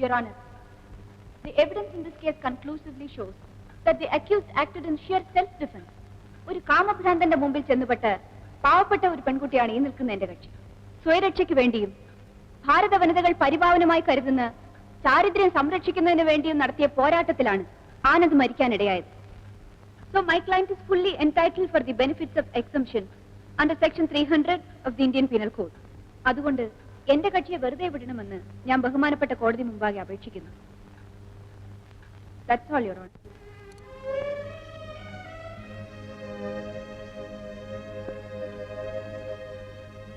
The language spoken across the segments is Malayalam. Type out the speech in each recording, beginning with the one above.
Your Honor, the evidence in this case conclusively shows that the accused acted in sheer self-defense. ഒരു കാമഭ്രാന്തന്റെ മുമ്പിൽ ചെന്നുപെട്ട് പാവപ്പെട്ട ഒരു പെൺകുട്ടിയാണ് ഈ നിൽക്കുന്ന എന്റെ കക്ഷി. സ്വയരക്ഷയ്ക്ക് വേണ്ടിയും ഭാരത വനിതകൾ പരിപാവനമായി കരുതുന്ന ചാരിത്രം സംരക്ഷിക്കുന്നതിന് വേണ്ടിയും നടത്തിയ പോരാട്ടത്തിലാണ് Anand മരിക്കാനിടയായത്. So my client is fully entitled for the benefits of exemption under section 300 of the Indian Penal Code. അതുകൊണ്ട് എന്റെ കക്ഷിയെ വെറുതെ വിടണമെന്ന് ഞാൻ ബഹുമാനപ്പെട്ട കോടതി മുമ്പാകെ അപേക്ഷിക്കുന്നു. That's all, Your Honor.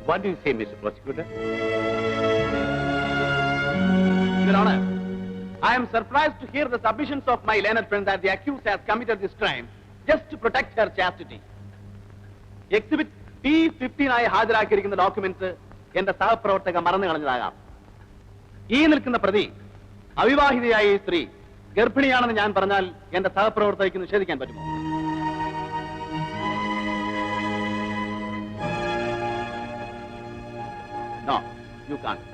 What do you say, Mr. Prosecutor? Your Honor, I am surprised to hear the submissions of my learned friend that the accused has committed this crime just to protect her chastity. Exhibit P15 ആയി ഹാജരാക്കിയിരിക്കുന്ന ഡോക്യുമെന്റ്സ് എന്റെ സഹപ്രവർത്തക മറന്നു കളഞ്ഞതാകാം. ഈ നിൽക്കുന്ന പ്രതി അവിവാഹിതയായ ഈ സ്ത്രീ ഗർഭിണിയാണെന്ന് ഞാൻ പറഞ്ഞാൽ എന്റെ സഹപ്രവർത്തകയ്ക്ക് നിഷേധിക്കാൻ പറ്റുമോ? No, you can't.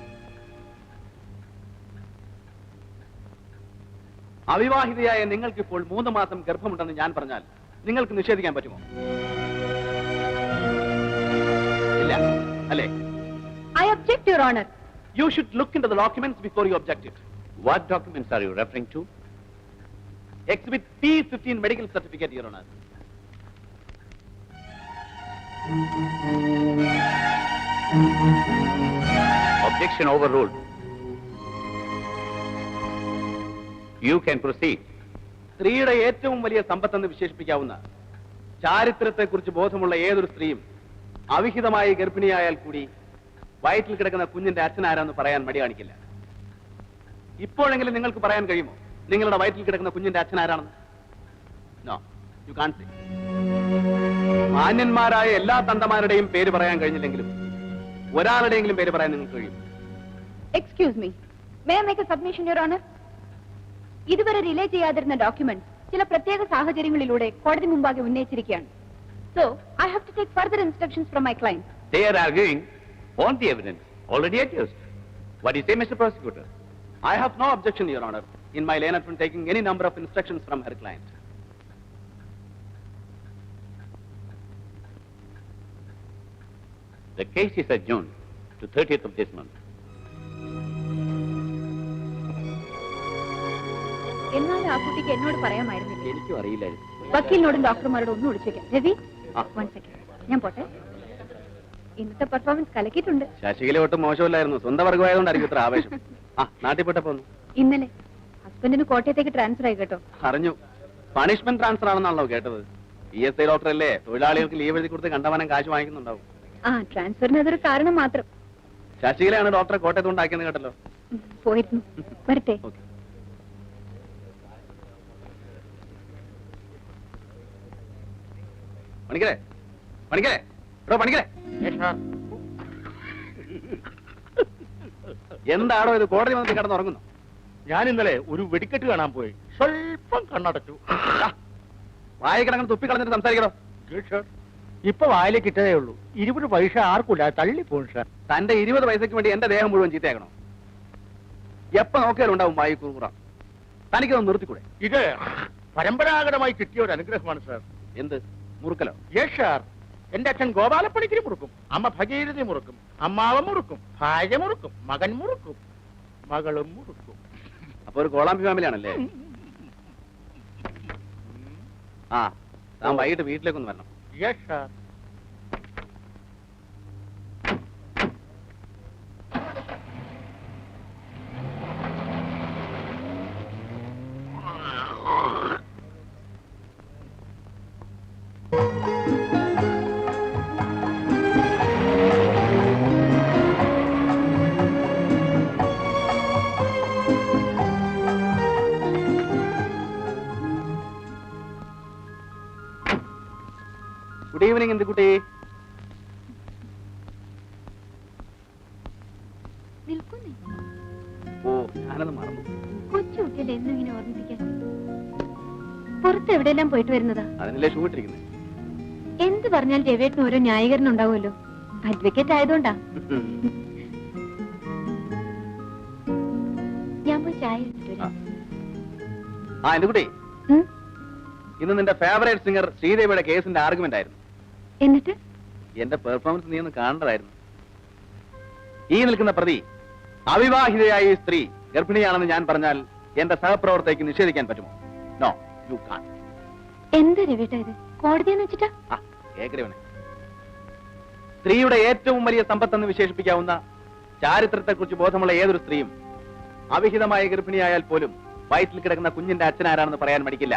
അവിവാഹിതയായ നിങ്ങൾക്കിപ്പോൾ 3 മാസം ഗർഭമുണ്ടെന്ന് ഞാൻ പറഞ്ഞാൽ നിങ്ങൾക്ക് നിഷേധിക്കാൻ പറ്റുമോ? ഇല്ല അല്ലേ? I object, Your Honor. You should look into the documents before you object it. What documents are you referring to? Exhibit P15 medical certificate, Your Honor. Objection overruled. You can proceed. സ്ത്രീയുടെ ഏറ്റവും വലിയ സമ്പത്തെന്ന് വിശേഷിപ്പിക്കാവുന്ന ചാരിത്രത്തെക്കുറിച്ച് ബോധമുള്ള ഏതൊരു സ്ത്രീയും അവിഹിതമായി ഗർഭിണിയായാൽ കൂടി വയറ്റിൽ കിടക്കുന്ന കുഞ്ഞിന്റെ അച്ഛനാരാന്ന് പറയാൻ മടി കാണിക്കില്ല. ഇപ്പോഴെങ്കിലും നിങ്ങൾക്ക് പറയാൻ കഴിയുമോ നിങ്ങളുടെ വയറ്റിൽ കിടക്കുന്ന കുഞ്ഞിന്റെ അച്ഛനാരാണെന്ന്? No, you can't say. മാന്യന്മാരായ എല്ലാ തന്തമാരുടെയും പേര് പറയാൻ കഴിഞ്ഞില്ലെങ്കിലും ഒരാളുടെയെങ്കിലും പേര് പറയാൻ നിങ്ങൾക്ക് കഴിയും. Excuse me. May I make a submission, Your Honor? ഇതുവരെ റിലേ ചെയ്യാതിരുന്ന ഡോക്യുമെന്റ് ചില പ്രത്യേക സാഹചര്യങ്ങളിലൂടെ കോടതി മുമ്പാകെ ഉന്നയിച്ചിരിക്കുകയാണ്. So, I have to take further instructions from my client. They are arguing on the evidence already adduced. What do you say, Mr. Prosecutor? I have no objection, Your Honor, in my learned friend taking any number of instructions from her client. The case is adjourned to 30th of this month. എന്നാൽ ആ കുട്ടിക്ക് എന്നോട് പറയാമായിരുന്നില്ല. എനിക്കും അറിയില്ലായിരുന്നു. വക്കീലിനോടും ഡോക്ടർമാരോടും ഒന്നും വിളിച്ചേക്കാം. രവി, 1 second. ഞാൻ പോട്ടെ. ഇന്നത്തെ പെർഫോമൻസ് കലക്കിയിട്ടുണ്ട്. ശശികല ഒട്ടും മോശമില്ലായിരുന്നു. സ്വന്തം വർഗമായതുകൊണ്ടായിരിക്കും ഇത്ര ആവേശം. നാട്ടിൽ പോട്ടപ്പോ ഇന്നലെ ഹസ്ബൻഡിന് കോട്ടയത്തേക്ക് ട്രാൻസ്ഫർ ആയി കേട്ടോ. അറിഞ്ഞു. പണിഷ്മെന്റ് ട്രാൻസ്ഫർ ആണെന്നാണല്ലോ കേട്ടത്. ESI ഡോക്ടർ അല്ലേ, തൊഴിലാളികൾക്ക് ലീവ് എഴുതി കൊടുത്ത് കണ്ടവനം കാശ് വാങ്ങിക്കുന്നുണ്ടാവും. ട്രാൻസ്ഫറിന് അതൊരു കാരണം മാത്രം. ശശികലയാണ് ഡോക്ടറെ കോട്ടയത്ത് കൊണ്ടാക്കിയെന്ന് കേട്ടല്ലോ. പോയിരുന്നു. വരട്ടെ. പണിക്കരെ, പണിക്കരെ, പണിക്കരെ, എന്താണോ ഇത്? കോടതി വന്നിട്ട് കിടന്നുറങ്ങുന്നു. ഞാൻ ഇന്നലെ ഒരു വെടിക്കെട്ട് കാണാൻ പോയി. സ്വല്പം കണ്ണടച്ചു. വായി കിടങ്ങനെ തുപ്പി കളഞ്ഞിട്ട് സംസാരിക്കണോ? ഇപ്പൊ വായിലേക്ക് ഇട്ടതേ ഉള്ളൂ. 20 പൈസ ആർക്കൂല, തള്ളിപ്പോൺ സാർ. തന്റെ 20 പൈസക്ക് വേണ്ടി എന്റെ ദേഹം മുഴുവൻ ചീത്തയാക്കണോ? എപ്പ നോക്കിയാലും ഉണ്ടാവും വായി കുറുകുറ. തനിക്കൊന്ന് നിർത്തിക്കൂടെ? ഇത് പരമ്പരാഗതമായി കിട്ടിയ ഒരു അനുഗ്രഹമാണ് സാർ. എന്ത് മുറുക്കലോ? Yes sir. എന്റെ അച്ഛൻ ഗോപാലപ്പണിക്കരി മുറുക്കും, അമ്മ ഭഗീരഥി മുറുക്കും, അമ്മാവൻ മുറുക്കും, ഭാര്യ മുറുക്കും, മകൻ മുറുക്കും, മകളും മുറുക്കും. അപ്പൊ ഒരു കോളാമ്പി ഫാമിലി ആണല്ലേ? താൻ വൈകിട്ട് വീട്ടിലേക്കൊന്ന് വരണം. Yes sir. ഗുഡ് ഈവനിങ് എന്തുകുട്ടി. ഓ, ഞാനത് മറന്നു. കൊച്ചുകുട്ടിയല്ലേ എന്നും ഇങ്ങനെ ഓർമ്മിപ്പിക്കാൻ. പുറത്ത് എവിടെയെല്ലാം പോയിട്ട് വരുന്നതാ? അതിനല്ലേ ഷൂ ഇട്ടിരിക്കുന്നത്. എന്ത് പറഞ്ഞാൽ രവേട്ടിന് ഓരോ ന്യായീകരണം ഉണ്ടാവുമല്ലോ. അഡ്വക്കേറ്റ് ആയതുകൊണ്ടാ. ഞാൻ പോയി ചായ ആ എന്റെ കുട്ടി, ഇന്ന് നിന്റെ ഫേവറേറ്റ് സിംഗർ ശ്രീദേവിയുടെ കേസിന്റെ ആർഗ്യുമെന്റ് ആയിരുന്നു. എന്നിട്ട് എന്റെ പെർഫോമൻസ് നീ ഒന്ന് കാണേണ്ടതായിരുന്നു. ഈ നിൽക്കുന്ന പ്രതി അവിവാഹിതയായ ഈ സ്ത്രീ ഗർഭിണിയാണെന്ന് ഞാൻ പറഞ്ഞാൽ എന്റെ സഹപ്രവർത്തകയ്ക്ക് നിഷേധിക്കാൻ പറ്റുമോ? നോ, യു കാൺ. എന്താ രവിട്ട ഇത്? കോടതിയെന്ന് വെച്ചിട്ടാ? ഏകരവനെ, സ്ത്രീയുടെ ഏറ്റവും വലിയ സമ്പത്തെന്ന് വിശേഷിപ്പിക്കാവുന്ന ചാരിത്രത്തെക്കുറിച്ച് ബോധമുള്ള ഏതൊരു സ്ത്രീയും അവിഹിതമായ ഗർഭിണിയായാൽ പോലും വയറ്റിൽ കിടക്കുന്ന കുഞ്ഞിന്റെ അച്ഛൻ ആരാണെന്ന് പറയാൻ മടിക്കില്ല.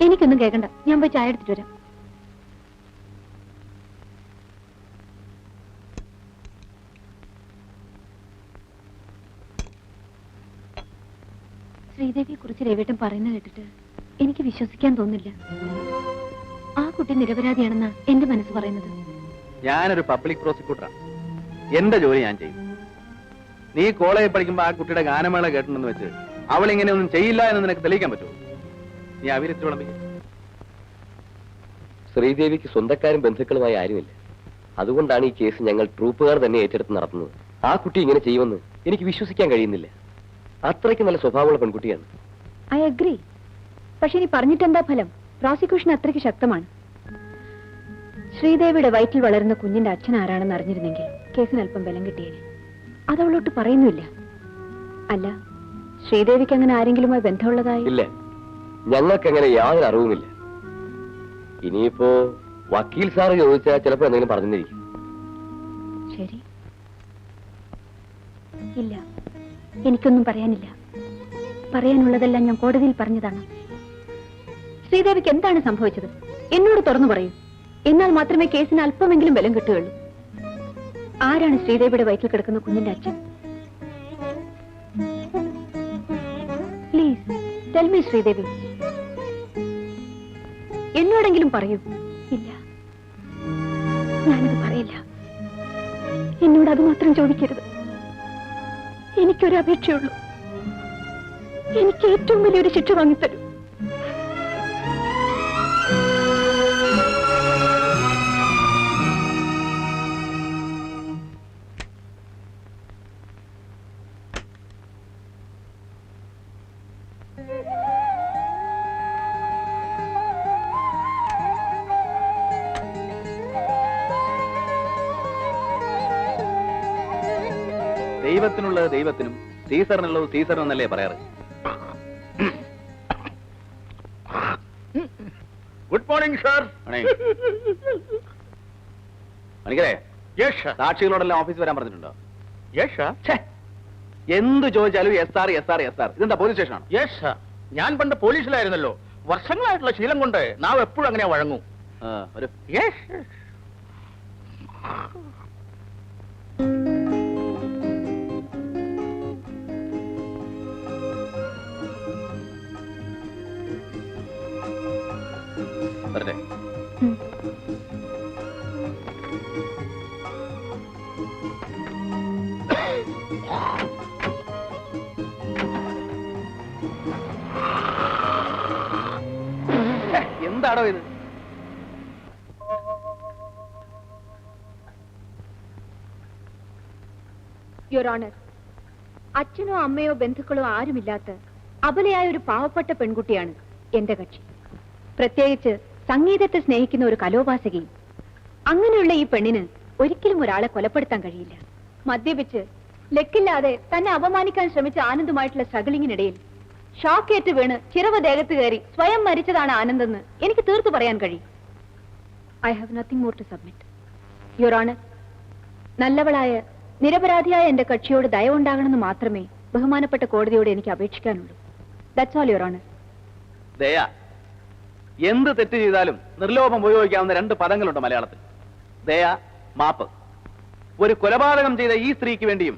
എനിക്കൊന്നും കേൾക്കണ്ട, ഞാൻ പോയി ചായ എടുത്തിട്ട് വരാം. ശ്രീദേവിയെ കുറിച്ച് രവിട്ടൻ പറയുന്നത് കേട്ടിട്ട് എനിക്ക് വിശ്വസിക്കാൻ തോന്നില്ല. ആ കുട്ടി നിരപരാധിയാണെന്നാ എന്റെ മനസ്സ് പറയുന്നത്. ഞാനൊരു പബ്ലിക് പ്രോസിക്യൂട്ടറാണ്. എന്റെ ജോലി ഞാൻ ചെയ്യും. നീ കോളേജിൽ പഠിക്കുമ്പോ ആ കുട്ടിയുടെ ഗാനമേള കേട്ടിട്ടുണ്ടെന്ന് വെച്ച് അവൾ ഇങ്ങനെ ഒന്നും ചെയ്യില്ല എന്ന് നിനക്ക് തെളിയിക്കാൻ പറ്റുമോ? നീ അവിരത്തി വിളമ്പിക്കും. ശ്രീദേവിക്ക് സ്വന്തക്കാരും ബന്ധുക്കളുമായി ആരുമില്ല. അതുകൊണ്ടാണ് ഈ കേസ് ഞങ്ങൾ ട്രൂപ്പുകാർ തന്നെ ഏറ്റെടുത്ത് നടത്തുന്നത്. ആ കുട്ടി ഇങ്ങനെ ചെയ്യുമെന്ന് എനിക്ക് വിശ്വസിക്കാൻ കഴിയുന്നില്ല. അത്രയ്ക്ക് നല്ല സ്വഭാവമുള്ള പെൺകുട്ടിയാണ്. I agree. പക്ഷെ ഇനി പറഞ്ഞിട്ടെന്താ ഫലം? പ്രോസിക്യൂഷൻ അത്രയ്ക്ക് ശക്തമാണ്. ശ്രീദേവിയുടെ വയറ്റിൽ വളരുന്ന കുഞ്ഞിന്റെ അച്ഛൻ ആരാണെന്ന് അറിഞ്ഞിരുന്നെങ്കിൽ കേസിന് അല്പം ബലം കിട്ടിയേനെ. അതവളോട്ട് പറയുന്നില്ല. അല്ല, ശ്രീദേവിക്ക് അങ്ങനെ ആരെങ്കിലുമായി ബന്ധമുള്ളതായി? ഇല്ല, ഞങ്ങൾക്ക് അങ്ങനെ യാതൊരു അറിവുമില്ല. ഇനിയിപ്പോ വക്കീൽ സാറ് ചോദിച്ചാൽ ചിലപ്പോ എന്തെങ്കിലും പറഞ്ഞിരിക്കും. ശരി, ഇല്ല, എനിക്കൊന്നും പറയാനില്ല. പറയാനുള്ളതെല്ലാം ഞാൻ കോടതിയിൽ പറഞ്ഞതാണ്. ശ്രീദേവിക്ക് എന്താണ് സംഭവിച്ചത് എന്നോട് തുറന്നു പറയൂ. എന്നാൽ മാത്രമേ കേസിന് അല്പമെങ്കിലും ബലം കിട്ടുകയുള്ളൂ. ആരാണ് ശ്രീദേവിയുടെ വയറ്റിൽ കിടക്കുന്ന കുഞ്ഞിന്റെ അച്ഛൻ? Please tell me Sreedevi. എന്നോടെങ്കിലും പറയൂ. ഇല്ല, ഞാനത് പറയില്ല. എന്നോട് അത് മാത്രം ചോദിക്കരുത്. എനിക്കൊരു അപേക്ഷയുള്ളൂ. എനിക്ക് ഏറ്റവും വലിയൊരു ശിക്ഷ വാങ്ങിത്തരൂ. ദൈവത്തിനുള്ളത് ദൈവത്തിനും സീസറിനുള്ളത് സീസറിനും എന്നല്ലേ പറയാറ്? Good morning sir. മണിക്കരെ, സാക്ഷികളോടെല്ലാം ഓഫീസിൽ വരാൻ പറഞ്ഞിട്ടുണ്ടോ? എന്ത് ചോദിച്ചാലും SR SR SR. ഇതെന്താ പോലീസ് സ്റ്റേഷനാണോ? Yes sir. ഞാൻ പണ്ട് പോലീസിലായിരുന്നല്ലോ. വർഷങ്ങളായിട്ടുള്ള ശീലം കൊണ്ട് നാം എപ്പോഴും അങ്ങനെ വഴങ്ങും. ഒരു യെസ്. വരട്ടെ. എന്താണോ ഇത്? യുവർ ഓണർ, അച്ഛനോ അമ്മയോ ബന്ധുക്കളോ ആരുമില്ലാത്ത അബലയായ ഒരു പാവപ്പെട്ട പെൺകുട്ടിയാണ് എന്റെ കക്ഷി. പ്രത്യേകിച്ച് സംഗീതത്തെ സ്നേഹിക്കുന്ന ഒരു കലോപാസകയും. അങ്ങനെയുള്ള ഈ പെണ്ണിന് ഒരിക്കലും ഒരാളെ കൊലപ്പെടുത്താൻ കഴിയില്ല. മദ്യപിച്ച് ലക്കില്ലാതെ തന്നെ അപമാനിക്കാൻ ശ്രമിച്ച ആനന്ദുമായിട്ടുള്ള സ്ട്രഗിളിങ്ങിനിടയിൽ ഷോക്കേറ്റ് വീണ് ചിറവ് ദേഹത്ത് കയറി സ്വയം മരിച്ചതാണ് ആനന്ദെന്ന് എനിക്ക് തീർത്തു പറയാൻ കഴിയും. I have nothing more to submit. Your honour, നല്ലവളായ നിരപരാധിയായ എന്റെ കക്ഷിയോട് ദയവുണ്ടാകണമെന്ന് മാത്രമേ ബഹുമാനപ്പെട്ട കോടതിയോട് എനിക്ക് അപേക്ഷിക്കാനുള്ളൂ. That's all your honour. ദയ, എന്ത് തെറ്റ് ചെയ്താലും നിർലോഭം ഉപയോഗിക്കാവുന്ന 2 പദങ്ങളുണ്ട് മലയാളത്തിൽ: ദയ, മാപ്പ്. ഒരു കൊലപാതകം ചെയ്ത ഈ സ്ത്രീക്ക് വേണ്ടിയും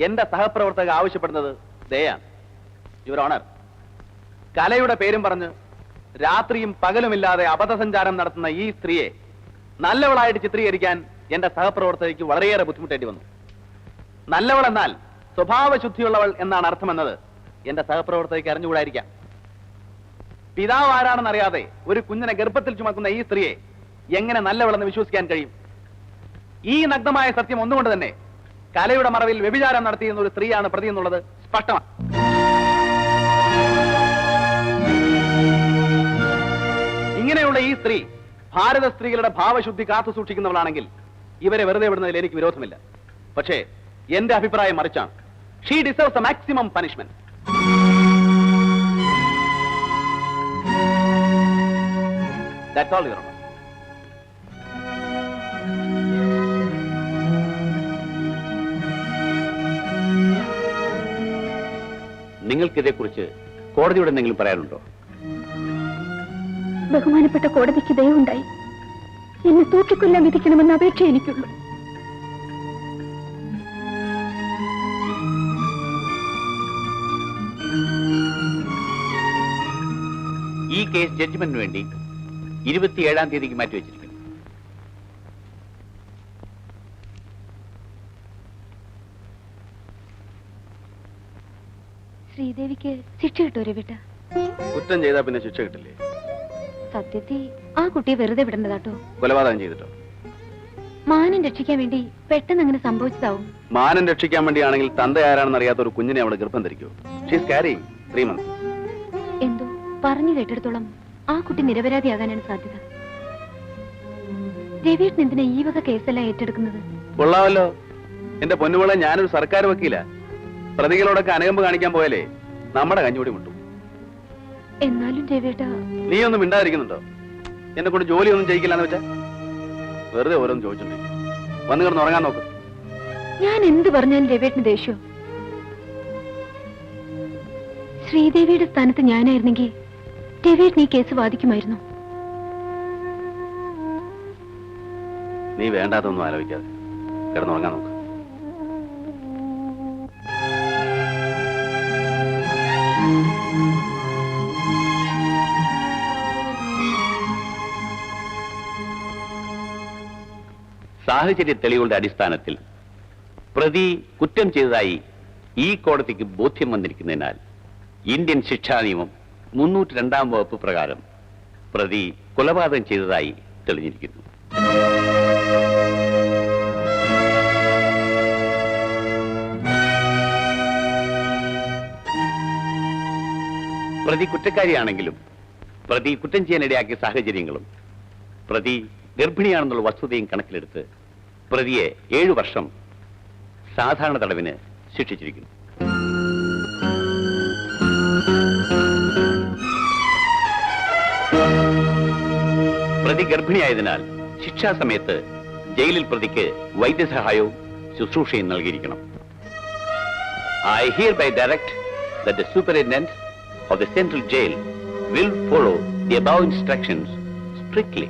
എന്റെ സഹപ്രവർത്തക ആവശ്യപ്പെടുന്നത് ദയാണ്. യുവർ ഓണർ, കലയുടെ പേരും പറഞ്ഞ് രാത്രിയും പകലുമില്ലാതെ അബദ്ധസഞ്ചാരം നടത്തുന്ന ഈ സ്ത്രീയെ നല്ലവളായിട്ട് ചിത്രീകരിക്കാൻ എന്റെ സഹപ്രവർത്തകയ്ക്ക് വളരെയേറെ ബുദ്ധിമുട്ടേണ്ടി വന്നു. നല്ലവൾ എന്നാൽ സ്വഭാവശുദ്ധിയുള്ളവൾ എന്നാണ് അർത്ഥമെന്നത് എന്റെ സഹപ്രവർത്തകയ്ക്ക് അറിഞ്ഞുകൂടായിരിക്കാം. പിതാവ് ആരാണെന്ന് അറിയാതെ ഒരു കുഞ്ഞിനെ ഗർഭത്തിൽ ചുമക്കുന്ന ഈ സ്ത്രീയെ എങ്ങനെ നല്ലവളെന്ന് വിശ്വസിക്കാൻ കഴിയും? ഈ നഗ്നമായ സത്യം ഒന്നുകൊണ്ട് തന്നെ കലയുടെ മറവിൽ വ്യഭിചാരം നടത്തിയിരുന്ന ഒരു സ്ത്രീയാണ് പ്രതി എന്നുള്ളത് സ്പഷ്ടമാണ്. ഇങ്ങനെയുള്ള ഈ സ്ത്രീ ഭാരത സ്ത്രീകളുടെ ഭാവശുദ്ധി കാത്തു സൂക്ഷിക്കുന്നവളാണെങ്കിൽ ഇവരെ വെറുതെ വിടുന്നതിൽ എനിക്ക് വിരോധമില്ല. പക്ഷേ എന്റെ അഭിപ്രായം മറിച്ചാണ്. She deserves the maximum punishment. That's all, Your Honor. നിങ്ങൾക്കിതേക്കുറിച്ച് കോടതിയോട് എന്തെങ്കിലും പറയാനുണ്ടോ? ബഹുമാനപ്പെട്ട കോടതിക്ക് ദയവുണ്ടായി എന്നെ തൂക്കിക്കൊല്ലാൻ വിധിക്കണമെന്ന അപേക്ഷ എനിക്കുള്ളൂ. ഈ കേസ് ജഡ്ജ്മെന്റിന് വേണ്ടി 27-ാം തീയതിക്ക് മാറ്റിവെച്ചിരിക്കുന്നു. ശ്രീദേവിക്ക് ശിക്ഷ കിട്ടോ രവിട്ട? കുറ്റം ചെയ്താൽ പിന്നെ ശിക്ഷ കിട്ടില്ലേ? സത്യത്തിൽ ആ കുട്ടിയെ വെറുതെ വിടേണ്ടതാട്ടോ. കൊലപാതകം ചെയ്തിട്ടോ? മാനം രക്ഷിക്കാൻ വേണ്ടി പെട്ടെന്ന് അങ്ങനെ സംഭവിച്ചതാവും. മാനം രക്ഷിക്കാൻ വേണ്ടിയാണെങ്കിൽ തന്ത ആരാണെന്ന് അറിയാത്ത ഒരു കുഞ്ഞിനെ അവളെ ഗർഭം ധരിക്കുമോ? She's carrying 3 months. എന്തോ പറഞ്ഞു കേട്ടിടത്തോളം ആ കുട്ടി നിരപരാധിയാകാനാണ് സാധ്യത. രവിയേട്ടൻ എന്തിനാ ഈ വക കേസെല്ലാം ഏറ്റെടുക്കുന്നത്? കൊള്ളാമല്ലോ. എന്റെ പൊന്നുമോളെ, ഞാനൊരു സർക്കാർ വക്കീല. പ്രതികളോടൊക്കെ അനകമ്പ് കാണിക്കാൻ പോയാലേ നമ്മുടെ കഞ്ഞൂടി മുട്ടും. എന്നാലും രവിയേട്ട, നീ ഒന്നും മിണ്ടാതിരിക്കുന്നുണ്ടോ? എന്നെ കൊണ്ട് ജോലിയൊന്നും ചെയ്യിക്കില്ലെന്ന് വെച്ചാ വെറുതെ ഓരോന്നും ചോദിച്ചിട്ടുണ്ട്. വന്നു കിടന്ന് ഉറങ്ങാൻ നോക്ക്. ഞാൻ എന്ത് പറഞ്ഞാലും രവിയേട്ടന് ദേഷ്യം. ശ്രീദേവിയുടെ സ്ഥാനത്ത് ഞാനായിരുന്നെങ്കിൽ രവിയേട്ടൻ ഈ കേസ് വാദിക്കുമായിരുന്നു. നീ വേണ്ടാത്തൊന്നും ആലോചിക്കാതെ കിടന്നുറങ്ങാൻ നോക്ക്. സാഹചര്യ തെളിവുകളുടെ അടിസ്ഥാനത്തിൽ പ്രതി കുറ്റം ചെയ്തതായി ഈ കോടതിക്ക് ബോധ്യം വന്നിരിക്കുന്നതിനാൽ ഇന്ത്യൻ ശിക്ഷാ നിയമം 302-ാം വകുപ്പ് പ്രകാരം പ്രതി കൊലപാതകം ചെയ്തതായി തെളിഞ്ഞിരിക്കുന്നു. പ്രതി കുറ്റക്കാരിയാണെങ്കിലും പ്രതി കുറ്റം ചെയ്യാനിടയാക്കിയ സാഹചര്യങ്ങളും പ്രതി ഗർഭിണിയാണെന്നുള്ള വസ്തുതയും കണക്കിലെടുത്ത് പ്രതിയെ 7 വർഷം സാധാരണ തടവിന് ശിക്ഷിച്ചിരിക്കുന്നു. പ്രതി ഗർഭിണിയായതിനാൽ ശിക്ഷാസമയത്ത് ജയിലിൽ പ്രതിക്ക് വൈദ്യസഹായവും ശുശ്രൂഷയും നൽകിയിരിക്കണം. I hereby direct that the superintendent of the central jail will follow the above instructions strictly.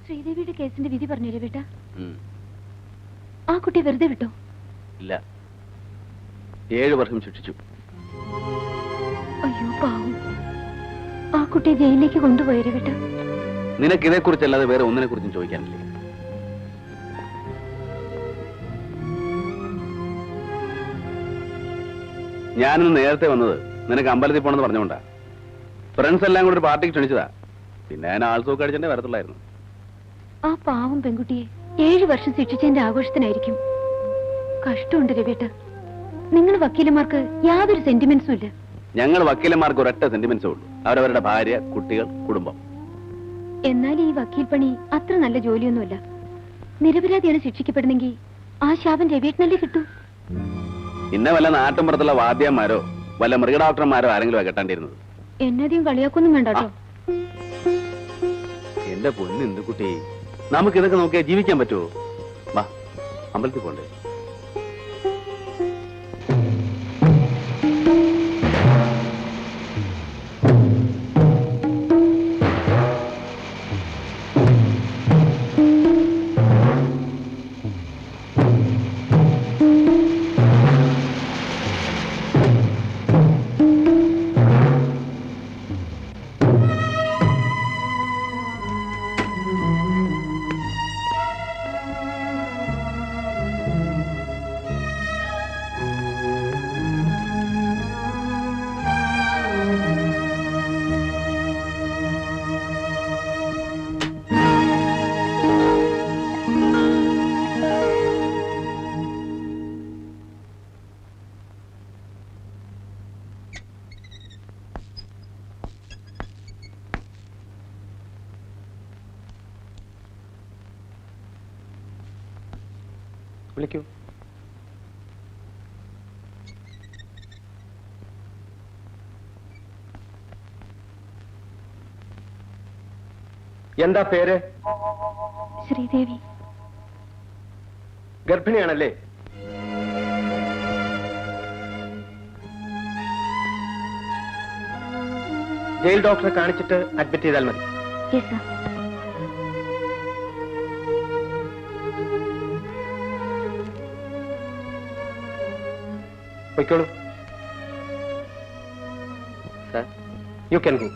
ശ്രീദേവിയുടെ കേസിന്റെ വിധി പറഞ്ഞു രവിട്ട? ആ കുട്ടി വെറുതെ വിട്ടോ? ഇല്ല, 7 വർഷം ശിക്ഷിച്ചു. അയ്യോ പാവം, ആ കുട്ടിയെ ജയിലിലേക്ക് കൊണ്ടുപോയി രവിട്ട. നിനക്ക് ഇതേക്കുറിച്ചല്ലാതെ വേറെ ഒന്നിനെ കുറിച്ചും ചോദിക്കാനില്ലേ? ഞാനിന്ന് നേരത്തെ വന്നത് നിനക്ക് അമ്പലത്തിൽ പോണെന്ന് പറഞ്ഞുകൊണ്ടാ. ഫ്രണ്ട്സ് എല്ലാം കൂടെ ഒരു പാർട്ടിക്ക് ക്ഷണിച്ചതാ. പിന്നെ ഞാൻ ആൾസോക്ക് അടിച്ചെന്നെ വരത്തുള്ളായിരുന്നു. ആ പാവം പെൺകുട്ടിയെ 7 വർഷം ശിക്ഷിച്ചതിന്റെ ആഘോഷത്തിനായിരിക്കും. കഷ്ടമുണ്ട് രവിയേട്ട. നിങ്ങൾ വക്കീലന്മാർക്ക് യാതൊരു സെന്റിമെന്റ്സും ഇല്ല. ഞങ്ങൾ വക്കീലന്മാർക്ക് ഒരൊറ്റ സെന്റിമെന്റ്സേ ഉള്ളൂ, അവരവരുടെ ഭാര്യ, കുട്ടികൾ, കുടുംബം. എന്നാൽ ഈ വക്കീൽ പണി അത്ര നല്ല ജോലിയൊന്നുമല്ല. നിരപരാധിയാണ് ശിക്ഷിക്കപ്പെടുന്നെങ്കിൽ ആ ശാപം രവിയേട്ടനല്ലേ കിട്ടൂ. ഇന്ന വല്ല നാട്ടിൻപുറത്തുള്ള വാദ്യന്മാരോ വല്ല മൃഗഡോക്ടർമാരോ ആരെങ്കിലും കെട്ടാണ്ടിരുന്നത്. എന്നധികം കളിയാക്കൊന്നും വേണ്ട കേട്ടോ. എന്റെ പൊന്ന് ഇന്ദുക്കുട്ടി, നമുക്ക് ഇതൊക്കെ നോക്കിയാൽ ജീവിക്കാൻ പറ്റുമോ? വാ, അമ്പലത്തിൽ പോണ്ടേ? വിളിക്കൂ. എന്താ പേര്? ശ്രീദേവി. ഗർഭിണിയാണല്ലേ? ജയിൽ ഡോക്ടറെ കാണിച്ചിട്ട് അഡ്മിറ്റ് ചെയ്താൽ മതി. Yes sir. പൊയ്ക്കോളൂ. Sir, you can go.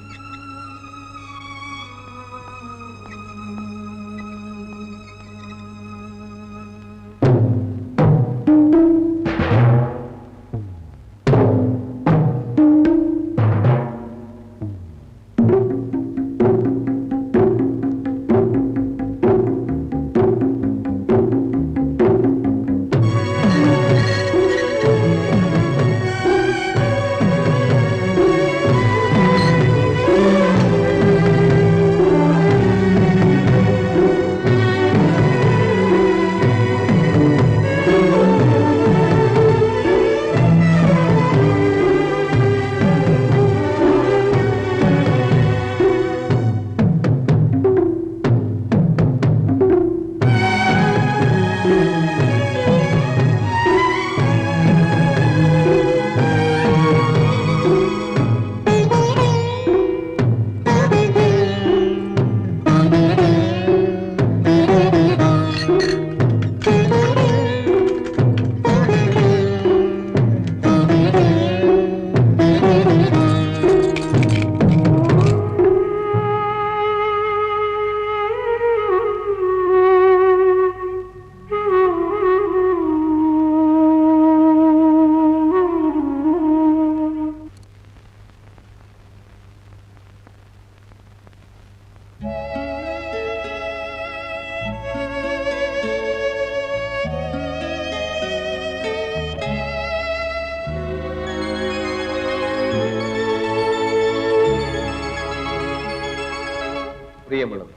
പ്രിയമുള്ളത്,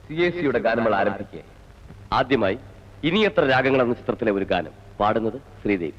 CAC-യുടെ ഗാനങ്ങൾ ആരംഭിക്കുക. ആദ്യമായി ഇനി എത്ര രാഗങ്ങൾ എന്ന ചിത്രത്തിലെ ഒരു ഗാനം പാടുന്നത് ശ്രീദേവി.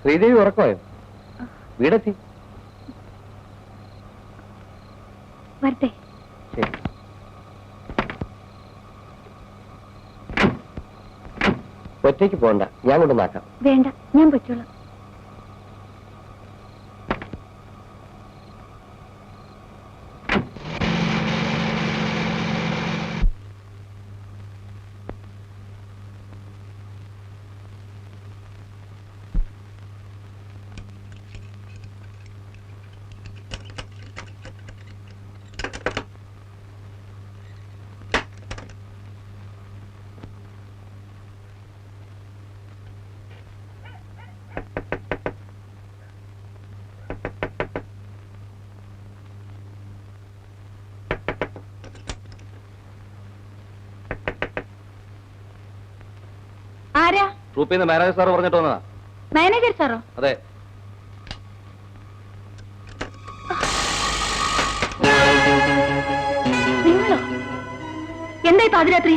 ശ്രീദേവി ഉറക്കമായോ? വീടെത്തി. വരട്ടെ. ശരി. ഒറ്റയ്ക്ക് പോണ്ട, ഞാൻ കൊണ്ടുവന്നാക്കാം. വേണ്ട, ഞാൻ പറ്റോളാം. ആരാ? ട്രൂപ്പിൽ നിന്ന് മാനേജർ സാറ് പറഞ്ഞിട്ട് വന്നതാ. മാനേജർ സാറോ? അതെ. നിങ്ങളോ? എന്തായി പാതിരാത്രി?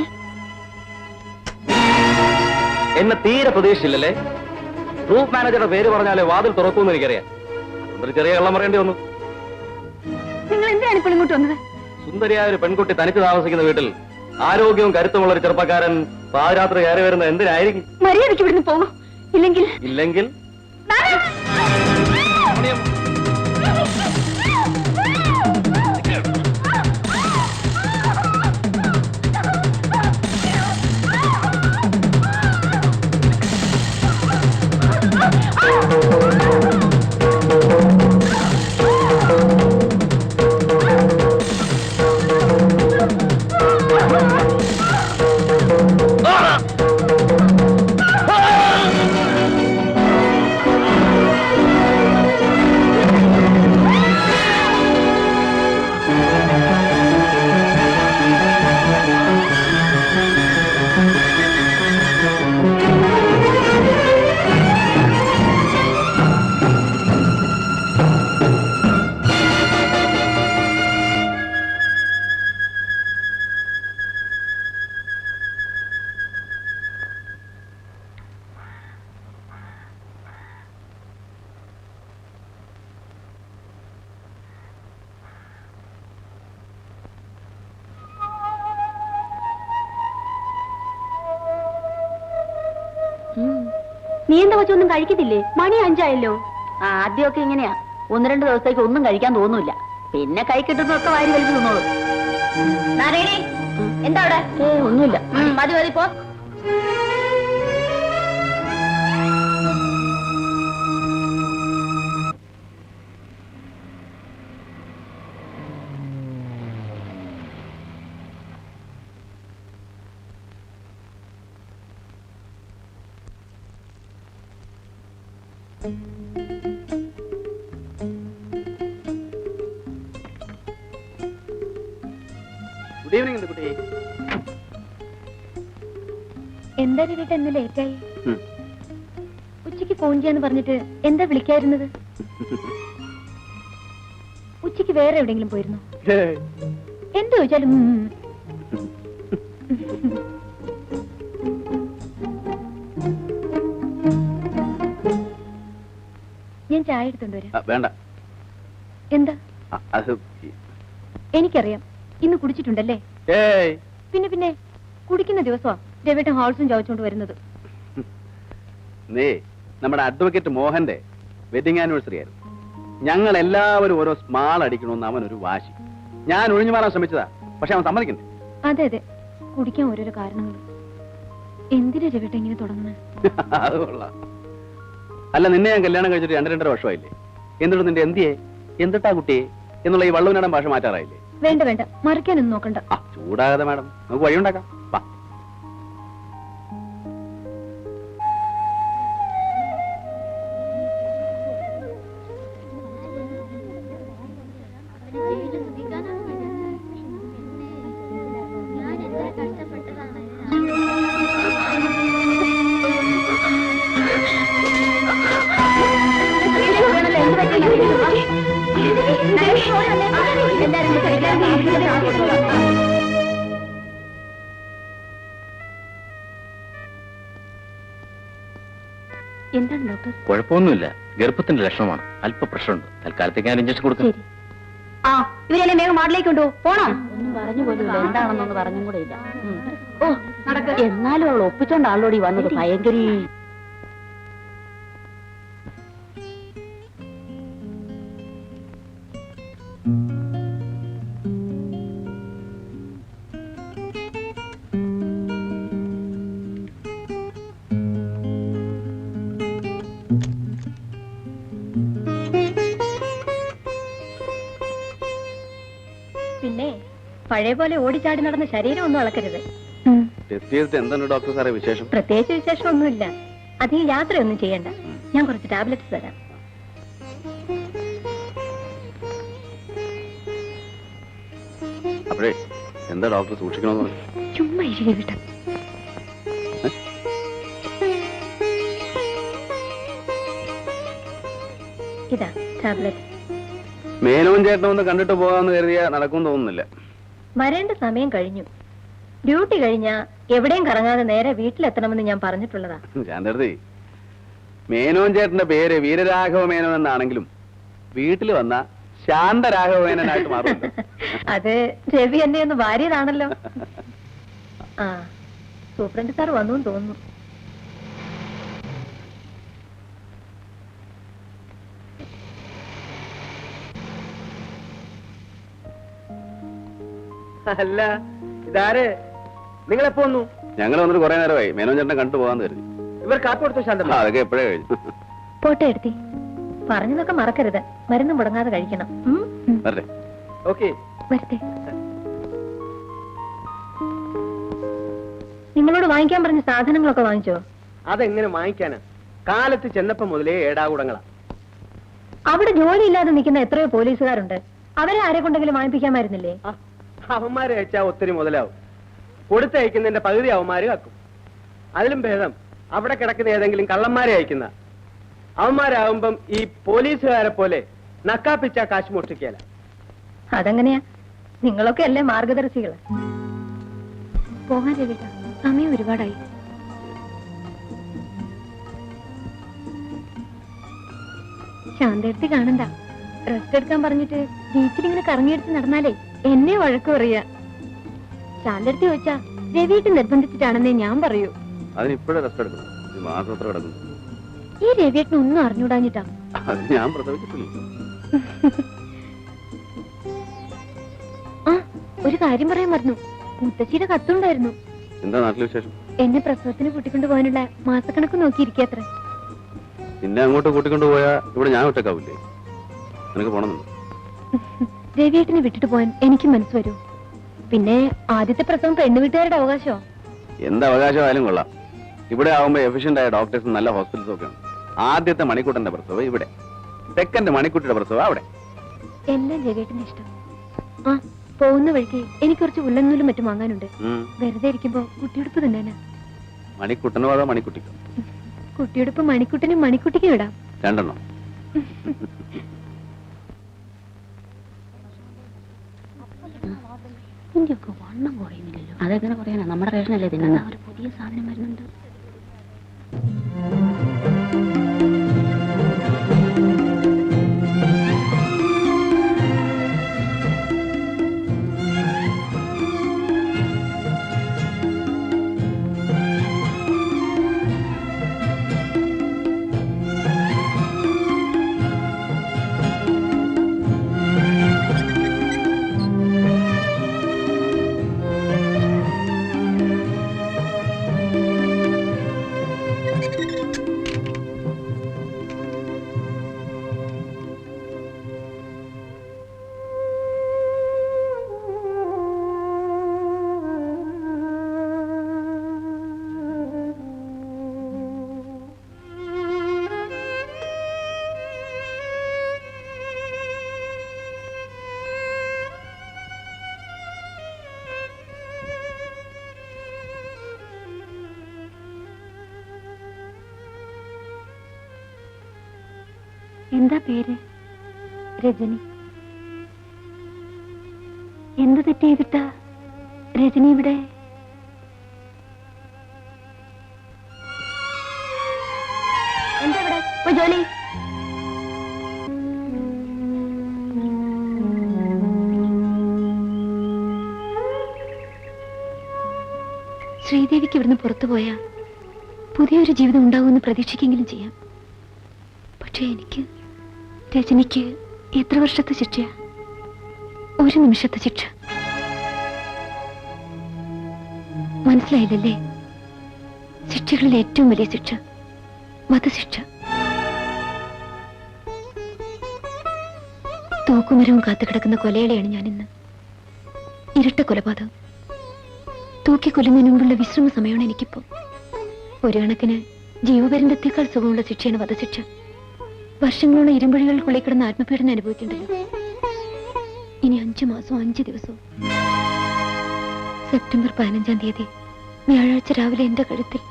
എന്നെ തീരെ പ്രതീക്ഷിച്ചില്ലല്ലേ? ട്രൂപ്പ് മാനേജറുടെ പേര് പറഞ്ഞാലേ വാതിൽ തുറക്കൂന്ന് എനിക്കറിയാം. ഒരു ചെറിയ കള്ളം പറയേണ്ടി വന്നു. നിങ്ങൾ എന്തിനാണ് ഇപ്പോൾ ഇങ്ങോട്ട് വന്നത്? സുന്ദരിയായ ഒരു പെൺകുട്ടി തനിച്ച് താമസിക്കുന്ന വീട്ടിൽ ആരോഗ്യവും കരുത്തുമുള്ള ഒരു ചെറുപ്പക്കാരൻ പാതിരാത്രി കയറി വരുന്നത് എന്തിനായിരിക്കും? മര്യാദയ്ക്ക് ഇവിടുന്ന് പോകും. ഇല്ലെങ്കിൽ നീ എന്താ വെച്ചൊന്നും കഴിക്കത്തില്ലേ? മണി 5 ആയല്ലോ. ആദ്യമൊക്കെ ഇങ്ങനെയാ, 1-2 ദിവസത്തേക്ക് ഒന്നും കഴിക്കാൻ തോന്നൂല. പിന്നെ കൈ കിട്ടുന്നതൊക്കെ വാരി വലിച്ചു തിന്നോളൂ. എന്താ അവിടെ? ഒന്നുമില്ല. മതി മതി പോ. ഗുഡ് ഈവനിംഗ് കുട്ടി. എന്താ വീട്ട് എന്ന് ലേറ്റായി? ഉച്ചയ്ക്ക് ഫോൺ ചെയ്യാന്ന് പറഞ്ഞിട്ട് എന്താ വിളിക്കായിരുന്നത്? ഉച്ചയ്ക്ക് വേറെ എവിടെയെങ്കിലും പോയിരുന്നോ? എന്ത് ചോദിച്ചാലും ഞാൻ ചായ എടുത്തോണ്ട് വരാം. വേണ്ട. എന്താ? എനിക്കറിയാം, ഇന്ന് കുടിച്ചിട്ടുണ്ടല്ലേ? പിന്നെ കുടിക്കുന്ന ദിവസമാ രവിയുടെ ഹാൾസും ചോദിച്ചോണ്ട് വരുന്നത്. നീ നമ്മുടെ അഡ്വക്കേറ്റ് മോഹന്റെ വെഡിങ് ആനിവേഴ്സറി ആയിരുന്നു. ഞങ്ങൾ എല്ലാവരും ഓരോ സ്മാൾ അടിക്കണമെന്ന് അവനൊരു വാശി. ഞാൻ ഒഴിഞ്ഞു മാറാൻ ശ്രമിച്ചതാ, പക്ഷെ അവൻ സമ്മതിക്കണ്ടേ? അതെ അതെ, കുടിക്കാൻ ഓരോരോ കാരണങ്ങൾ. എന്തിനാ രവിയുടെ ഇങ്ങനെ തുടങ്ങുന്നത്? അത് കൊള്ളാം. അല്ല, നിന്നെ ഞാൻ കല്യാണം കഴിച്ചിട്ട് 2-2.5 വർഷമായില്ലേ? എന്നിട്ട് നിന്റെ എന്തിട്ടാ കുട്ടിയെ എന്നുള്ള ഈ വള്ളൂനാടൻ ഭാഷ മാറ്റാറായില്ലേ? വേണ്ട വേണ്ട, മറിക്കാനൊന്നും നോക്കണ്ട. ചൂടാകാതെ മാഡം, നമുക്ക് വഴിയുണ്ടാക്കാം. വാ. എന്താണ് ഡോക്ടർ? കുഴപ്പമൊന്നുമില്ല, ഗർഭത്തിന്റെ ലക്ഷണമാണ്. അല്പ പ്രശ്നമുണ്ട്. തൽക്കാലത്തേക്ക് ഞാൻ ഇഞ്ചക്ഷൻ കൊടുക്കും. ശരി. ആ, ഇവരെല്ലാം വേഗം വാർഡിലേക്ക് കൊണ്ടു പോണോ? ഒന്നും പറഞ്ഞു പോലുമില്ല, എന്താണെന്നൊന്ന് പറഞ്ഞും കൂടെ ഇല്ല. ഓ, നടക്ക. എന്നാലും അവൾ ഒപ്പിച്ചോണ്ട് ആളോടി വന്നത് ഭയങ്കര. പിന്നെ പഴയ പോലെ ഓടിച്ചാടി നടന്ന ശരീരം ഒന്നും അളക്കരുത്. ടെസ്റ്റ് ചെയ്തിട്ട് എന്താണ് ഡോക്ടർ സാറേ വിശേഷം? പ്രത്യേകിച്ച് വിശേഷമൊന്നുമില്ല. അധികം യാത്രയൊന്നും ചെയ്യണ്ട. ഞാൻ കുറച്ച് ടാബ്ലറ്റ്സ് തരാം. അപ്പോഴേ എന്താ ഡോക്ടർ സൂക്ഷിക്കണമെന്ന് പറഞ്ഞു? ചുമ്മാ ഇരിക്കെ വിട്ട. ഇതാ ടാബ്ലറ്റ്. മേനോൻ ചേട്ടനെ ഒന്ന് കണ്ടിട്ട് പോകാമെന്ന് കരുതിയാ നടക്കുമെന്ന് തോന്നുന്നില്ല. വരേണ്ട സമയം കഴിഞ്ഞു. ഡ്യൂട്ടി കഴിഞ്ഞാ എവിടെയും കറങ്ങാതെ നേരെ വീട്ടിലെത്തണമെന്ന് ഞാൻ പറഞ്ഞിട്ടുള്ളതാ. ശാന്തർത്തി, മേനോൻ ചേട്ടന്റെ പേര് വീരരാഘവ മേനോൻ എന്നാണെങ്കിലും വീട്ടിൽ വന്ന ശാന്തരാഘവ മേനോനായിട്ട് മാറുമല്ലോ. അത് രവി എന്നെ ഒന്ന് വാരിയതാണല്ലോ. ആ, സൂപ്രണ്ട് സാർ വന്നു തോന്നുന്നു. അല്ല, ഇതാര്? നിങ്ങളെപ്പോ വന്നു? ഞങ്ങൾ വന്നിട്ട് കുറെ നേരമായി. മേനോൻ ചേട്ടനെ കണ്ടു പോകാന്ന് കരുതി. ഇവർ കാപ്പ് കൊടുത്തു ശാന്തമ്മ? അതൊക്കെ എപ്പോഴേ കഴിഞ്ഞു. പോട്ടെ എടുത്തി. പറഞ്ഞതൊക്കെ മറക്കരുത്. മരുന്ന് മുടങ്ങാതെ കഴിക്കണം. വരട്ടെ. ഓക്കെ. വരട്ടെ. നിങ്ങളോട് വാങ്ങിക്കാൻ പറഞ്ഞ സാധനങ്ങളൊക്കെ വാങ്ങിച്ചോ? അതെങ്ങനെ വാങ്ങിക്കാനാ? കാലത്ത് ചെന്നപ്പോ മുതലേ ഏടാകൂടങ്ങളാ. അവിടെ ജോലിയില്ലാതെ നിൽക്കുന്ന എത്രയോ പോലീസുകാരുണ്ട്. അവരെ ആരെ കൊണ്ടെങ്കിലും വാങ്ങിപ്പിക്കാമായിരുന്നില്ലേ? അവന്മാരെ അയച്ചാ ഒത്തിരി മുതലാവും. കൊടുത്തയക്കുന്നതിന്റെ പകുതി അവന്മാര് കക്കും. അതിലും ഭേദം അവിടെ കിടക്കുന്ന ഏതെങ്കിലും കള്ളന്മാരെ അയക്കുന്ന. അവന്മാരാകുമ്പം ഈ പോലീസുകാരെ പോലെ നക്കാപ്പിച്ച കാശ് മോഷ്ടിക്കല. അതെങ്ങനെയാ? നിങ്ങളൊക്കെ അല്ലേ മാർഗദർശികള്. പോകാൻ രവിട്ട, സമയം ഒരുപാടായി. ശാന്തടുത്ത് കാണണ്ട. റെസ്റ്റ് എടുക്കാൻ പറഞ്ഞിട്ട് ബീച്ചിൽ ഇങ്ങനെ കറങ്ങിയെടുത്ത് നടന്നാലേ എന്നെ വഴക്ക് പറയാ. ശാന്തടുത്ത് ചോദിച്ചാ രവിയിട്ട് നിർബന്ധിച്ചിട്ടാണെന്നേ ഞാൻ പറയൂ. അതിനിപ്പോഴേ റെസ്റ്റ് എടുക്കണം. മാസത്ര കിടക്കുന്നു. ഈ രവിയേട്ടന് ഒന്നും അറിഞ്ഞൂടാഞ്ഞിട്ടാ. അത് ഞാൻ പ്രസവിച്ചിട്ടില്ല. ആ, ഒരു കാര്യം പറയാൻ മറന്നു. മുത്തശ്ശിയുടെ കത്തുണ്ടായിരുന്നു. എന്താ നാട്ടിലെ വിശേഷം? എന്നെ പ്രസവത്തിന് കൂട്ടിക്കൊണ്ടു പോകാനുള്ള മാസക്കണക്ക് നോക്കിയിരിക്കത്ര. നിന്നെ അങ്ങോട്ട് കൂട്ടിക്കൊണ്ടു പോയാ ഇവിടെ ഞാൻ ഒറ്റക്കാവില്ലേ? നിനക്ക് പോണമെന്നുണ്ട്. രവിയേട്ടനെ വിട്ടിട്ട് പോകാൻ എനിക്ക് മനസ്സ് വരൂ. പിന്നെ ആദ്യത്തെ പ്രസവം പെണ്ണു വീട്ടുകാരുടെ അവകാശമോ? എന്ത് അവകാശമായാലും കൊള്ളാം. ഇവിടെ ആവുമ്പോ എഫിഷ്യന്റ് ആയ ഡോക്ടേഴ്സും നല്ല ഹോസ്പിറ്റൽസും ഒക്കെയാണ്. ആദ്യത്തെ മണിക്കൂട്ടന്റെ പ്രസവം ഇവിടെ, സെക്കൻഡ് മണിക്കൂട്ടിയുടെ പ്രസവം അവിടെ. എല്ലാം രവിയേട്ടന്റെ ഇഷ്ടം. ആ, പോകുന്ന വഴിക്ക് എനിക്ക് കുറച്ച് ഉള്ളന്നൂലും മറ്റും വാങ്ങാനുണ്ട്. വെറുതെ ഇരിക്കുമ്പോ കുട്ടിയുടുപ്പ് തന്നെയാ. മണിക്കുട്ടനോ അതോ മണിക്കുട്ടിക്കോ? കുട്ടിയുടുപ്പ് മണിക്കുട്ടനും മണിക്കുട്ടിക്കും ഇടാം. രണ്ടെണ്ണം. ഇന്ത്യക്ക് വണ്ണം കുറയുന്നില്ലല്ലോ. അതെങ്ങനെ കുറയാനാ? നമ്മുടെ റേഷനല്ലേ തിന്നുന്ന. ഒരു പുതിയ സാധനം വരുന്നുണ്ട്. എന്താ പേര്? രജനി. എന്ത് തെറ്റ് ചെയ്തിട്ടാ രജനി ഇവിടെ? ജോലി? ശ്രീദേവിക്ക് ഇവിടുന്ന് പുറത്തു പോയാ പുതിയൊരു ജീവിതം ഉണ്ടാവുമെന്ന് പ്രതീക്ഷിക്കെങ്കിലും ചെയ്യാം. പക്ഷെ എനിക്ക്, രജനിക്ക് എത്ര വർഷത്തെ ശിക്ഷയാ? ഒരു നിമിഷത്തെ ശിക്ഷ. മനസ്സിലായില്ലല്ലേ? ശിക്ഷകളിൽ ഏറ്റവും വലിയ ശിക്ഷ വധശിക്ഷ. തൂക്കുമരവും കാത്തുകിടക്കുന്ന കൊലയാളിയാണ് ഞാനിന്ന്. ഇരട്ട കൊലപാതകം. തൂക്കിക്കൊല്ലുന്നതിന് മുമ്പുള്ള വിശ്രമ സമയമാണ് എനിക്കിപ്പോ. ഒരു കണക്കിന് ജീവപര്യന്തത്തേക്കാൾ സുഖമുള്ള ശിക്ഷയാണ് വധശിക്ഷ. വർഷങ്ങളോളം ഇരുമ്പഴികൾക്കുള്ളിൽ കിടന്ന് ആത്മപീഡനം അനുഭവിക്കേണ്ടല്ലോ. ഇനി 5 മാസവും 5 ദിവസവും. സെപ്റ്റംബർ 15-ാം തീയതി വ്യാഴാഴ്ച രാവിലെ എന്റെ കഴുത്തിൽ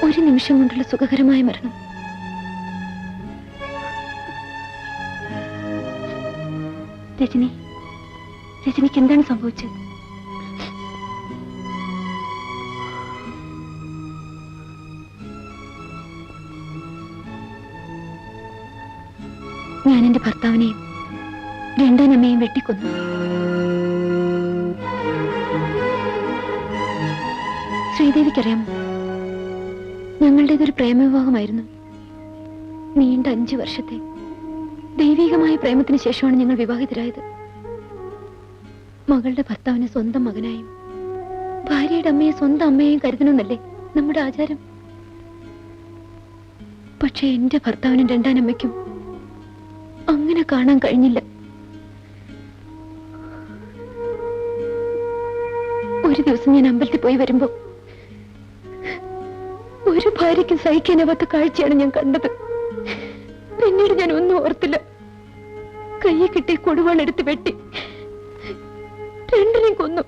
ഒരു നിമിഷം കൊണ്ടുള്ള സുഖകരമായ മരണം. രജനിക്ക് എന്താണ് സംഭവിച്ചത്? ഞാൻ എന്റെ ഭർത്താവിനെയും രണ്ടാനമ്മയെയും വെട്ടിക്കൊന്നു. ശ്രീദേവിക്കറിയാമോ, ഞങ്ങളുടേതൊരു പ്രേമവിവാഹമായിരുന്നു. നീണ്ട 5 വർഷത്തെ ദൈവികമായ പ്രേമത്തിന് ശേഷമാണ് ഞങ്ങൾ വിവാഹിതരായത്. മകളുടെ ഭർത്താവിനെ സ്വന്തം മകനായും ഭാര്യയുടെ അമ്മയെ സ്വന്തം അമ്മയെയും കരുതണമെന്നല്ലേ നമ്മുടെ ആചാരം. പക്ഷെ എന്റെ ഭർത്താവിനും രണ്ടാനമ്മയ്ക്കും അങ്ങനെ കാണാൻ കഴിഞ്ഞില്ല. ഒരു ദിവസം ഞാൻ അമ്പലത്തിൽ പോയി വരുമ്പോ ഒരു ഭാര്യയ്ക്ക് സഹിക്കാനാവാത്ത കാഴ്ചയാണ് ഞാൻ കണ്ടത്. പിന്നീട് ഞാൻ ഒന്നും ഓർത്തില്ല. കയ്യെ കിട്ടി കൊടുവാളെടുത്ത് വെട്ടി രണ്ടിനെയും കൊന്നു.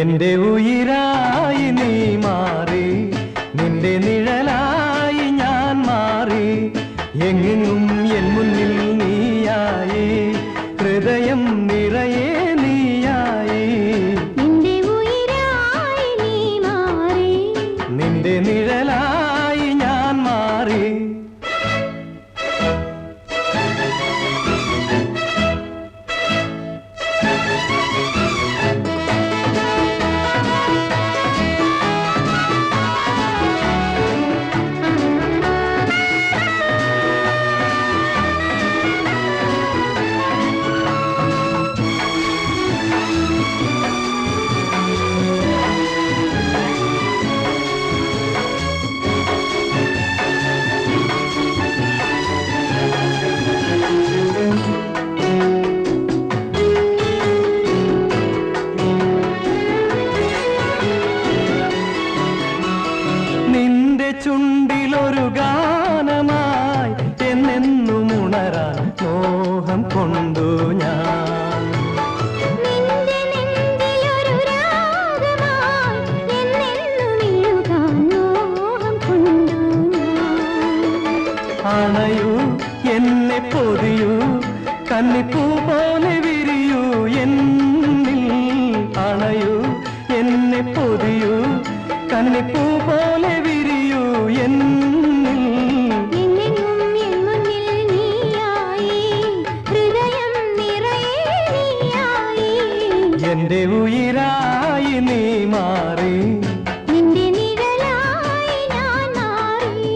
എന്റെ ഉയിരായി നീ മാറി, നിന്റെ നിഴലായി ഞാൻ മാറി, എങ്ങെങ്ങും എൻ മുന്നിൽ നീയായി, ഹൃദയം നിറയെ നീയായി. നിന്റെ ഉയിരായി നീ മാറി, നിന്റെ നിഴലായി ഞാൻ മാറി. എന്റെ ഉയിരായി നീ മാറി നിന്റെ നിഴലായി ഞാൻ മാറി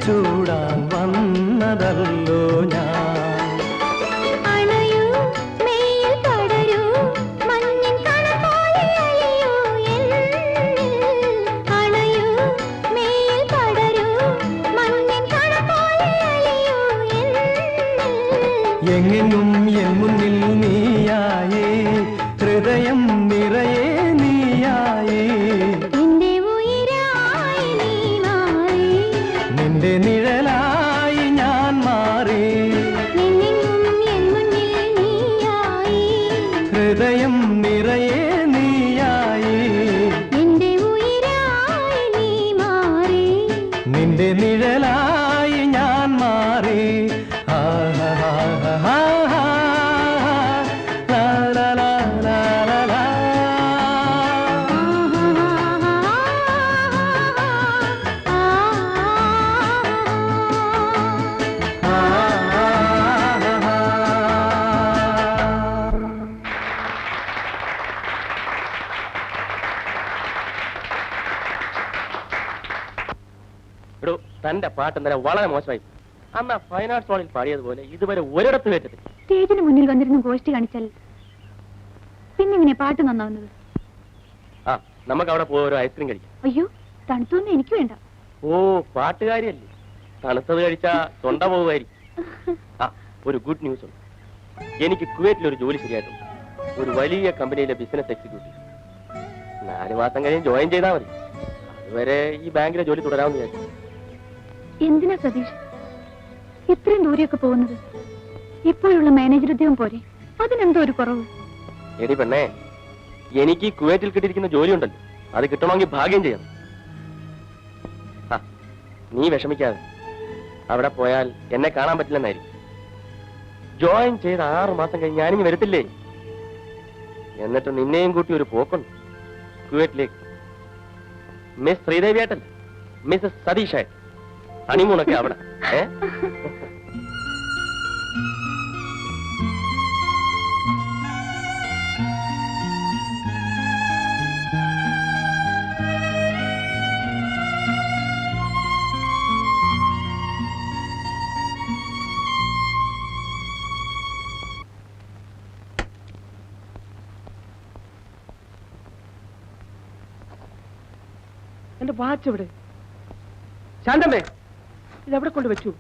ചൂടാൻ വന്നതല്ലോ ഞാൻ അണയൂ മേയിൽ പടരൂ മഞ്ഞിൻ കണപോലെ അലിയൂ അണയൂ മേയിൽ പടരൂ മഞ്ഞിൻ കണപോലെ അലിയൂ എങ്ങെങ്ങും എൻ മുന്നിൽ നീയായേ ഹൃദയം നിറയെ നീയായേ നിന്റെ ഉയിരായി നീ മാറി നിന്റെ നിഴലായി ഞാൻ മാറി നിന്നെങ്ങും എൻ മുന്നിൽ നീയായി ഹൃദയം നിറയെ നീയായി നിന്റെ ഉയിരായി നീ മാറി നിന്റെ നിഴലായി ഞാൻ മാറി എടോ തന്റെ പാട്ട് ഇന്നലെ വളരെ മോശമായി. അന്ന് ആ ഫൈൻ ആർട്സ് ഹോളിൽ പാടിയതുപോലെ ഇതുവരെ ഒരിടത്ത് കേട്ടിട്ട്. സ്റ്റേജിന് മുന്നിൽ വന്നിരുന്ന് ഗോഷ്ടി കാണിച്ചാൽ പിന്നെ ഇങ്ങനെ പാട്ട് നന്നാവുന്നത്? ആ നമുക്ക് അവിടെ പോയി ഒരു ഐസ്ക്രീം കഴിക്കാം. അയ്യോ, തണുത്തൊന്നും എനിക്ക് വേണ്ട. ഓ പാട്ടുകാരിയല്ലേ, തണുത്തത് കഴിച്ചാ തൊണ്ട പോവുമായിരിക്കും. ആ ഒരു ഗുഡ് ന്യൂസ് ഉണ്ട്. എനിക്ക് കുവൈറ്റിൽ ഒരു ജോലി ശരിയായിട്ടുണ്ട്. ഒരു വലിയ കമ്പനിയിലെ ബിസിനസ് എക്സിക്യൂട്ടീവ്. 4 മാസം കഴിഞ്ഞ് ജോയിൻ ചെയ്താൽ മതി. അതുവരെ ഈ ബാങ്കിലെ ജോലി തുടരാമെന്ന് വിചാരിച്ചു. എന്തിനാ സതീഷ് ഇത്രയും ദൂരെയൊക്കെ പോകുന്നത്? ഇപ്പോഴുള്ള മാനേജർ ഉദ്യോഗം പോരെ? അതിനെന്തോ ഒരു കുറവ്? എടി പെണ്ണേ, എനിക്ക് കുവൈറ്റിൽ കിട്ടിയിരിക്കുന്ന ജോലി ഉണ്ടല്ലോ, അത് കിട്ടണമെങ്കിൽ ഭാഗ്യം ചെയ്യണം. ആ നീ വിഷമിക്കാതെ. അവിടെ പോയാൽ എന്നെ കാണാൻ പറ്റില്ലെന്നായിരിക്കും. ജോയിൻ ചെയ്ത് 6 മാസം കഴിഞ്ഞ് ഞാനിങ്ങ് വരത്തില്ലേ? എന്നിട്ട് നിന്നെയും കൂട്ടി ഒരു പോക്കുണ്ട് കുവൈറ്റിലേക്ക്. Miss ശ്രീദേവിയായിട്ടല്ല, Mrs സതീഷായിട്ട്. ഹണിമൂണൊക്കെ അവിടെ. എന്റെ വാച്ച് എവിടെ? ശാന്തമ്മേ, ഇതെവിടെ കൊണ്ട് വെച്ചു?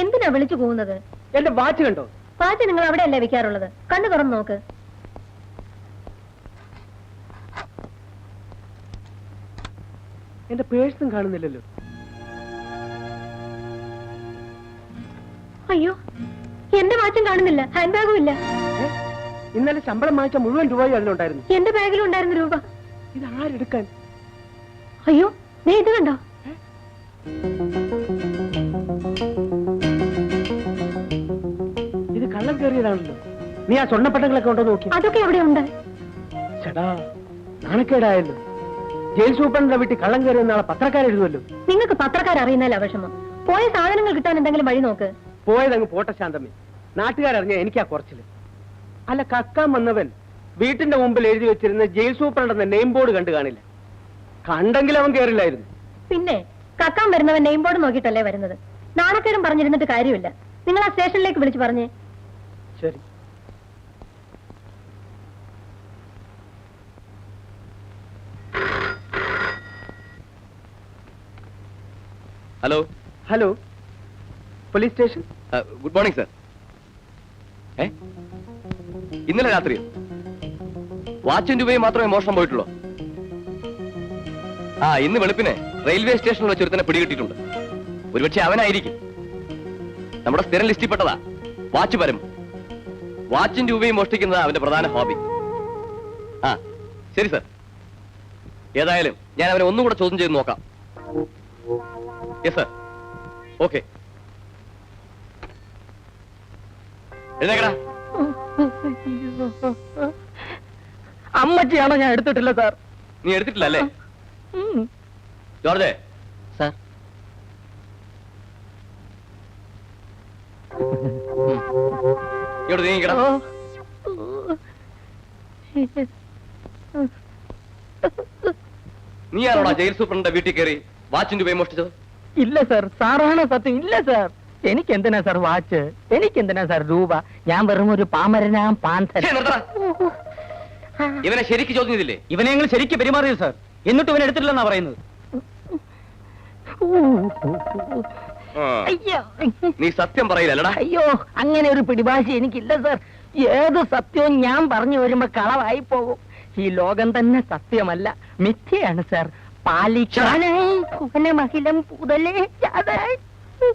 എന്തിനാ വിളിച്ചു പോകുന്നത്? എന്റെ വാച്ച് കണ്ടോ? വാച്ച് നിങ്ങൾ അവിടെയല്ലേ വെക്കാറുള്ളത്? കണ്ണു തുറന്നു നോക്ക്. എന്റെ പേഴ്സും കാണുന്നില്ലല്ലോ. അയ്യോ, എന്റെ വാച്ചും കാണുന്നില്ല, ഹാൻഡ് ബാഗും ഇല്ല. ഇന്നലെ ശമ്പളം വാങ്ങിച്ച മുഴുവൻ രൂപയും അതിലുണ്ടായിരുന്നു. എന്റെ ബാഗിലും ഉണ്ടായിരുന്ന രൂപ. ഇത് ആരെടുക്കാൻ? അയ്യോ, നീ ഇത് കണ്ടോ? ഇത് കള്ളം കയറിയതാണല്ലോ. നീ ആ സ്വർണ്ണപ്പട്ടങ്ങളൊക്കെ ഉണ്ടോ നോക്കി? അതൊക്കെ എവിടെയുണ്ട്? ചേടാ, നാണക്കേടായല്ലോ. ജയിൽ സൂപ്രണ്ടിന്റെ വീട്ടിൽ കള്ളം കയറിയ നാളെ പത്രക്കാരെഴുതുമല്ലോ. നിങ്ങൾക്ക് പത്രക്കാരറിയുന്നല്ല വിഷമം. പോയ സാധനങ്ങൾ കിട്ടാൻ എന്തെങ്കിലും വഴി നോക്ക്. പോയതങ്ങ് പോട്ടെ ശാന്തമ്മേ. നാട്ടുകാരറിഞ്ഞ എനിക്കാ കുറച്ചില്. അല്ല, കക്കാൻ വന്നവൻ വീട്ടിന്റെ മുമ്പിൽ എഴുതി വെച്ചിരുന്ന ജയിൽ സൂപ്രണ്ടെന്ന നെയിം ബോർഡ് കണ്ടു കാണില്ല. കണ്ടെങ്കിൽ അവൻ കയറില്ലായിരുന്നു. പിന്നെ കക്കാൻ വരുന്നവൻ നെയിം ബോർഡ് നോക്കിയിട്ടല്ലേ വരുന്നത്. നാണക്കേടും പറഞ്ഞിരുന്നിട്ട് കാര്യമില്ല. നിങ്ങൾ ആ സ്റ്റേഷനിലേക്ക് വിളിച്ചു പറഞ്ഞേ. ശരി. Hello hello, police station. Good morning sir. ഇന്നലെ രാത്രി വാച്ചും രൂപയും മാത്രമേ മോഷണം പോയിട്ടുള്ളൂ. ആ, ഇന്ന് വെളുപ്പിനെ റെയിൽവേ സ്റ്റേഷനിൽ വെച്ച് ഒരുത്തനെ പിടികിട്ടിയിട്ടുണ്ട്. ഒരുപക്ഷെ അവനായിരിക്കും. നമ്മുടെ സ്ഥിരം ലിസ്റ്റിൽ പെട്ടതാ. വാച്ച് പരം. വാച്ചും രൂപയും മോഷ്ടിക്കുന്നത് അവന്റെ പ്രധാന ഹോബി. ആ, ശരി സർ. ഏതായാലും ഞാൻ അവനെ ഒന്നും കൂടെ ചോദ്യം ചെയ്ത് നോക്കാം. Yes sir. ഓക്കെ. എഴുന്നേക്കടാ. അമ്മച്ചിയാണോ? ഞാൻ എടുത്തിട്ടില്ല സാർ. നീ എടുത്തിട്ടില്ല അല്ലേ? ജോർജ് സാർ, ഇങ്ങോട്ട് നീങ്ങിക്കടാ. നീയാണോടാ ജയിൽ സൂപ്രണ്ടിന്റെ വീട്ടിൽ കയറി വാച്ചിന്റെ രൂപയും മോഷ്ടിച്ചത്? ഇല്ല സാർ, സാറാണ് സത്യം. ഇല്ല സാർ, എനിക്ക് എന്തിനാ സാർ വാച്ച്? എനിക്ക് എന്തിനാ സാർ രൂപ? ഞാൻ വെറും ഒരു പാമരനാം പാന്തൻ. ഇവനെ ശരിക്ക് ചോദ്യം ചെയ്തില്ലേ? ഇവനെ ഞങ്ങൾ ശരിക്ക് പെരുമാറിയത് സാർ. എന്നിട്ട് ഇവൻ എടുത്തിട്ടില്ലെന്നാ പറയുന്നത്. അയ്യോ, നീ സത്യം പറയില്ലടാ. അയ്യോ, അങ്ങനെ ഒരു പിടിഭാഷ എനിക്കില്ല സാർ. ഏത് സത്യവും ഞാൻ പറഞ്ഞു വരുമ്പോ കളവായി പോകും. ഈ ലോകം തന്നെ സത്യമല്ല, മിഥ്യയാണ് സാർ.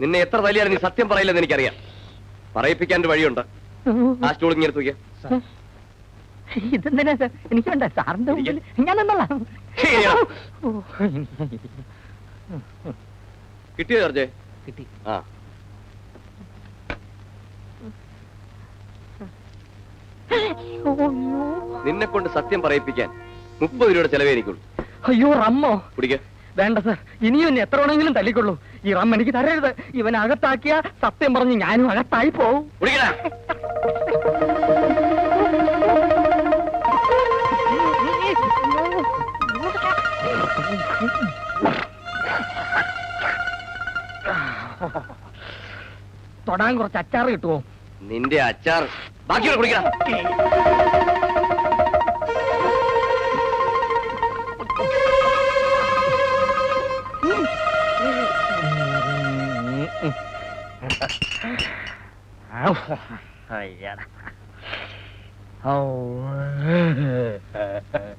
നിന്നെ എത്ര തല്ലിയാണ് നീ സത്യം പറയില്ലെന്ന് എനിക്കറിയാം. പറയിപ്പിക്കാൻ ഒരു വഴിയുണ്ട്. ആ സ്റ്റൂൾ ഇങ്ങനെ തൂക്കിയ. ഇതെന്തിനാ സാർ? എനിക്ക് വേണ്ട സാറിന്റെ മുമ്പിൽ ഞാൻ എന്നോളാം. കിട്ടിയോ ജോർജെ? കിട്ടി. ആ, നിന്നെ കൊണ്ട് സത്യം പറയിപ്പിക്കാൻ 30 രൂപയുടെ ചെലവേ എനിക്കുള്ളൂ. അയ്യോ, റമ്മോ? കുടിക്ക. വേണ്ട സാർ, ഇനിയും എത്ര വേണമെങ്കിലും തല്ലിക്കൊള്ളൂ. ഈ റം എനിക്ക് തരരുത്. ഇവൻ അകത്താക്കിയ സത്യം പറഞ്ഞ് ഞാനും അകത്തായി പോവും. കുടിക്കടാ. തൊടാൻ കുറച്ച് അച്ചാർ കിട്ടുമോ? നിന്റെ അച്ചാർ ബാക്കിയോടെ കുടിക്കണം.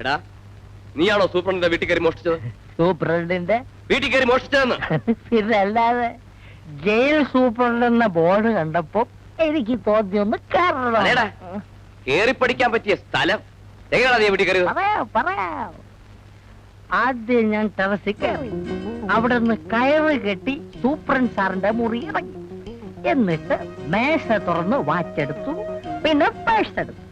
എടാ, നീയാണോ സൂപ്രണ്ടിന്റെ വീട്ടിൽ കയറി മോഷ്ടിച്ചത്? സൂപ്രണ്ടിന്റെ വീട്ടിൽ കയറി മോഷ്ടിച്ചതെന്ന്? പിന്നല്ലാതെ. ജയിൽ സൂപ്രണ്ട് എന്ന ബോർഡ് കണ്ടപ്പോ എനിക്ക് തോന്നിയൊന്ന് അതേടാ, കേറി പഠിക്കാൻ പറ്റിയ സ്ഥലം എങ്ങനെയാ നീ വീട്ടിൽ കയറി? പറയാം. ആദ്യം ഞാൻ ടെറസിൽ കയറി. അവിടെ നിന്ന് കയറ് കെട്ടി സൂപ്രണ്ട് സാറിന്റെ മുറി ഇറങ്ങി. എന്നിട്ട് മേശ തുറന്ന് വാച്ചെടുത്തു, പിന്നെ പേഴ്സ് എടുത്തു.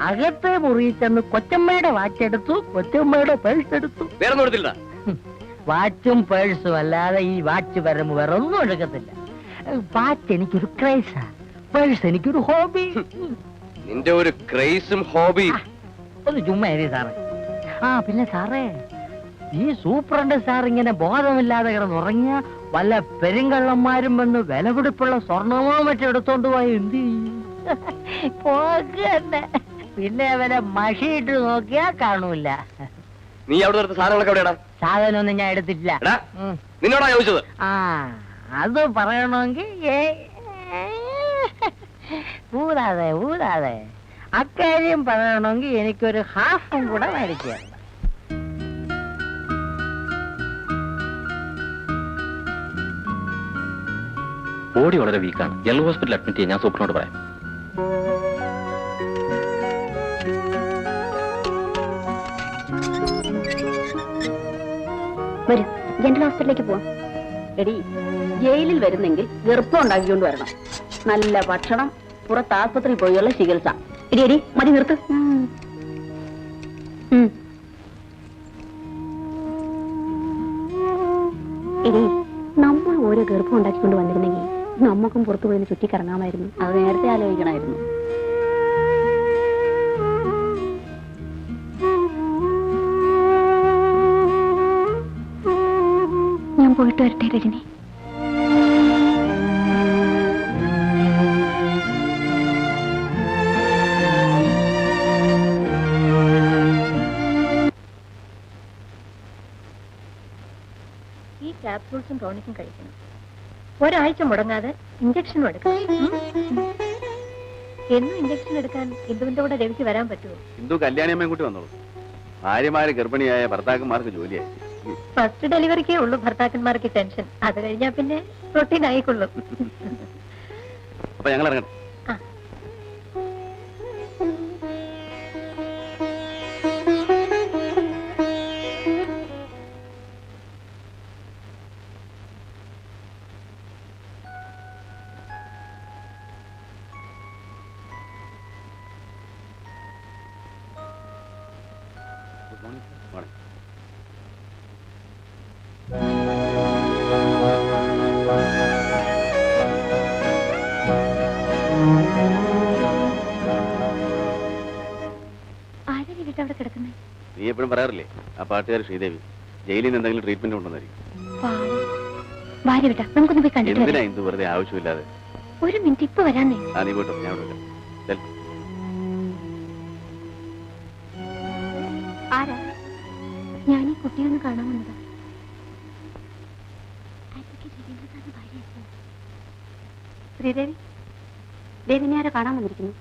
അകത്തെ മുറിയിൽ ചെന്ന് കൊച്ചമ്മയുടെ വാച്ചെടുത്തു, കൊച്ചമ്മയുടെ പേഴ്സ് എടുത്തു. വേറെ ഒന്നും എടുത്തില്ല. വാച്ചും പേഴ്സും അല്ലാതെ ഈ വാച്ച് വരുമ്പോ വേറെ ഒന്നും എടുക്കത്തില്ല. വാച്ച് എനിക്കൊരു ക്രൈസാ, പേഴ്സ് എനിക്കൊരു ഹോബി. നിന്റെ ഒരു ക്രൈസും ഹോബി. ഒന്ന് ചുമ്മാ എഴുതി സാറേ. ആ, പിന്നെ സാറേ, ഈ സൂപ്രണ്ട് സാർ ഇങ്ങനെ ബോധമില്ലാതെ കിടന്നുറങ്ങിയ വല്ല പെരുങ്കള്ളന്മാരും വന്ന് വിലപിടിപ്പുള്ള സ്വർണമോ മറ്റോ എടുത്തോണ്ട് പോയി എന്ത് ചെയ്യും? പോകന്നെ. പിന്നെ അവരെ മഷിയിട്ട് നോക്കിയാ കാണൂല. നീ അവിടെ എടുത്ത സാധനങ്ങളൊക്കെ എവിടെയാടാ? സാധനമൊന്നും ഞാൻ എടുത്തിട്ടില്ല. നിന്നോടാ ചോദിച്ചത്. ആ, അത് പറയണമെങ്കിൽ ഊതാതെ അക്കാര്യം പറയണമെങ്കിൽ എനിക്കൊരു ഹാഫും കൂടെ മേടിക്കുക. ബോഡി വളരെ വീക്കാണ്. ജനറൽ ഹോസ്പിറ്റലിൽ അഡ്മിറ്റ് ചെയ്യാൻ ഞാൻ സൂപ്രണ്ടോട് പറയാം. വരൂ, ജനറൽ ഹോസ്പിറ്റലിലേക്ക് പോവാം. എടി, ജയിലിൽ വരുന്നെങ്കിൽ ഗർഭം ഉണ്ടാക്കിക്കൊണ്ട് വരണം. നല്ല ഭക്ഷണം, പുറത്ത് ആസ്പത്രി പോയുള്ള ചികിത്സ. എടി മതി, നിർത്ത്. എടി, നമ്മൾ ഓരോ ഗർഭം ഉണ്ടാക്കിക്കൊണ്ട് വന്നിരുന്നെങ്കിൽ നമുക്കും പുറത്തു പോയി ചുറ്റിക്കറങ്ങാമായിരുന്നു. അത് നേരത്തെ ആലോചിക്കണമായിരുന്നു. ഞാൻ പോയിട്ട് വരട്ടെ രജനി. ഈ ക്യാപ്സൂൾസും ടോണിക്കും കഴിക്കണം. ഒരാഴ്ച മുടങ്ങാതെ ഇഞ്ചക്ഷനും എടുക്കണം. എന്നും ഇഞ്ചക്ഷൻ എടുക്കാൻ ഇന്ദുവിന്റെ കൂടെ രവിക്ക് വരാൻ പറ്റുമോ? ഹിന്ദു കല്യാണിയമ്മയും കൂട്ടി വന്നോളൂ. ഭാര്യമാര് ഗർഭിണിയായ ഭർത്താക്കന്മാർക്ക് ജോലിയായി. ഫസ്റ്റ് ഡെലിവറിക്കേ ഉള്ളൂ ഭർത്താക്കന്മാർക്ക് ടെൻഷൻ. അത് കഴിഞ്ഞാൽ പിന്നെ റൊട്ടീൻ ആയിക്കൊള്ളും. അപ്പൊ ഞങ്ങൾ ഇറങ്ങട്ടെ. Good morning. Morning. ആരാ വീട്ട് അവിടെ കിടക്കുന്നത്? നീ എപ്പോഴും പറയാറില്ലേ ആ പാട്ടുകാർ ശ്രീദേവി ജയിലിൽ നിന്ന് എന്തെങ്കിലും ട്രീറ്റ്മെന്റ് ഉണ്ടെന്നായിരിക്കും. ഭാര്യ വിട്ടാ നമുക്കൊന്ന് പോയി കണ്ടിട്ട് എന്തിനാ വരാം. ഇന്ദു വെറുതെ ആവശ്യമില്ലാതെ? ഒരു മിനിറ്റ് ഇപ്പൊ വരാന്നേ. ആ നീ പോട്ടോ, ഞാൻ ഇവിടെ വരാം. ചെൽ. ആരാ? ഞാൻ ഈ കുട്ടിയൊന്ന് കാണാൻ വന്നതാ. ശ്രീദേവി, ദേവിനെ ആരാ കാണാൻ വന്നിരിക്കുന്നു?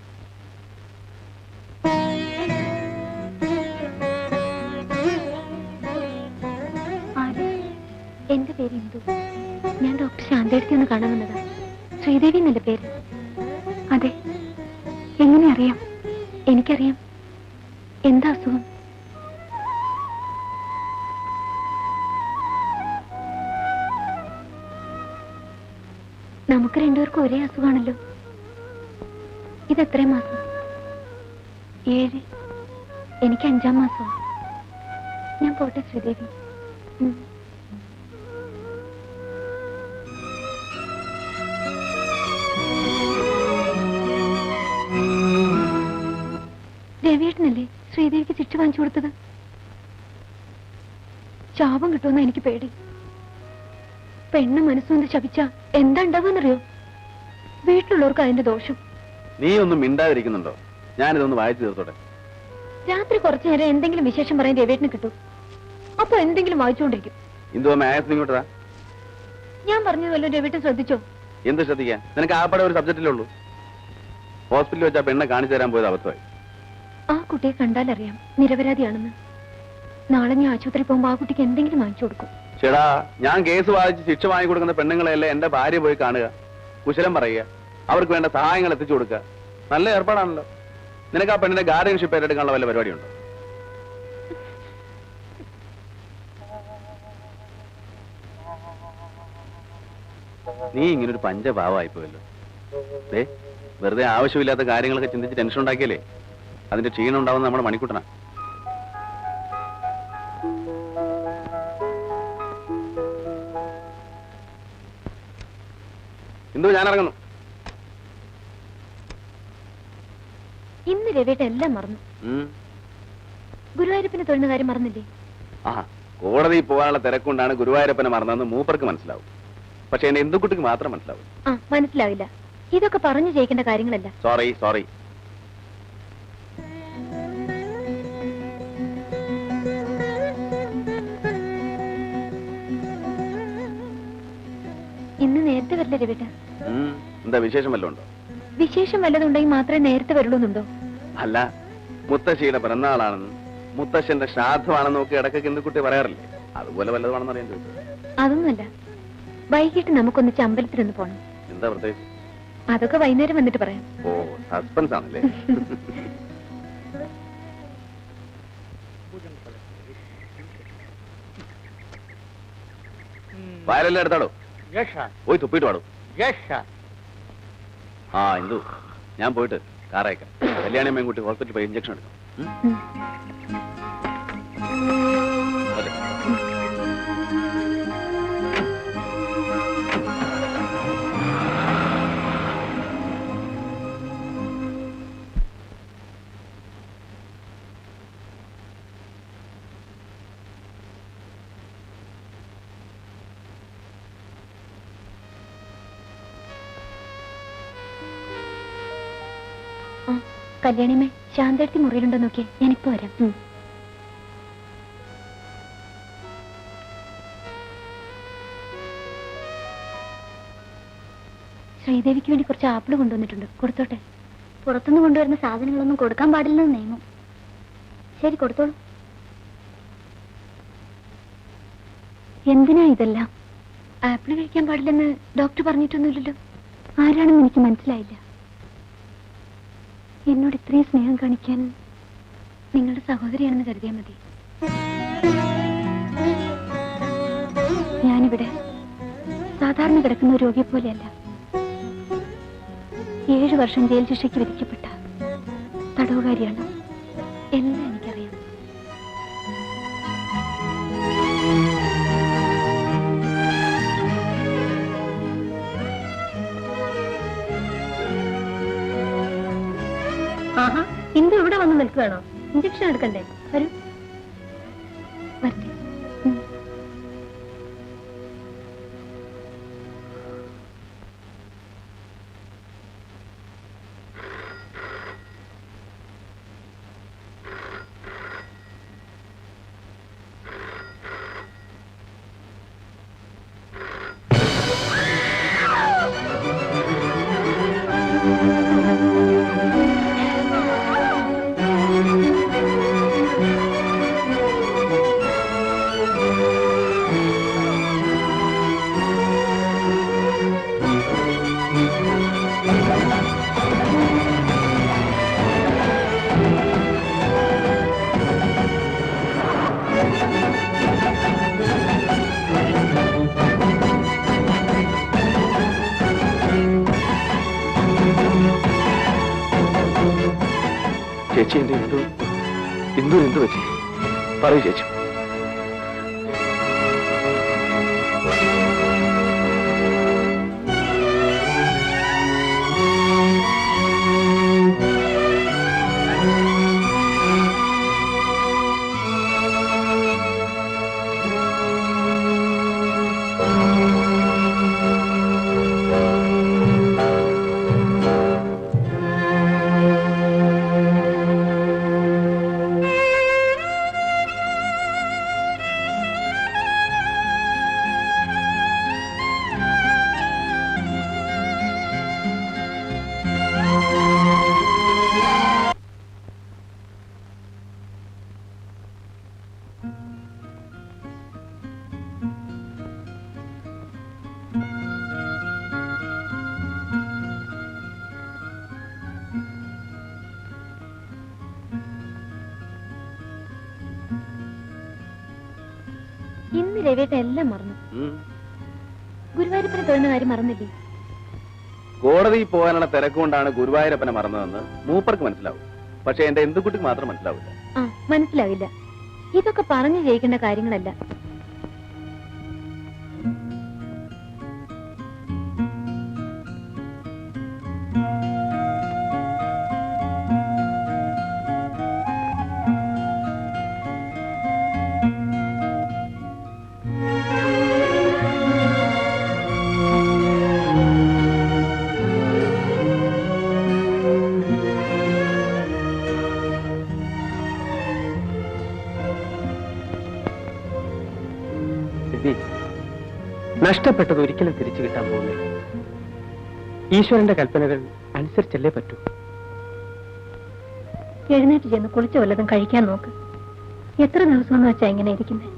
എന്റെ പേര് ഇന്ദു. ഞാൻ ഡോക്ടർ ശാന്തേടത്തി ഒന്ന് കാണാൻ വന്നതാ. ശ്രീദേവി എന്നല്ലേ പേര്? അതെ. എങ്ങനെ അറിയാം? എനിക്കറിയാം. എന്താ അസുഖം? നമുക്ക് രണ്ടുപേർക്കും ഒരേ അസുഖമാണല്ലോ. ഇതെത്രയും മാസം? 7. എനിക്ക് 5-ാം മാസമാണ്. ഞാൻ പോട്ടെ ശ്രീദേവി. രവിയേട്ടനല്ലേ ശ്രീദേവിക്ക് ശിക്ഷ വാങ്ങിച്ചു കൊടുത്തത്? ശാപം കിട്ടുമെന്ന് എനിക്ക് പേടി. പെണ്ണ് മനസ്സുകൊണ്ട് ശപിച്ച എന്താ ഉണ്ടാവുമെന്നറിയോ? വീട്ടിലുള്ളവർക്ക് അതിന്റെ ദോഷം. നീ ഒന്നും മിണ്ടാതിരിക്കുന്നുണ്ടോ? ഞാനിതൊന്ന് വായിച്ചു തീർത്തോട്ടെ. രാത്രി കുറച്ചു നേരം എന്തെങ്കിലും വിശേഷം പറയാൻ രവിയേട്ടന് കിട്ടും. അപ്പൊ എന്തെങ്കിലും വായിച്ചുകൊണ്ടിരിക്കും. ഇന്ദു മായത്തിന് ഇങ്ങോട്ടാ. ഞാൻ പറഞ്ഞതല്ലോ രവിയേട്ടൻ ശ്രദ്ധിച്ചോ? എന്ത് ശ്രദ്ധിക്കാൻ? നിനക്ക് ആപ്പാടെ ഒരു സബ്ജക്റ്റിലേ ഉള്ളൂ. ഹോസ്പിറ്റലിൽ വെച്ചാ പെണ്ണെ കാണിച്ചു തരാൻ പോയത് അബദ്ധമായി. ആ കുട്ടിയെ കണ്ടാലറിയാം നിരപരാധിയാണെന്ന്. നാളെ ഞാൻ ആശുപത്രി പോകുമ്പോ ആ കുട്ടിക്ക് എന്തെങ്കിലും വാങ്ങിച്ചു കൊടുക്കും. ചേടാ, ഞാൻ കേസ് വാദിച്ച് ശിക്ഷ വാങ്ങിക്കൊടുക്കുന്ന പെണ്ണുങ്ങളെയല്ലേ എന്റെ ഭാര്യ പോയി കാണുക, കുശലം പറയുക, അവർക്ക് വേണ്ട സഹായങ്ങൾ എത്തിച്ചു കൊടുക്കുക. നല്ല ഏർപ്പാടാണല്ലോ. നിനക്ക് ആ പെണ്ണിന്റെ ഗാർഡിയൻഷിപ്പ് ഏറ്റെടുക്കാനുള്ള വല്ല പരിപാടിയുണ്ടോ? നീ ഇങ്ങനൊരു പഞ്ചഭാവമായിപ്പോയല്ലോ. വെറുതെ ആവശ്യമില്ലാത്ത കാര്യങ്ങളൊക്കെ ചിന്തിച്ച് ടെൻഷൻ ഉണ്ടാക്കിയല്ലേ അതിന്റെ ക്ഷീണം ഉണ്ടാവുന്ന നമ്മുടെ മണിക്കൂട്ടനാ. ഇന്ദു, ഞാൻ ഇറങ്ങുന്നു. ഇന്ന് രവിയേട്ടൻ എല്ലാം മറന്നു. ഗുരുവായൂരപ്പനെ തൊഴുന്ന കാര്യം മറന്നില്ലേ? ആ, കോടതിയിൽ പോകാനുള്ള തിരക്കൊണ്ടാണ് ഗുരുവായൂരപ്പനെ മറന്നതെന്ന് മൂപ്പർക്ക് മനസ്സിലാവും. പക്ഷെ എന്റെ ഇന്ദുക്കുട്ടിക്ക് മാത്രം മനസ്സിലാവും. ആ, മനസ്സിലാവില്ല. ഇതൊക്കെ പറഞ്ഞു ചെയ്യിക്കേണ്ട കാര്യങ്ങളല്ല. Sorry sorry. ഇന്ന് നേരത്തെ വരില്ല രവിയേട്ട? എന്താ വിശേഷം വല്ലതും ഉണ്ടോ? വിശേഷം വല്ലതുണ്ടെങ്കിൽ മാത്രമേ നേരത്തെ വരുള്ളൂന്നുണ്ടോ? അല്ല, മുത്തശ്ശിയുടെ പിറന്നാളാണെന്ന് മുത്തശ്ശന്റെ ശ്രാദ്ധമാണെന്ന് നോക്കി ഇടയ്ക്ക് ഇന്ദുക്കുട്ടി പറയാറില്ലേ? അതുപോലെ വല്ലതുമാണെന്ന് അറിയാൻ ചോദിച്ചത്. അതൊന്നുമല്ല. വൈകിട്ട് നമുക്കൊന്നിച്ച് അമ്പലത്തിലൊന്ന് പോണം. എന്താ പ്രത്യേകിച്ച്? അതൊക്കെ വൈകുന്നേരം വന്നിട്ട് പറയാം. ഓ, സസ്പെൻസ് ആണല്ലേ. വയലെല്ലാം എടുത്താടോ, പോയി തുപ്പിട്ട് പാടോ. ആ ഇന്ദു, ഞാൻ പോയിട്ട് കാറയക്കാം. കല്യാണി മേൻകുട്ടി ഹോസ്പിറ്റലിൽ പോയി ഇഞ്ചക്ഷൻ എടുക്കാം. അതെ. കല്യാണിമേ, ശാന്തടുത്തി മുറിയിലുണ്ടോ നോക്കിയേ. ഞാനിപ്പോ വരാം. ശ്രീദേവിക്ക് വേണ്ടി കുറച്ച് ആപ്പിള് കൊണ്ടുവന്നിട്ടുണ്ട്, കൊടുത്തോട്ടെ. പുറത്തുനിന്ന് കൊണ്ടുവരുന്ന സാധനങ്ങളൊന്നും കൊടുക്കാൻ പാടില്ലെന്ന് നിയമം. ശരി, കൊടുത്തോളൂ. എന്തിനാ ഇതെല്ലാം? ആപ്പിൾ കഴിക്കാൻ പാടില്ലെന്ന് ഡോക്ടർ പറഞ്ഞിട്ടൊന്നുമില്ലല്ലോ. ആരാണെന്ന് എനിക്ക് മനസ്സിലായില്ല. എന്നോട് ഇത്രയും സ്നേഹം കാണിക്കാൻ നിങ്ങളുടെ സഹോദരിയാണെന്ന് കരുതിയാൽ മതി. ഞാനിവിടെ സാധാരണ കിടക്കുന്ന രോഗിയെ പോലെയല്ല. 7 വർഷം ജയിൽ ശിക്ഷയ്ക്ക് വിധിക്കപ്പെട്ട തടവുകാരിയാണ്. എല്ലാം എനിക്കറിയാം. ആഹാ, ഇന്ദു ഇവിടെ വന്ന് നിൽക്കുകയാണോ? ഇഞ്ചക്ഷൻ എടുക്കണ്ടേ? വരൂ. വരട്ടെ. ചേച്ചി, എന്റെ ഇന്ദു എന്തു പറ്റി? പറയൂ ചേച്ചി. ഇന്ന് രവിയേട്ടൻ എല്ലാം മറന്നു. ഗുരുവായൂരപ്പനെ തൊഴുന്ന കാര്യം മറന്നില്ലേ? കോടതിയിൽ പോകാനുള്ള തിരക്കുകൊണ്ടാണ് ഗുരുവായൂരപ്പനെ മറന്നതെന്ന് മൂപ്പർക്ക് മനസ്സിലാവും. പക്ഷെ എന്റെ എന്തുകുട്ടിക്ക് മാത്രം മനസ്സിലാവില്ല. മനസ്സിലാവില്ല. ഇതൊക്കെ പറഞ്ഞു ജയിക്കേണ്ട കാര്യങ്ങളല്ല. നഷ്ടപ്പെട്ടത് ഒരിക്കലും തിരിച്ചു കിട്ടാൻ പോകുന്നില്ല. ഈശ്വരന്റെ കൽപ്പനകൾ അനുസരിച്ചല്ലേ പറ്റൂ. എഴുന്നേറ്റ് ചെന്ന് കുളിച്ച വല്ലതും കഴിക്കാൻ നോക്ക്. എത്ര ദിവസമെന്ന് വെച്ചാ ഇങ്ങനെ ഇരിക്കുന്നത്?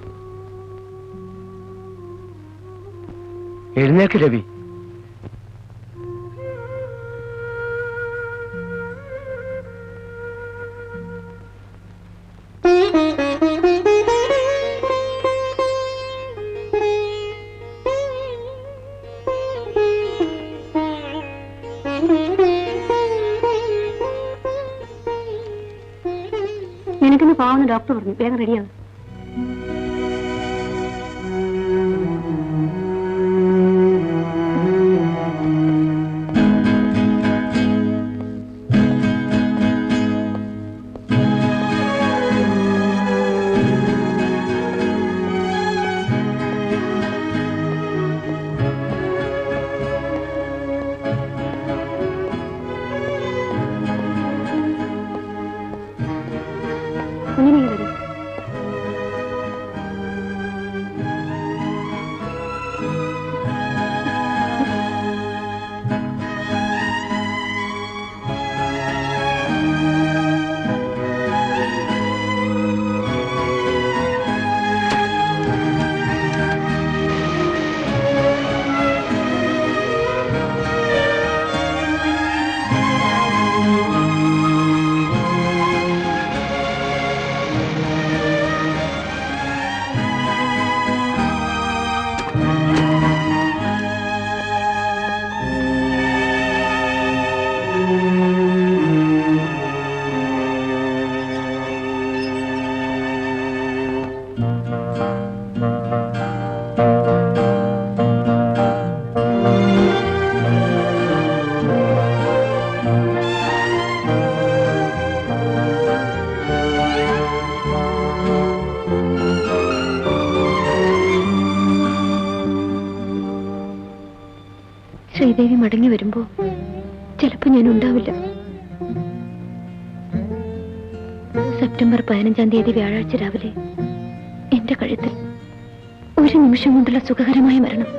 എഴുന്നേൽക്ക് രവി. നിനക്കിന്ന് പോവാന്ന് ഡോക്ടർ പറഞ്ഞു. വേഗം റെഡിയാണ്. കുഞ്ഞിനെ വരും. ശ്രീദേവി മടങ്ങി വരുമ്പോ ചിലപ്പോ ഞാൻ ഉണ്ടാവില്ല. സെപ്റ്റംബർ 15-ാം തീയതി വ്യാഴാഴ്ച രാവിലെ എന്റെ കഴുത്തിൽ ഒരു നിമിഷം കൊണ്ടുള്ള സുഖകരമായ മരണം.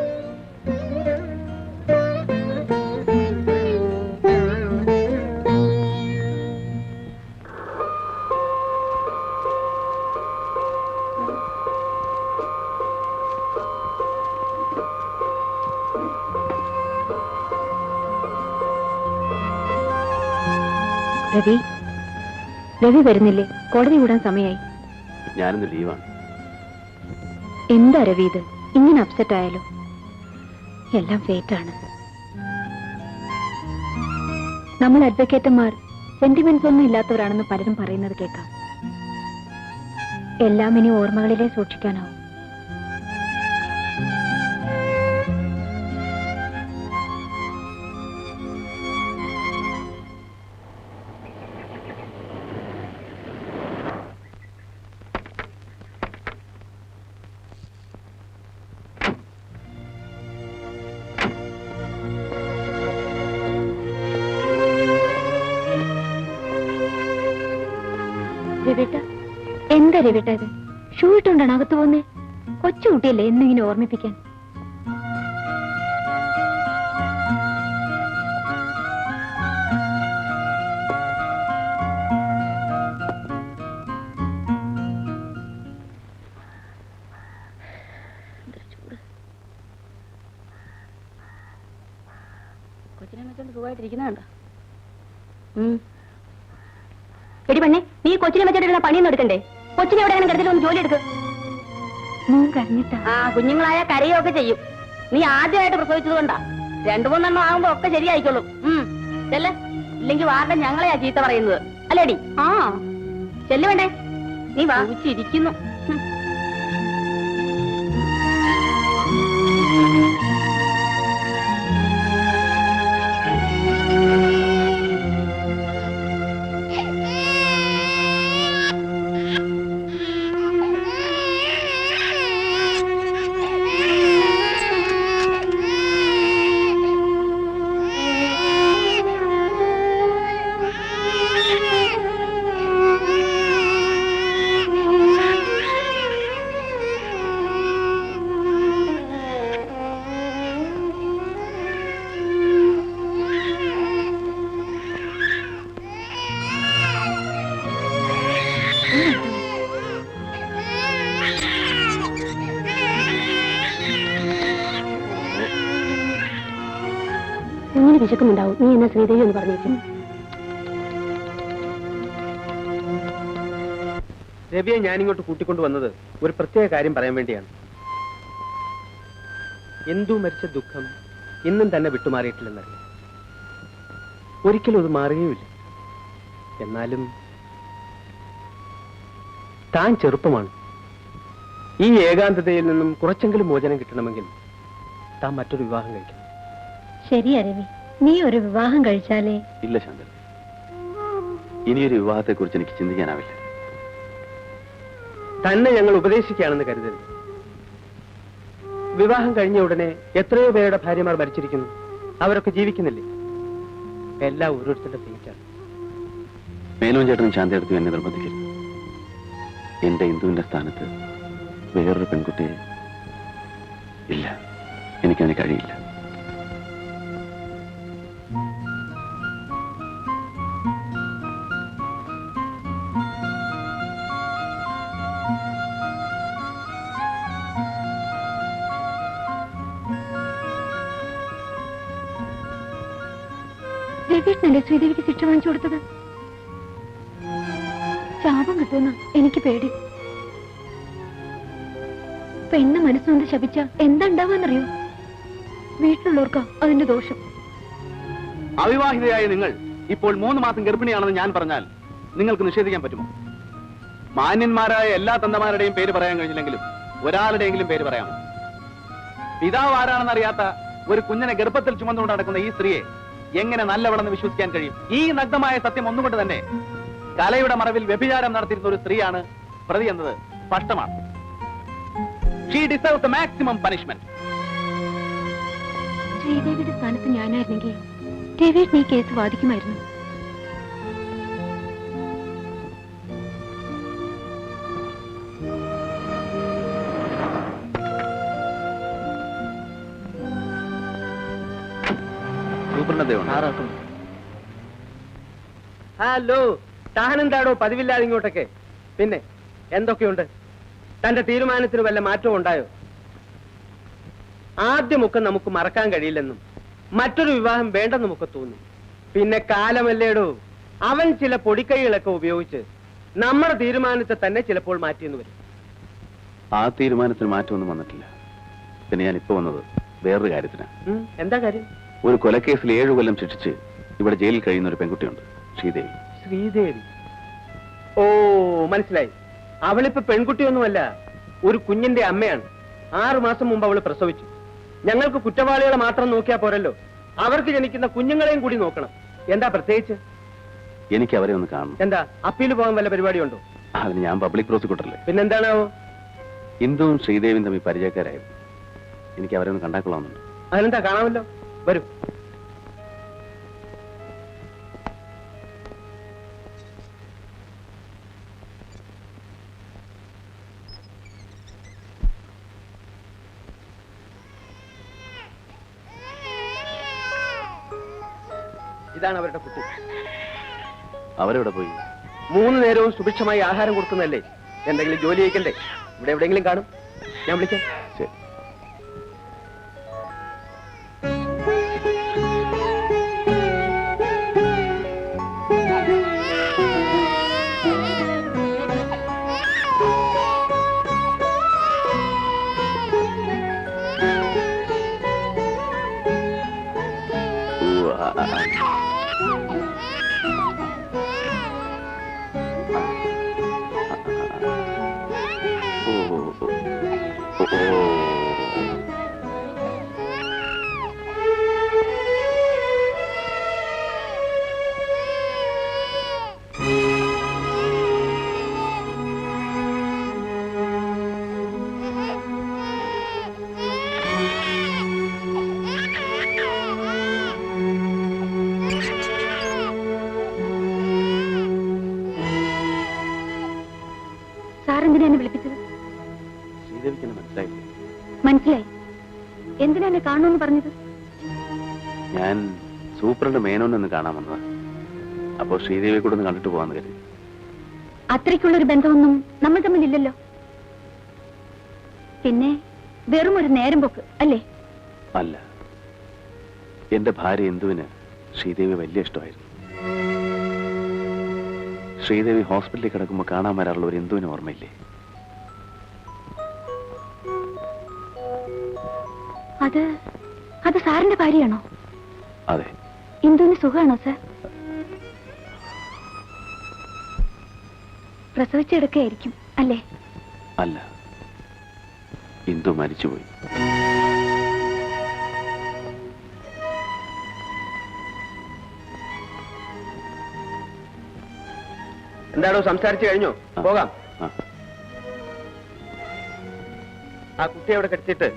രവി, രവി വരുന്നില്ലേ? കോടതി കൂടാൻ സമയമായി. ഞാനിന്ന് ലീവാണ്. എന്താ രവി ഇത് ഇങ്ങനെ അപ്സെറ്റ് ആയാലോ? എല്ലാം ഫേറ്റാണ്. നമ്മൾ അഡ്വക്കേറ്റന്മാർ സെന്റിമെന്റ്സ് ഒന്നും ഇല്ലാത്തവരാണെന്ന് പലരും പറയുന്നത് കേൾക്കാം. എല്ലാം ഇനി ഓർമ്മകളിലേ സൂക്ഷിക്കാനാവും. രവിട്ട, എന്താ രവിട്ട ഇത്? ഷൂ ഇട്ടുകൊണ്ടാണ് അകത്ത് പോന്നേ? കൊച്ചുകുട്ടിയല്ലേ എന്നിങ്ങനെ ഓർമ്മിപ്പിക്കാൻ. കൊച്ചിനെ വെച്ചോണ്ട് സുഖമായിട്ടിരിക്കുന്നുണ്ടോ? എടി പെണ്ണെ, നീ കൊച്ചിനെ വെച്ചിട്ടുള്ള പണിയൊന്നും എടുക്കണ്ടേ? കൊച്ചിനെ എവിടെ കിടത്തിലൊന്ന് ജോലി എടുക്ക്. ആ, കുഞ്ഞുങ്ങളായ കരയൊക്കെ ചെയ്യും. നീ ആദ്യമായിട്ട് പ്രസവിച്ചത് കൊണ്ടാ. 2-3 ആകുമ്പോ ഒക്കെ ശരിയായിക്കോളും. ചെല്ല്, ഇല്ലെങ്കിൽ വാർഡൻ ഞങ്ങളെയാ ചീത്ത പറയുന്നത് അല്ലേടി? ആ ചെല്ലു വേണ്ടേ? നീ വാങ്ങിച്ചിരിക്കുന്നു. കുഞ്ഞിന് വിശക്കുന്നുണ്ടാവും. നീ എന്നാ ശ്രീദേവി എന്ന് പറഞ്ഞേക്കും. രവിയെ ഞാനിങ്ങോട്ട് കൂട്ടിക്കൊണ്ടു വന്നത് ഒരു പ്രത്യേക കാര്യം പറയാൻ വേണ്ടിയാണ്. എന്തു മരിച്ച ദുഃഖം ഇന്നും തന്നെ വിട്ടുമാറിയിട്ടില്ലെന്നറിയാം. ഒരിക്കലും അത് മാറുകയുമില്ല. എന്നാലും താൻ ചെറുപ്പമാണ്. ഈ ഏകാന്തതയിൽ നിന്നും കുറച്ചെങ്കിലും മോചനം കിട്ടണമെങ്കിൽ താൻ മറ്റൊരു വിവാഹം കഴിക്കണം. ശരിയാ രവി, നീ ഒരു വിവാഹം കഴിച്ചാലേ. ഇല്ല ശാന്തൻ, ഇനിയൊരു വിവാഹത്തെ കുറിച്ച് എനിക്ക് ചിന്തിക്കാനാവില്ല. തന്നെ ഞങ്ങൾ ഉപദേശിക്കുകയാണെന്ന് കരുതരുത്. വിവാഹം കഴിഞ്ഞ ഉടനെ എത്രയോ പേരുടെ ഭാര്യമാർ മരിച്ചിരിക്കുന്നു. അവരൊക്കെ ജീവിക്കുന്നില്ലേ? എല്ലാം ഓരോരുത്തരുടെ ഫേറ്റാണ്. മേനോൻ ചേട്ടനും ശാന്തയെടുത്തും എന്നെ നിർബന്ധിക്കരുത്. എന്റെ ഇന്ദുവിന്റെ സ്ഥാനത്ത് വേറൊരു പെൺകുട്ടിയെ ഇല്ല, എനിക്കതിന് കഴിയില്ല. രവീഷ്ണല്ലേ ശ്രീദേവിക്ക് ശിക്ഷ വാങ്ങിച്ചു കൊടുത്തത്? ശാപം കിട്ടുമെന്ന് എനിക്ക് പേടി. പെണ്ണ് മനസ്സുകൊണ്ട് ശപിച്ച എന്താ ഉണ്ടാവാന്നറിയോ? വീട്ടിലുള്ളവർക്കാ അതിന്റെ ദോഷം. അവിവാഹിതയായ നിങ്ങൾ ഇപ്പോൾ 3 മാസം ഗർഭിണിയാണെന്ന് ഞാൻ പറഞ്ഞാൽ നിങ്ങൾക്ക് നിഷേധിക്കാൻ പറ്റുമോ? മാന്യന്മാരായ എല്ലാ തന്തമാരുടെയും പേര് പറയാൻ കഴിഞ്ഞില്ലെങ്കിലും ഒരാളുടെയെങ്കിലും പേര് പറയാമോ? പിതാവ് ആരാണെന്നറിയാത്ത ഒരു കുഞ്ഞിനെ ഗർഭത്തിൽ ചുമന്നുകൊണ്ട് നടക്കുന്ന ഈ സ്ത്രീയെ എങ്ങനെ നല്ലവളെന്ന് വിശ്വസിക്കാൻ കഴിയും? ഈ നഗ്നമായ സത്യം ഒന്നുകൊണ്ട് തന്നെ കലയുടെ മറവിൽ വ്യഭിചാരം നടത്തിയിരുന്ന ഒരു സ്ത്രീയാണ് പ്രതി എന്നത് സ്പഷ്ടമാണ്. She deserves the maximum punishment. ശ്രീദേവിയുടെ സ്ഥാനത്ത് ഞാനായിരുന്നെങ്കിൽ രവീഷ് ഈ കേസ് വാദിക്കുമായിരുന്നു. ഹലോ, താനെന്താടോ പതിവില്ലാതെ ഇങ്ങോട്ടൊക്കെ? പിന്നെ എന്തൊക്കെയുണ്ട്? തന്റെ തീരുമാനത്തിന് വല്ല മാറ്റവും ഉണ്ടായോ? ആദ്യമൊക്കെ നമുക്ക് മറക്കാൻ കഴിയില്ലെന്നും മറ്റൊരു വിവാഹം വേണ്ടെന്നുമൊക്കെ തോന്നും. പിന്നെ കാലമല്ലേടോ, അവൻ ചില പൊടിക്കൈകളൊക്കെ ഉപയോഗിച്ച് നമ്മുടെ തീരുമാനത്തെ തന്നെ ചിലപ്പോൾ മാറ്റിയെന്ന് വരും. ആ തീരുമാനത്തിന് മാറ്റമൊന്നും വന്നിട്ടില്ല. പിന്നെ ഞാൻ ഇപ്പൊ വന്നത് വേറൊരു കാര്യത്തിനാണ്. എന്താ കാര്യം? ഒരു കൊലക്കേസിൽ 7 കൊല്ലം ശിക്ഷിച്ച് ഇവിടെ ജയിലിൽ കഴിയുന്ന ഒരു പെൺകുട്ടിയുണ്ട്, ശ്രീദേവി. ശ്രീദേവി? ഓ, മനസ്സിലായി. അവളിപ്പോ പെൺകുട്ടിയൊന്നുമല്ല, ഒരു കുഞ്ഞിന്റെ അമ്മയാണ്. 6 മാസം മുമ്പ് അവള് പ്രസവിച്ചു. ഞങ്ങൾക്ക് കുറ്റവാളികളെ മാത്രം നോക്കിയാ പോരല്ലോ, അവർക്ക് ജനിക്കുന്ന കുഞ്ഞുങ്ങളെയും കൂടി നോക്കണം. എന്താ പ്രത്യേകിച്ച്? എനിക്ക് അവരെ ഒന്ന് കാണണം. എന്താ, അപ്പീൽ പോകാൻ വല്ല പരിപാടിയുണ്ടോ? അതിന് ഞാൻ പബ്ലിക് പ്രോസിക്യൂട്ടറല്ലേ. പിന്നെന്താണാവോ? ഇന്ദുവും ശ്രീദേവിയും തമ്മിൽ പരിചയക്കാരായിരുന്നു. എനിക്ക് അവരെ ഒന്ന് കണ്ടാക്കൊള്ളാമെന്നുണ്ട്. അതിനെന്താ, കാണാമല്ലോ. വരൂ. ഇതാണ് അവരുടെ കുട്ടി. അവരെവിടെ പോയി? 3 നേരവും സുഭിക്ഷമായി ആഹാരം കൊടുക്കുന്നല്ലേ. എന്തെങ്കിലും ജോലി ചെയ്യിക്കണ്ടേ? ഇവിടെ എവിടെയെങ്കിലും കാണും. ഞാൻ വിളിക്കാം. ശരി. സാറെന്തിനാ വിളിപ്പിച്ചത്? ശ്രീദേവിക്ക് എന്നെ മനസ്സിലായില്ലേ? മനസ്സിലായി. എന്തിനാ എന്നെ കാണുമെന്ന് പറഞ്ഞത്? ഞാൻ സൂപ്രണ്ട് മേനോനൊന്ന് കാണാൻ വന്നതാ. അപ്പോ ശ്രീദേവിയെ കൂടെ ഒന്ന് കണ്ടിട്ട് പോവാന്ന് കരുതി. അത്രയ്ക്കുള്ളൊരു ബന്ധമൊന്നും നമ്മൾ തമ്മിലില്ലല്ലോ. പിന്നെ വെറും ഒരു നേരം പോക്ക് അല്ലേ? അല്ല, എന്റെ ഭാര്യ ഇന്ദുവിന് ശ്രീദേവി വലിയ ഇഷ്ടമായിരുന്നു. ശ്രീദേവി ഹോസ്പിറ്റലിൽ കിടക്കുമ്പോൾ കാണാൻ വരാറുള്ള ഒരു ഇന്ദുവിന് ഓർമ്മയില്ലേ? അത് സാറിന്റെ ഭാര്യയാണോ? അതെ. ഇന്ദുവിന് സുഖമാണോ സാർ? പ്രസവിച്ചെടുക്കുകയായിരിക്കും അല്ലേ? അല്ല, ഇന്ദു മരിച്ചുപോയി. എന്താണോ, സംസാരിച്ചു കഴിഞ്ഞോ? പോകാം. ആ കുട്ടിയെ അവിടെ കെട്ടിച്ചിട്ട്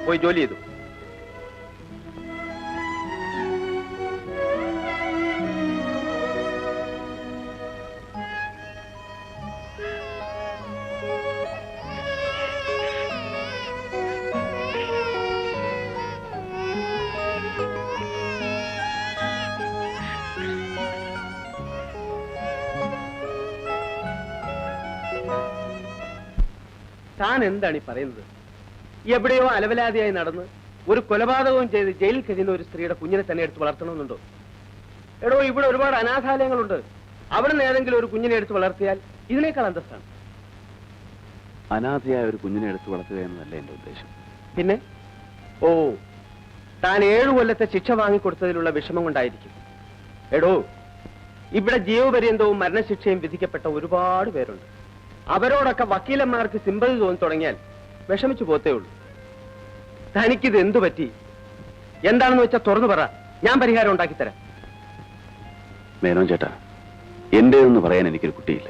പോയി ജോലി ചെയ്തു. താൻ എന്താണ് ഈ പറയുന്നത്? എവിടെയോ അലവലാതിയായി നടന്ന് ഒരു കൊലപാതകവും ചെയ്ത് ജയിലിൽ കഴിയുന്ന ഒരു സ്ത്രീയുടെ കുഞ്ഞിനെ തന്നെ എടുത്ത് വളർത്തണമെന്നുണ്ടോ? എടോ, ഇവിടെ ഒരുപാട് അനാഥാലയങ്ങളുണ്ട്. അവിടെ നിന്ന് ഏതെങ്കിലും ഒരു കുഞ്ഞിനെ എടുത്ത് വളർത്തിയാൽ ഇതിനേക്കാൾ അന്തസ്സാണ്. അനാഥയായ ഒരു കുഞ്ഞിനെ എടുത്ത് വളർത്തുക എന്നതല്ല എന്റെ ഉദ്ദേശം. പിന്നെ? ഓ, താൻ 7 കൊല്ലത്തെ ശിക്ഷ വാങ്ങിക്കൊടുത്തതിലുള്ള വിഷമം കൊണ്ടായിരിക്കും. എടോ, ഇവിടെ ജീവപര്യന്തവും മരണശിക്ഷയും വിധിക്കപ്പെട്ട ഒരുപാട് പേരുണ്ട്. അവരോടൊക്കെ വക്കീലന്മാർക്ക് സിമ്പതി തോന്നി തുടങ്ങിയാൽ വിഷമിച്ചു പോത്തേ ഉള്ളൂ. തനിക്കിത് എന്തു പറ്റി? എന്താണെന്ന് വെച്ചാൽ തുറന്നു പറ, ഞാൻ പരിഹാരം ഉണ്ടാക്കിത്തരാം. മേനോൻ ചേട്ടാ, എന്റേതെന്ന് പറയാൻ എനിക്കൊരു കുട്ടിയില്ല.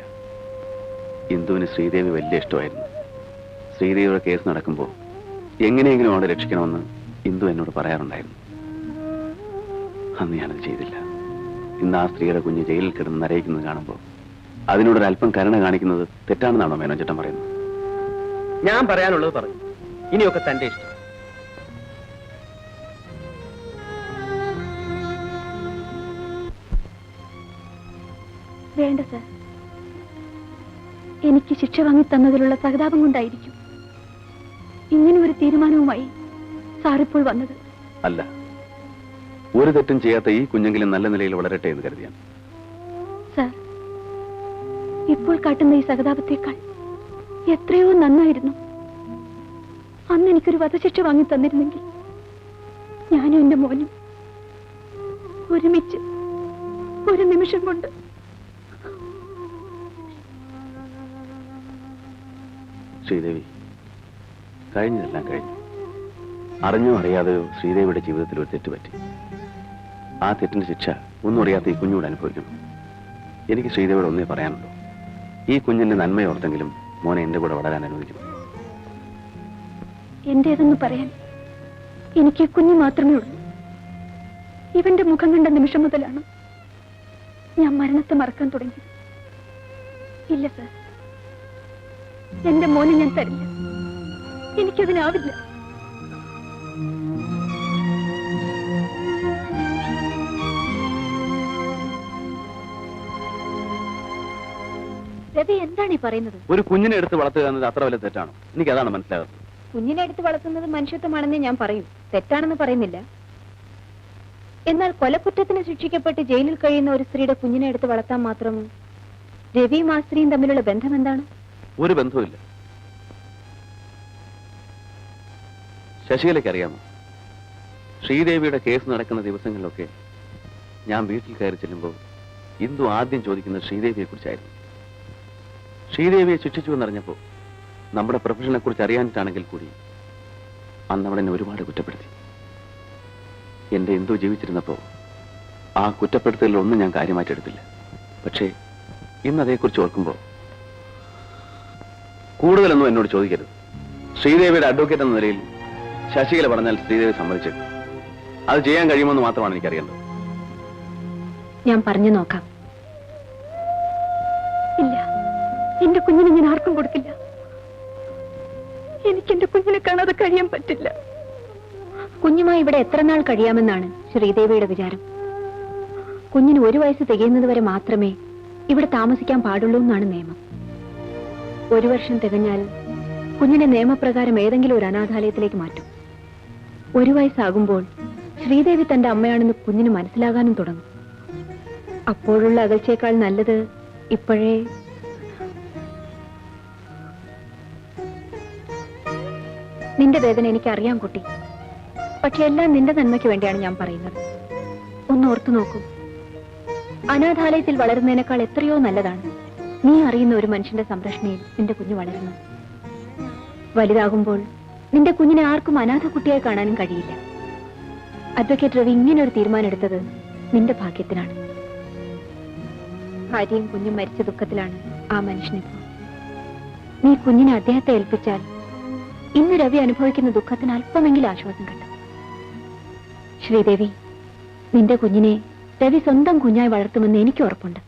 ഇന്ദുവിന് ശ്രീദേവി വലിയ ഇഷ്ടമായിരുന്നു. ശ്രീദേവിയുടെ കേസ് നടക്കുമ്പോൾ എങ്ങനെയെങ്കിലും അവളെ രക്ഷിക്കണമെന്ന് ഇന്ദു എന്നോട് പറയാറുണ്ടായിരുന്നു. അന്ന് ഞാനത് ചെയ്തില്ല. ഇന്ന് ആ സ്ത്രീയുടെ കുഞ്ഞ് ജയിലിൽ കിടന്ന് നരയിക്കുന്നത് കാണുമ്പോൾ അതിനോടൊരല്പം കരുണ കാണിക്കുന്നത് തെറ്റാണെന്നാണോ മേനോൻ ചേട്ടൻ പറയുന്നത്? ഞാൻ പറയാനുള്ളത് പറഞ്ഞു. ഇനിയൊക്കെ തന്റെ ഇഷ്ടം. വേണ്ട സർ, എനിക്ക് ശിക്ഷ വാങ്ങി തന്നതിലുള്ള സഹതാപം കൊണ്ടായിരിക്കും ഇങ്ങനെ ഒരു തീരുമാനവുമായി സാറിപ്പോൾ വന്നത്. അല്ല, ഒരു തെറ്റും ചെയ്യാത്ത ഈ കുഞ്ഞെങ്കിലും നല്ല നിലയിൽ വളരട്ടെ എന്ന് കരുതിയാണ്. സർ, ഇപ്പോൾ കാട്ടുന്ന ഈ സഹതാപത്തേക്കാൾ എത്രയോ നന്നായിരുന്നു അന്ന് എനിക്കൊരു വധശിക്ഷ വാങ്ങി തന്നിരുന്നെങ്കിൽ ഞാനും എന്റെ മോനും ഒരുമിച്ച് ഒരു നിമിഷം കൊണ്ട്. ശ്രീദേവി, കഴിഞ്ഞതെല്ലാം കഴിഞ്ഞു. അറിഞ്ഞോ അറിയാതെയോ ശ്രീദേവിയുടെ ജീവിതത്തിൽ ഒരു തെറ്റ് പറ്റി. ആ തെറ്റിന്റെ ശിക്ഷ ഒന്നും അറിയാത്ത ഈ കുഞ്ഞോട് അനുഭവിക്കണം. എനിക്ക് ശ്രീദേവിയോട് ഒന്നേ പറയാനുള്ളൂ, ഈ കുഞ്ഞിന്റെ നന്മയോർത്തെങ്കിലും മോനെ എന്റെ കൂടെ വളരാൻ അനുവദിക്കണം. എന്റേതെന്ന് പറയാൻ എനിക്ക് കുഞ്ഞു മാത്രമേ ഉള്ളൂ. ഇവന്റെ മുഖം കണ്ട നിമിഷം മുതലാണ് ഞാൻ മരണത്തെ മറക്കാൻ തുടങ്ങിയത്. ഇല്ല സർ, എന്റെ മോനെ ഞാൻ തരില്ല. എനിക്കതിനാവില്ല. രവി, എന്താണ് ഈ പറയുന്നത്? ഒരു കുഞ്ഞിനെ എടുത്ത് വളർത്തുക എന്നത് അത്ര വലിയ തെറ്റാണോ? എനിക്ക് അതാണ് മനസ്സിലാകുന്നത്. കുഞ്ഞിനെ എടുത്ത് വളർത്തുന്നത് മനുഷ്യത്വമാണെന്ന് ഞാൻ പറയും, തെറ്റാണെന്ന് പറയുന്നില്ല. എന്നാൽ കൊലക്കുറ്റത്തിന് ശിക്ഷിക്കപ്പെട്ട് ജയിലിൽ കഴിയുന്ന ഒരു സ്ത്രീയുടെ കുഞ്ഞിനെ എടുത്ത് വളർത്താൻ മാത്രം രവിയും ആ സ്ത്രീയും തമ്മിലുള്ള ബന്ധം എന്താണ്? ഒരു ബന്ധവുമില്ല. ശശികലയ്ക്ക് അറിയാമോ, ശ്രീദേവിയുടെ കേസ് നടക്കുന്ന ദിവസങ്ങളിലൊക്കെ ഞാൻ വീട്ടിൽ കയറി ചെല്ലുമ്പോൾ ഇന്ദു ആദ്യം ചോദിക്കുന്നത് ശ്രീദേവിയെ കുറിച്ചായിരുന്നു. ശ്രീദേവിയെ ശിക്ഷിച്ചു എന്നറിഞ്ഞപ്പോൾ നമ്മുടെ പ്രൊഫഷനെ കുറിച്ച് അറിയാനിട്ടാണെങ്കിൽ കൂടി അന്ന് അവളെന്നെ ഒരുപാട് കുറ്റപ്പെടുത്തി. എന്റെ ഇന്ദു ജീവിച്ചിരുന്നപ്പോൾ ആ കുറ്റപ്പെടുത്തലിലൊന്നും ഞാൻ കാര്യമായിട്ടെടുത്തില്ല. പക്ഷേ ഇന്ന് അതേക്കുറിച്ച് ഓർക്കുമ്പോൾ കൂടുതലൊന്നും എന്നോട് ചോദിക്കരുത്. ശ്രീദേവിയുടെ അഡ്വക്കേറ്റ് എന്ന നിലയിൽ ശശികല പറഞ്ഞാൽ ശ്രീദേവി സമ്മതിച്ചേക്കും. അത് ചെയ്യാൻ കഴിയുമെന്ന് മാത്രമാണ് എനിക്കറിയേണ്ടത്. ഞാൻ പറഞ്ഞു നോക്കാം. ഇല്ല, എന്റെ കുഞ്ഞിനെ ഞാൻ ആർക്കും കൊടുക്കില്ല. എനിക്ക് എന്റെ കുഞ്ഞിനെ കാണാതെ കഴിയാൻ പറ്റില്ല. കുഞ്ഞുമായി ഇവിടെ എത്ര നാൾ കഴിയാമെന്നാണ് ശ്രീദേവിയുടെ വിചാരം? കുഞ്ഞിന് 1 വയസ്സ് തികയുന്നത് വരെ മാത്രമേ ഇവിടെ താമസിക്കാൻ പാടുള്ളൂ എന്നാണ് നിയമം. 1 വർഷം തികഞ്ഞാൽ കുഞ്ഞിനെ നിയമപ്രകാരം ഏതെങ്കിലും ഒരു അനാഥാലയത്തിലേക്ക് മാറ്റും. 1 വയസ്സാകുമ്പോൾ ശ്രീദേവി തന്റെ അമ്മയാണെന്ന് കുഞ്ഞിന് മനസ്സിലാകാനും തുടങ്ങും. അപ്പോഴുള്ള അകൽച്ചയേക്കാൾ നല്ലത് ഇപ്പോഴേ. നിന്റെ വേദന എനിക്കറിയാം കുട്ടി, പക്ഷെ എല്ലാം നിന്റെ നന്മയ്ക്ക് വേണ്ടിയാണ് ഞാൻ പറയുന്നത്. ഒന്ന് ഓർത്തു നോക്കൂ, അനാഥാലയത്തിൽ വളരുന്നതിനേക്കാൾ എത്രയോ നല്ലതാണ് നീ അറിയുന്ന ഒരു മനുഷ്യന്റെ സംരക്ഷണയിൽ നിന്റെ കുഞ്ഞ് വളരുന്നു. വലുതാകുമ്പോൾ നിന്റെ കുഞ്ഞിനെ ആർക്കും അനാഥ കുട്ടിയായി കാണാനും കഴിയില്ല. അഡ്വക്കേറ്റ് രവി ഇങ്ങനെ ഒരു തീരുമാനം എടുത്തത് നിന്റെ ഭാഗ്യത്തിനാണ്. ഭാര്യയും കുഞ്ഞും മരിച്ച ദുഃഖത്തിലാണ് ആ മനുഷ്യനിപ്പോ. നീ കുഞ്ഞിനെ അദ്ദേഹത്തെ ഏൽപ്പിച്ചാൽ ഇന്ന് രവി അനുഭവിക്കുന്ന ദുഃഖത്തിന് അല്പമെങ്കിലും ആശ്വാസം കിട്ടും. ശ്രീദേവി, നിന്റെ കുഞ്ഞിനെ രവി സ്വന്തം കുഞ്ഞായി വളർത്തുമെന്ന് എനിക്ക് ഉറപ്പുണ്ട്.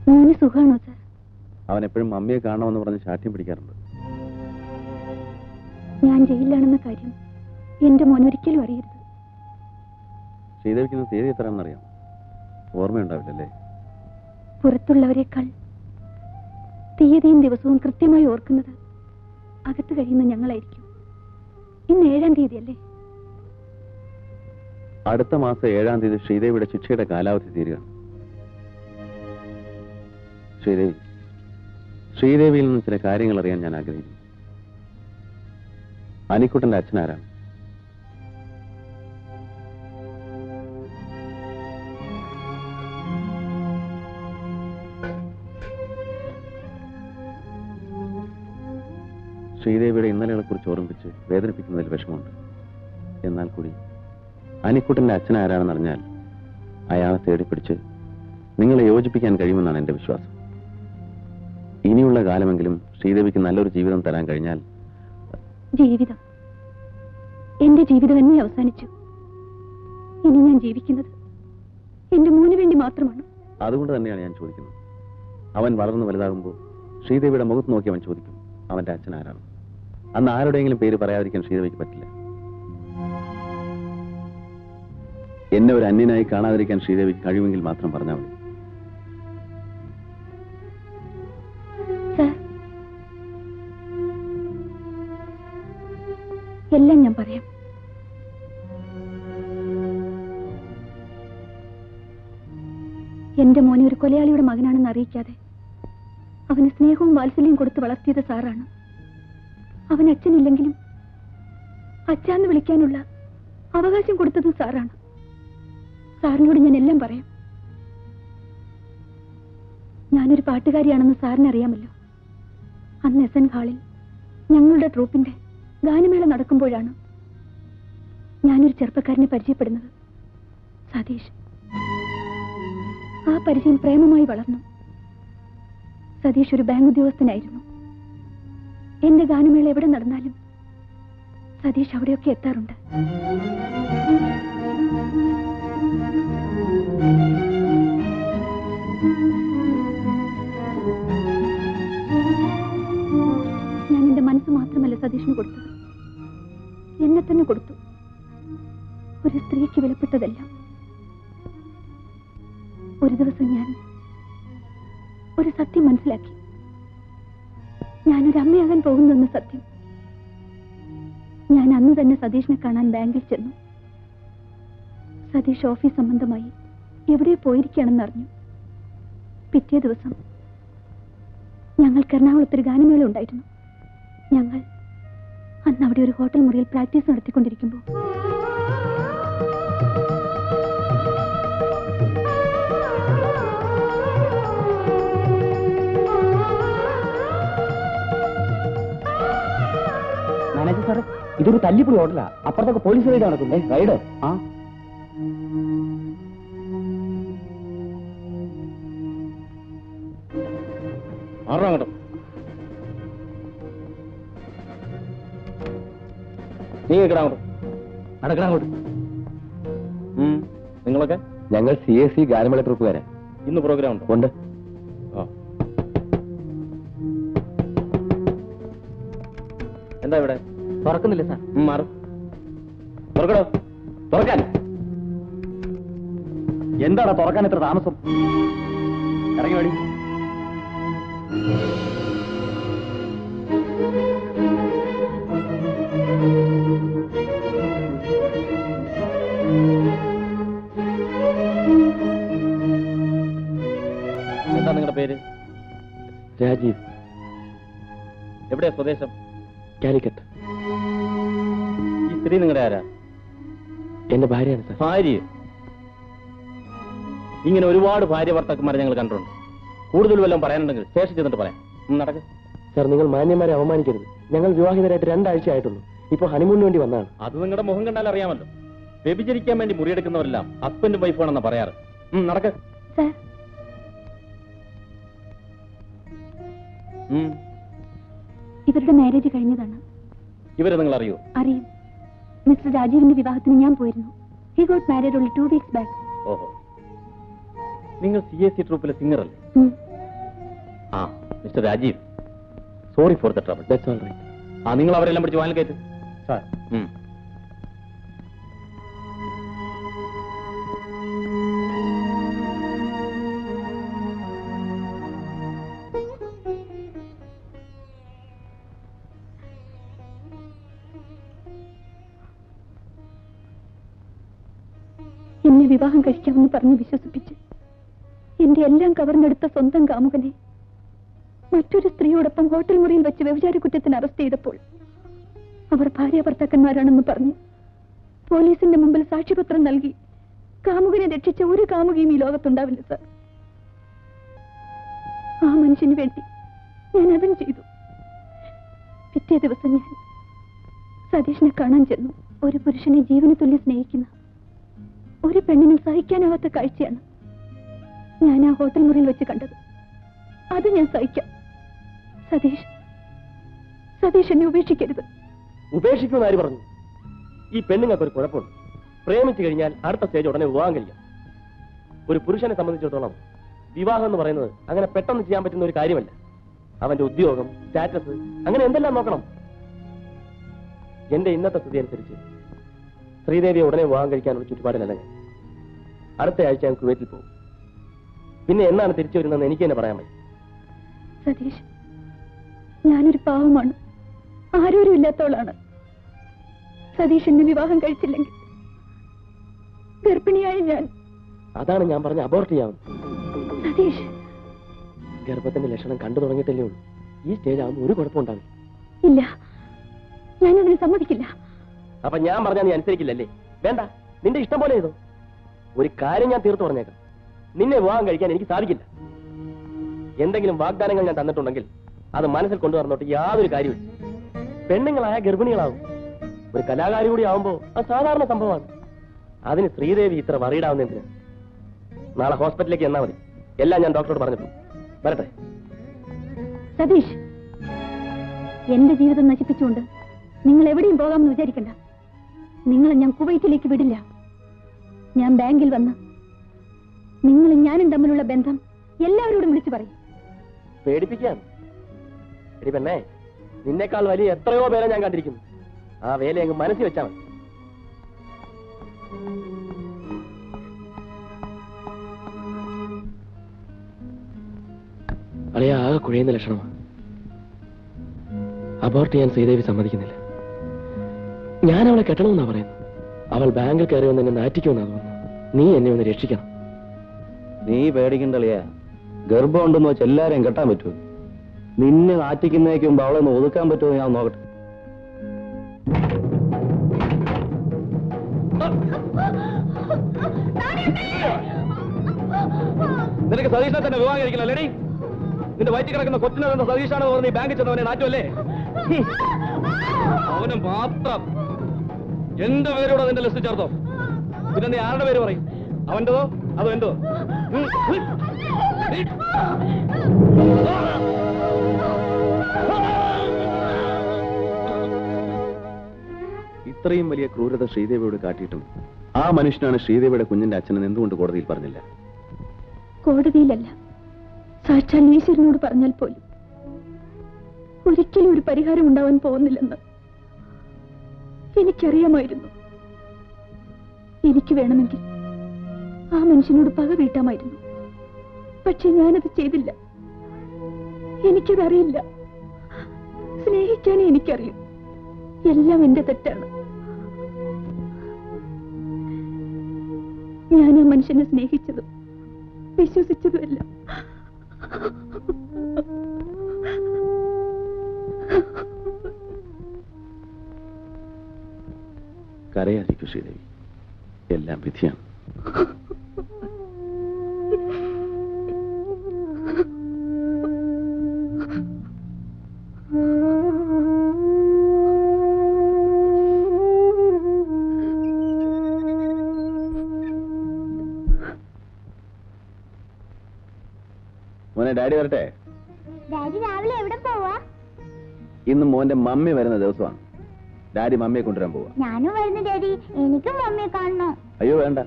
മോന് സുഖാണോ സർ? അവൻ എപ്പോഴും മമ്മിയെ കാണണമെന്ന് പറഞ്ഞ് ശാഠ്യം പിടിക്കാറുണ്ട്. ഞാൻ ജയിലിലാണെന്ന കാര്യം എന്റെ മോൻ ഒരിക്കലും അറിയരുത്. ചെയ്തിരിക്കുന്ന തീയതി എത്രയാണെന്നറിയാം? ഓർമ്മയുണ്ടാവില്ലല്ലേ? പുറത്തുള്ളവരെക്കാൾ തീയതിയും ദിവസവും കൃത്യമായി ഓർക്കുന്നത് അകത്ത് കഴിയുന്ന ഞങ്ങളായിരിക്കും. ഇന്ന് 7-ാം തീയതിയല്ലേ? അടുത്ത മാസം 7-ാം തീയതി ശ്രീദേവിയുടെ ശിക്ഷയുടെ കാലാവധി തീരുകയാണ്. ശ്രീദേവിയിൽ നിന്ന് ചില കാര്യങ്ങൾ അറിയാൻ ഞാൻ ആഗ്രഹിക്കുന്നു. അനിക്കുട്ടന്റെ അച്ഛനാരാണ്? ശ്രീദേവിയുടെ ഇന്നലെകളെ കുറിച്ച് ഓർമ്മിപ്പിച്ച് വേദനിപ്പിക്കുന്നതിൽ വിഷമമുണ്ട്. എന്നാൽ കൂടി അനിക്കുട്ടന്റെ അച്ഛൻ ആരാണെന്നറിഞ്ഞാൽ അയാളെ തേടിപ്പിടിച്ച് നിങ്ങളെ യോജിപ്പിക്കാൻ കഴിയുമെന്നാണ് എന്റെ വിശ്വാസം. ഇനിയുള്ള കാലമെങ്കിലും ശ്രീദേവിക്ക് നല്ലൊരു ജീവിതം തരാൻ കഴിഞ്ഞാൽ. ജീവിതം എന്റെ ജീവിതം എന്നെ അവസാനിച്ചു. ഇനി ഞാൻ ജീവിക്കുന്നത് എന്റെ മോന് വേണ്ടി മാത്രമാണ്. അതുകൊണ്ട് തന്നെയാണ് ഞാൻ ചോദിക്കുന്നത്. അവൻ വളർന്നു വലുതാകുമ്പോൾ ശ്രീദേവിയുടെ മുഖത്ത് നോക്കി അവൻ ചോദിക്കും അവന്റെ അച്ഛൻ ആരാണ്. അന്ന് ആരുടെയെങ്കിലും പേര് പറയാതിരിക്കാൻ ശ്രീദേവിക്ക് പറ്റില്ല. എന്നെ ഒരു അന്യനായി കാണാതിരിക്കാൻ ശ്രീദേവിക്ക് കഴിയുമെങ്കിൽ മാത്രം പറഞ്ഞാൽ മതി. എല്ലാം ഞാൻ പറയാം. എന്റെ മോനെ ഒരു കൊലയാളിയുടെ മകനാണെന്ന് അറിയിക്കാതെ അവന് സ്നേഹവും വാത്സല്യവും കൊടുത്ത് വളർത്തിയത് സാറാണ്. അവൻ അച്ഛനില്ലെങ്കിലും അച്ഛാന്ന് വിളിക്കാനുള്ള അവകാശം കൊടുത്തതും സാറാണ്. സാറിനോട് ഞാൻ എല്ലാം പറയാം. ഞാനൊരു പാട്ടുകാരിയാണെന്ന് സാറിന് അറിയാമല്ലോ. അന്ന് എസ് എൻ ഹാളിൽ ഞങ്ങളുടെ ട്രൂപ്പിന്റെ ഗാനമേള നടക്കുമ്പോഴാണ് ഞാനൊരു ചെറുപ്പക്കാരനെ പരിചയപ്പെടുന്നത്, സതീഷ്. ആ പരിചയം പ്രേമമായി വളർന്നു. സതീഷ് ഒരു ബാങ്ക് ഉദ്യോഗസ്ഥനായിരുന്നു. എന്റെ ഗാനമേള എവിടെ നടന്നാലും സതീഷ് അവിടെയൊക്കെ എത്താറുണ്ട്. ഞാൻ എന്റെ മനസ്സ് മാത്രമല്ല സതീഷിന് കൊടുത്തത്, എന്നെ തന്നെ കൊടുത്തു. ഒരു സ്ത്രീക്ക് വിലപ്പെട്ടതെല്ലാം. ഒരു ദിവസം ഞാൻ ഒരു സത്യം മനസ്സിലാക്കി. ഞാനൊരു അമ്മയാകാൻ പോകുന്നുവെന്ന സത്യം. ഞാൻ അന്ന് തന്നെ സതീഷിനെ കാണാൻ ബാങ്കിൽ ചെന്നു. സതീഷ് ഓഫീസ് സംബന്ധമായി എവിടെ പോയിരിക്കുകയാണെന്ന് അറിഞ്ഞു. പിറ്റേ ദിവസം ഞങ്ങൾക്ക് എറണാകുളത്തൊരു ഗാനമേള ഉണ്ടായിരുന്നു. ഞങ്ങൾ അന്ന് അവിടെ ഒരു ഹോട്ടൽ മുറിയിൽ പ്രാക്ടീസ് നടത്തിക്കൊണ്ടിരിക്കുമ്പോൾ മാനേജർ സാറേ, ഇതൊരു തല്ലിപ്പൊളി ഹോട്ടലാ. അപ്പുറത്തൊക്കെ പോലീസ് റൈഡ് നടക്കുന്നേ. റൈഡ്? ആ. അങ്ങോട്ട് നീ കേൾക്കടാ. അങ്ങോട്ട് നടക്കണം അങ്ങോട്ട്. നിങ്ങളൊക്കെ? ഞങ്ങൾ CAC ഗാനമേള ട്രൂപ്പുകാരാ. ഇന്ന് പ്രോഗ്രാം ഉണ്ടോ? ഉണ്ട്. എന്താ ഇവിടെ? തുറക്കുന്നില്ല സാർ. മാറും. തുറക്കടോ. തുറക്കാൻ. എന്താണ് തുറക്കാൻ ഇത്ര താമസം? ഇറങ്ങി വേടി. എന്താ നിങ്ങളുടെ പേര്? രാജീവ്. എവിടെയാ സ്വദേശം? കാലിക്കറ്റ്. ഈ സ്ത്രീ നിങ്ങളുടെ ആരാ? എന്റെ ഭാര്യയാണ് സാർ. ഭാര്യ? ഇങ്ങനെ ഒരുപാട് ഭാര്യ ഭർത്താക്കന്മാരെ ഞങ്ങൾ കണ്ടിട്ടുണ്ട്. കൂടുതൽ വല്ലതും പറയാനുണ്ടെങ്കിൽ സ്റ്റേഷൻ ചെന്നിട്ട് പറയാം. നടക്ക്. സാർ, നിങ്ങൾ മാന്യന്മാരെ അവമാനിക്കരുത്. ഞങ്ങൾ വിവാഹിതരായിട്ട് 2 ആഴ്ച ആയിട്ടുള്ളൂ. ഇപ്പൊ ഹണിമൂണിന് വേണ്ടി വന്നതാണ്. അത് നിങ്ങളുടെ മുഖം കണ്ടാൽ അറിയാമല്ലോ. വ്യഭിചരിക്കാൻ വേണ്ടി മുറിയെടുക്കുന്നവരെല്ലാം ഹസ്ബൻഡും വൈഫാണെന്ന് പറയാറ്. നടക്ക്. ഇവരുടെ മാരേജ് കഴിഞ്ഞതാണ്. ഇവരെ നിങ്ങൾ അറിയോ? അറിയും. മിസ്റ്റർ രാജീവിന്റെ വിവാഹത്തിന് ഞാൻ പോയിരുന്നു. He got married only 2 weeks back. ഓഹോ, നിങ്ങൾ CAC ട്രൂപ്പിലെ സിംഗർ അല്ലേ? ആ, mister Rajeev, sorry for the trouble. That's all right. ആ, നിങ്ങൾ അവരെല്ലാം പിടിച്ച് വാനിൽ കയറ്റ്. സാർ. എന്നെ വിവാഹം കഴിക്കാമെന്ന് പറഞ്ഞ് വിശ്വസിപ്പിച്ച് എന്റെ എല്ലാം കവർന്നെടുത്ത സ്വന്തം കാമുകനെ മറ്റൊരു സ്ത്രീയോടൊപ്പം ഹോട്ടൽ മുറിയിൽ വെച്ച് വ്യഭിചാര കുറ്റത്തിന് അറസ്റ്റ് ചെയ്തപ്പോൾ അവർ ഭാര്യ ഭർത്താക്കന്മാരാണെന്ന് പറഞ്ഞ് പോലീസിന്റെ മുമ്പിൽ സാക്ഷ്യപത്രം നൽകി കാമുകനെ രക്ഷിച്ച ഒരു കാമുകയും ഈ ലോകത്തുണ്ടാവില്ല സാർ. ആ മനുഷ്യന് വേണ്ടി ഞാൻ അതും ചെയ്തു. പിറ്റേ ദിവസം ഞാൻ സതീഷിനെ കാണാൻ ചെന്നു. ഒരു പുരുഷനെ ജീവന് തുല്യം സ്നേഹിക്കുന്ന ഒരു പെണ്ണിന് സഹിക്കാനാവാത്ത കാഴ്ചയാണ് ഞാൻ ആ ഹോട്ടൽ മുറിയിൽ വെച്ച് കണ്ടത്. അത് ഞാൻ സഹിക്കാം. സതീഷ് എന്നെ ഉപേക്ഷിക്കരുത്. ഉപേക്ഷിക്കുമെന്ന് ആര് പറഞ്ഞു? ഈ പെണ്ണുങ്ങൾക്ക് ഒരു കുഴപ്പമുണ്ട്. പ്രേമിച്ചു കഴിഞ്ഞാൽ അടുത്ത സ്റ്റേജ് ഉടനെ വിവാഹം കഴിക്കാം. ഒരു പുരുഷനെ സംബന്ധിച്ചിടത്തോളം വിവാഹം എന്ന് പറയുന്നത് അങ്ങനെ പെട്ടെന്ന് ചെയ്യാൻ പറ്റുന്ന ഒരു കാര്യമല്ല. അവന്റെ ഉദ്യോഗം, സ്റ്റാറ്റസ്, അങ്ങനെ എന്തെല്ലാം നോക്കണം. എന്റെ ഇന്നത്തെ സ്ഥിതി അനുസരിച്ച് ശ്രീദേവിയെ ഉടനെ വിവാഹം കഴിക്കാനുള്ള ചുറ്റുപാടിലല്ല ഞാൻ. അടുത്ത ആഴ്ച ഞാൻ കുവൈറ്റിൽ പോകും. പിന്നെ എന്നാണ് തിരിച്ചു വരുന്നതെന്ന് എനിക്ക് തന്നെ പറയാൻ പറ്റും. സതീഷ്, ഞാനൊരു പാവമാണ്, ആരോരും ഇല്ലാത്തവളാണ്. സതീഷ് എന്നെ വിവാഹം കഴിച്ചില്ലെങ്കിൽ ഗർഭിണിയായി ഞാൻ. അതാണ് ഞാൻ പറഞ്ഞ അബോർട്ട് ചെയ്യാവുന്നത്. സതീഷ്, ഗർഭത്തിന്റെ ലക്ഷണം കണ്ടു തുടങ്ങിയിട്ടല്ലേ ഉള്ളൂ. ഈ സ്റ്റേജ് ആവുമ്പോൾ ഒരു കുഴപ്പമുണ്ടാവില്ല. ഇല്ല, ഞാനതിന് സമ്മതിക്കില്ല. അപ്പൊ ഞാൻ പറഞ്ഞാൽ നീ അനുസരിക്കില്ലല്ലേ? വേണ്ട, നിന്റെ ഇഷ്ടം പോലെ ചെയ്തോ. ഒരു കാര്യം ഞാൻ തീർത്തു പറഞ്ഞേക്കാം, നിന്നെ വിവാഹം കഴിക്കാൻ എനിക്ക് സാധിക്കില്ല. എന്തെങ്കിലും വാഗ്ദാനങ്ങൾ ഞാൻ തന്നിട്ടുണ്ടെങ്കിൽ അത് മനസ്സിൽ കൊണ്ടുവന്നോട്ട് യാതൊരു കാര്യമില്ല. പെണ്ണുങ്ങളായ ഗർഭിണികളാവും. ഒരു കലാകാരി കൂടി ആവുമ്പോ അത് സാധാരണ സംഭവമാണ്. അതിന് ശ്രീദേവി ഇത്ര വറീഡാവുന്ന എന്തിനാ? നാളെ ഹോസ്പിറ്റലിലേക്ക് എന്നാ മതി. എല്ലാം ഞാൻ ഡോക്ടറോട് പറഞ്ഞിട്ടുണ്ട്. വരട്ടെ. സതീഷ്, എന്റെ ജീവിതം നശിപ്പിച്ചുകൊണ്ട് നിങ്ങൾ എവിടെയും പോകാമെന്ന് വിചാരിക്കണ്ട. നിങ്ങളെ ഞാൻ കുവൈറ്റിലേക്ക് വിടില്ല. ഞാൻ ബാങ്കിൽ വന്ന് നിങ്ങളും ഞാനും തമ്മിലുള്ള ബന്ധം എല്ലാവരോടും വിളിച്ചു പറയും. പേടിപ്പിക്കാണ് എടി പെണ്ണേ. നിന്നേക്കാൾ വലിയ എത്രയോ പേരെ ഞാൻ കണ്ടിരിക്കുന്നു. ആ വേല അങ്ങ് മനസ്സിൽ വെച്ചാൽ മതി. അളിയ ആകെ കുഴയുന്ന ലക്ഷണമാണ്. അബോർട്ട് ചെയ്യാൻ ശ്രീദേവി സമ്മതിക്കുന്നില്ല. ഞാൻ അവളെ കെട്ടണമെന്നാ പറയുന്നു. അവൾ ബാങ്കിൽ കയറി വന്ന് എന്നെ നാറ്റിക്കുമെന്നാ തോന്നുന്നു. നീ എന്നെ ഒന്ന് രക്ഷിക്കണം. നീ പേടിക്കണ്ടളിയാ. ഗർഭം ഉണ്ടെന്ന് വെച്ച് എല്ലാരെയും കെട്ടാൻ പറ്റുമോ? നിന്നെ നാറ്റിക്കുന്നതിന് മുമ്പ് അവളെ ഒന്ന് ഒതുക്കാൻ പറ്റുമോ ഞാൻ നോക്കട്ടെ. നിനക്ക് സതീഷിനെ തന്നെ വിവാഹം കഴിക്കില്ല അല്ലേടി? നിന്റെ വയറ്റിൽ കിടക്കുന്ന കൊച്ചിനെ തന്നെ സതീഷാണ് പറഞ്ഞ് ബാങ്കിൽ ചെന്നവനെ നാറ്റുമല്ലേ? അവന് മാത്രം എന്റെ പേരോടെ നിന്റെ ലിസ്റ്റ് ചേർത്തോ. പിന്നെ നീ ആരുടെ പേര് പറയും? അവന്റെതോ അതോ എന്തോ? ഇത്രയും വലിയ ക്രൂരത ശ്രീദേവിയോട് കാട്ടിയിട്ടും ആ മനുഷ്യനാണ് ശ്രീദേവിയുടെ കുഞ്ഞിന്റെ അച്ഛനെന്ന് എന്തുകൊണ്ട് കോടതിയിൽ പറഞ്ഞില്ല? കോടതിയിലല്ല, സാക്ഷാൽ ഈശ്വരനോട് പറഞ്ഞാൽ പോലും ഒരിക്കലും ഒരു പരിഹാരം ഉണ്ടാവാൻ പോകുന്നില്ലെന്ന് എനിക്കറിയാമായിരുന്നു. എനിക്ക് വേണമെങ്കിൽ ആ മനുഷ്യനോട് പക വീട്ടാമായിരുന്നു. പക്ഷെ ഞാനത് ചെയ്തില്ല. എനിക്കതറിയില്ല. സ്നേഹിക്കാനേ എനിക്കറിയും. എല്ലാം എന്റെ തെറ്റാണ്. ഞാൻ ആ മനുഷ്യനെ സ്നേഹിച്ചതും വിശ്വസിച്ചതുമല്ല. കരയാതിരിക്കൂ ശ്രീദേവി, എല്ലാം വിധിയാണ്. മോനെ, ഡാഡി വരട്ടെ? ഡാഡി രാവിലെ എവിടെ പോവാ? ഇന്ന് മോന്റെ മമ്മി വരുന്ന ദിവസമാണ്. ഡാഡി മമ്മിയെ കൊണ്ടുവരാൻ പോവാ. ഞാനും വരുന്നു ഡാഡി, എനിക്കും മമ്മിയെ കാണണം. അയ്യോ വേണ്ട,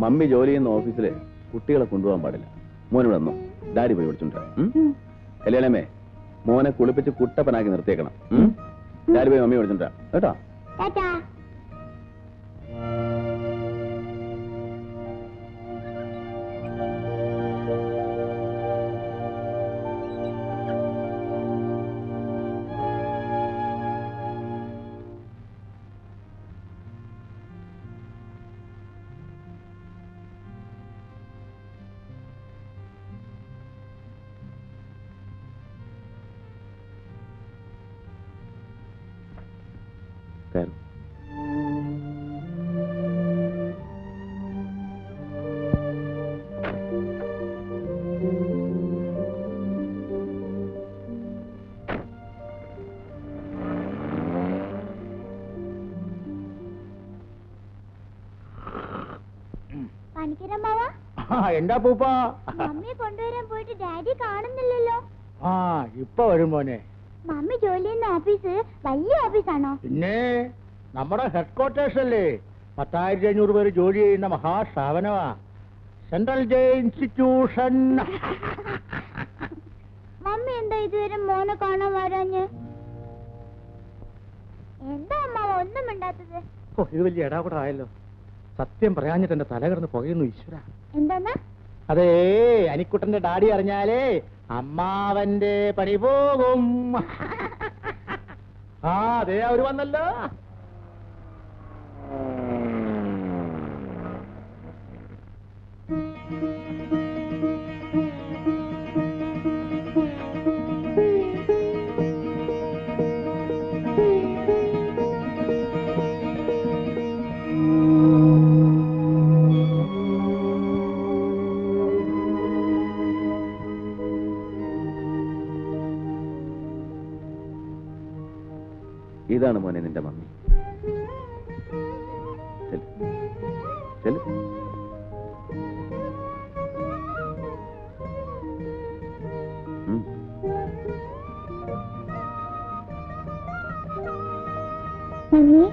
മമ്മി ജോലി ചെയ്യുന്ന ഓഫീസില് കുട്ടികളെ കൊണ്ടുപോകാൻ പാടില്ല. മോനിവിടെ വന്നു, ഡാഡി പോയി വിളിച്ചോണ്ടിരാം. കല്യാണമേ, മോനെ കുളിപ്പിച്ച് കുട്ടപ്പനാക്കി നിർത്തിയേക്കണം. ഡാഡി പോയി മമ്മി വിളിച്ചോണ്ടിരാം കേട്ടോ. ടാറ്റാ. എന്താ പൂപ്പ? മമ്മിയെ കൊണ്ടുവരാൻ പോയിട്ട് ഡാഡി കാണുന്നില്ലല്ലോ. ആ ഇപ്പൊ വരും മോനെ. മമ്മി ജോലി ചെയ്യുന്ന ഓഫീസ് വലിയ ഓഫീസാണോ? പിന്നെ നമ്മുടെ ഹെഡ് ക്വാർട്ടേഴ്സ് അല്ലേ. 10,500 പേര് ജോലി ചെയ്യുന്ന മഹാസ്ഥാപനമാ സെൻട്രൽ ജെ ഇൻസ്റ്റിറ്റ്യൂഷൻ. മമ്മി എന്താ ഇതുവരെ മോനെ കാണാൻ വരാഞ്ഞ്? എന്താ അമ്മ ഒന്നും മിണ്ടാത്തത്? ഇത് വലിയ ഇടാകൂടെ ആയല്ലോ. സത്യം പറയാഞ്ഞിട്ട് എന്റെ തല കിടന്ന് പുകയുന്നു ഈശ്വര. എന്താ? അതേ അനിക്കുട്ടന്റെ ഡാഡി അറിഞ്ഞാലേ അമ്മാവന്റെ പണി പോകും. ആ അതെ അവര് വന്നല്ലോ. ഇതാണ് മോനെ നിന്റെ മമ്മി. മമ്മി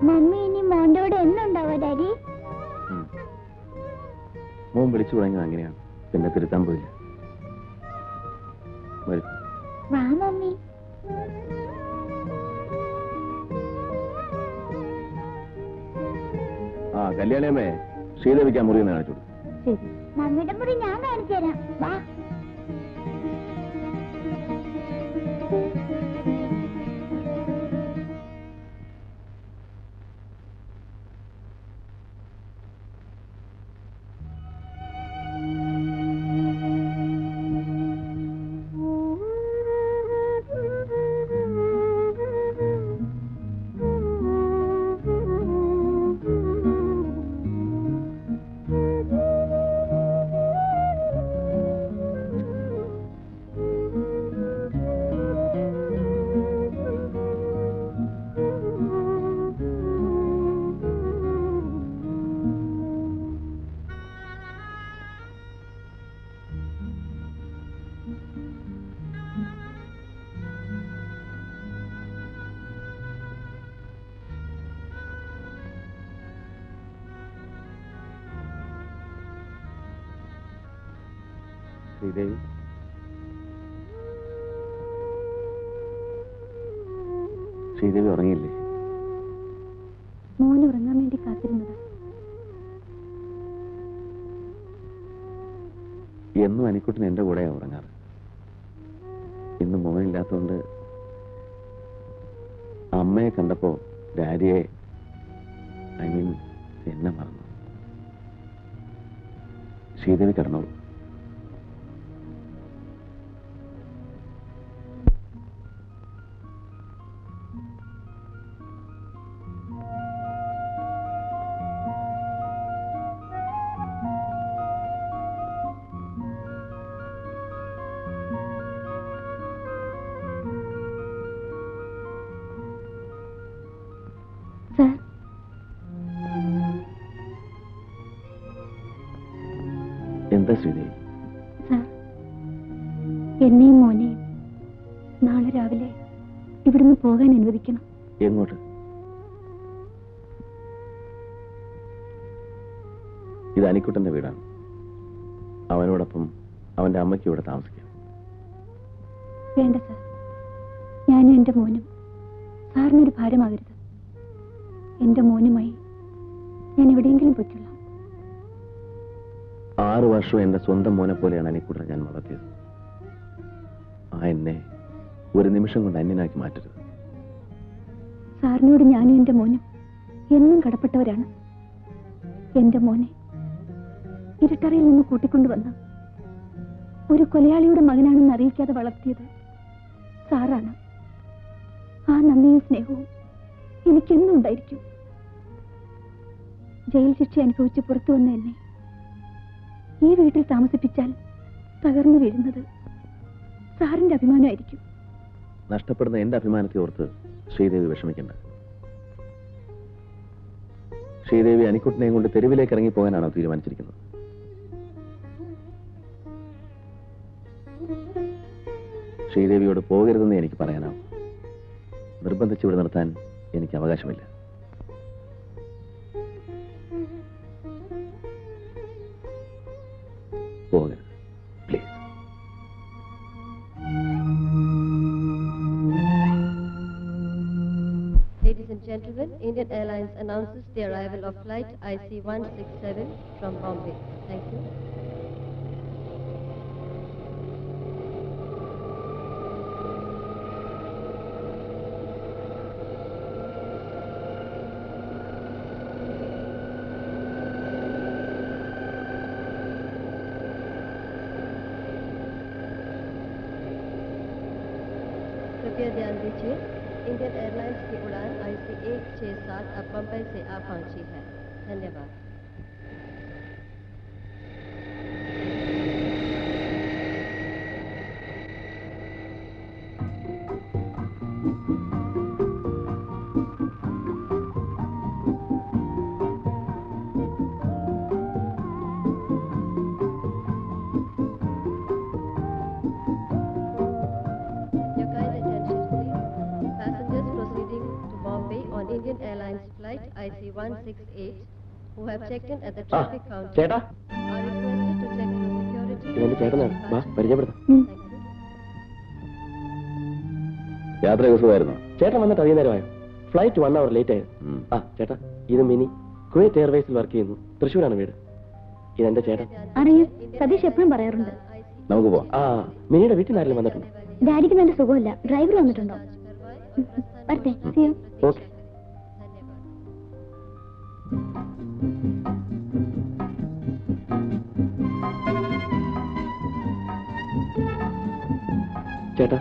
മമ്മി ഇനി മോന്റെ കൂടെ എന്നുണ്ടാവോ ഡാഡി? മോൻ വിളിച്ചു തുടങ്ങിയത് അങ്ങനെയാണ്, പിന്നെ തിരുത്താൻ പോയില്ല. വാ മമ്മി. ആ കല്യാണിയമ്മേ, ശ്രീദേവിക്ക് ആ മുറി ഒന്ന് കാണിച്ചു. മമ്മിയുടെ മുറി ഞാൻ കാണിച്ചു തരാം. വാ. ശ്രീദേവി, ശ്രീദേവി ഉറങ്ങിയില്ലേ? മോൻ ഉറങ്ങാൻ വേണ്ടി കാത്തിരുന്നത്. എന്നും അനിക്കുട്ടൻ എന്റെ കൂടെയാണ് ഉറങ്ങാറ്. ഇന്ന് മോനില്ലാത്തതുകൊണ്ട് അമ്മയെ കണ്ടപ്പോ ഡാഡിയെ ഐ മീൻ എന്നെ മറന്നു. ശ്രീദേവി കിടന്നോളൂ. എന്താ ശ്രീദേവി? സാർ, എന്നെയും മോനെയും നാളെ രാവിലെ ഇവിടുന്ന് പോകാൻ അനുവദിക്കണം. എങ്ങോട്ട്? ഇത് അനിക്കുട്ടന്റെ വീടാണ്. അവനോടൊപ്പം അവന്റെ അമ്മയ്ക്ക് ഇവിടെ താമസിക്കാം. വേണ്ട സാർ, ഞാനും എന്റെ മോനും സാറിനൊരു ഭാരമാകരുത്. എന്റെ മോനുമായി ഞാൻ എവിടെയെങ്കിലും പൊയ്ക്കൊള്ളാം. 6 വർഷം എന്റെ സ്വന്തം മോനെ പോലെയാണ് അനിക്കുട്ടനെ ഞാൻ വളർത്തിയത്. ആ എന്നെ ഒരു നിമിഷം കൊണ്ട് അന്യനാക്കി മാറ്റരുത്. സാറിനോട് ഞാനും എന്റെ മോനും എന്നും കടപ്പെട്ടവരാണ്. എന്റെ മോനെ ഇരുട്ടറയിൽ നിന്ന് കൂട്ടിക്കൊണ്ടുവന്ന് ഒരു കൊലയാളിയുടെ മകനാണെന്ന് അറിയിക്കാതെ വളർത്തിയത് സാറാണ്. ആ നന്ദിയും സ്നേഹവും എനിക്കെന്നും ഉണ്ടായിരിക്കും. ജയിൽ ശിക്ഷ അനുഭവിച്ച് പുറത്തു വന്ന എന്നെ ഈ വീട്ടിൽ താമസിപ്പിച്ചാൽ തകർന്നു വീഴുന്നത് സാറിന്റെ അഭിമാനമായിരിക്കും. നഷ്ടപ്പെടുന്ന എന്റെ അഭിമാനത്തെ ഓർത്ത് ശ്രീദേവി വിഷമിക്കണ്ട. ശ്രീദേവി അനിക്കുട്ടിനെയും കൊണ്ട് തെരുവിലേക്ക് ഇറങ്ങി പോകാനാണോ തീരുമാനിച്ചിരിക്കുന്നത്? ശ്രീദേവിയോട് പോകരുതെന്ന് എനിക്ക് പറയാനാവും. നിർബന്ധിച്ച് ഇവിടെ നിർത്താൻ എനിക്ക് അവകാശമില്ല. പോകരുത്, please. Ladies and gentlemen, Indian Airlines announces the arrival of flight IC-167 from Bombay. Thank you. कृपया ध्यान दीजिए, इंडियन एयरलाइंस की उड़ान IC-167 अब बम्बई से आ पहुंची है. धन्यवाद. Indian Airlines flight IC-168 who have checked in at the traffic counter ചേട്ടാ are requested to check the security. ഇവന്റെ ചേട്ടനാണ്. വാ പരിചയപ്പെടുത്താം. യാത്ര സുഖമായിരുന്നു. ചേട്ടൻ വന്നിട്ട് അധികം നേരമായോ? ഫ്ലൈറ്റ് 1 hour ലേറ്റ് ആയിരുന്നു. ആ ചേട്ടാ, ഇത് മിനി കുവൈറ്റ് എയർവേസിൽ വർക്ക് ചെയ്യുന്നു. തൃശ്ശൂരാണ് വീട്. ഇതെന്റെ ചേട്ടൻ. അറിയും, സതീഷ് എപ്പോഴും പറയാറുണ്ട്. നമുക്ക് പോവാം. ആ മിനിയുടെ വീട്ടിൽ ആരെങ്കിലും വന്നിട്ടുണ്ട്? ഡാഡിക്ക് നല്ല സുഖമില്ല. ഡ്രൈവർ വന്നിട്ടുണ്ടോ? വരട്ടെ. ഓക്കെ. ചേട്ടാ,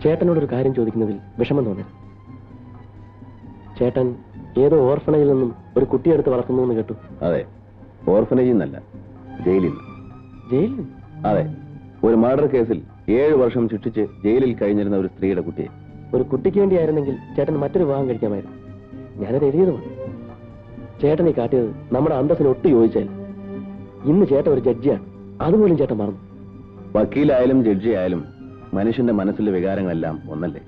ചേട്ടനോടൊരു കാര്യം ചോദിക്കുന്നതിൽ വിഷമം തോന്നരുത്. ചേട്ടൻ ഏതോ ഓർഫണേജിൽ നിന്നും ഒരു കുട്ടിയെടുത്ത് വളർത്തുന്നു എന്ന് കേട്ടു. അതെ, ഓർഫനേജിൽ നിന്നല്ല, ജയിലിൽ നിന്ന്. ജയിലിൽ നിന്ന്? അതെ, ഒരു മർഡർ കേസിൽ 7 വർഷം ശിക്ഷിച്ച് ജയിലിൽ കഴിഞ്ഞിരുന്ന ഒരു സ്ത്രീയുടെ കുട്ടിയെ. ഒരു കുട്ടിക്ക് വേണ്ടിയായിരുന്നെങ്കിൽ ചേട്ടൻ മറ്റൊരു വിവാഹം കഴിക്കാമായിരുന്നു. ഞാനത് എഴുതിയതുമാണ്. ചേട്ടനെ കാട്ടിയത് നമ്മുടെ അന്തസ്സിന് ഒട്ടും യോജിച്ചാൽ. ഇന്ന് ചേട്ടൻ ഒരു ജഡ്ജിയാണ്, അതുപോലും ചേട്ടൻ മറന്നു. വക്കീലായാലും ജഡ്ജി ആയാലും മനുഷ്യന്റെ മനസ്സിലെ വികാരങ്ങളെല്ലാം ഒന്നല്ലേ?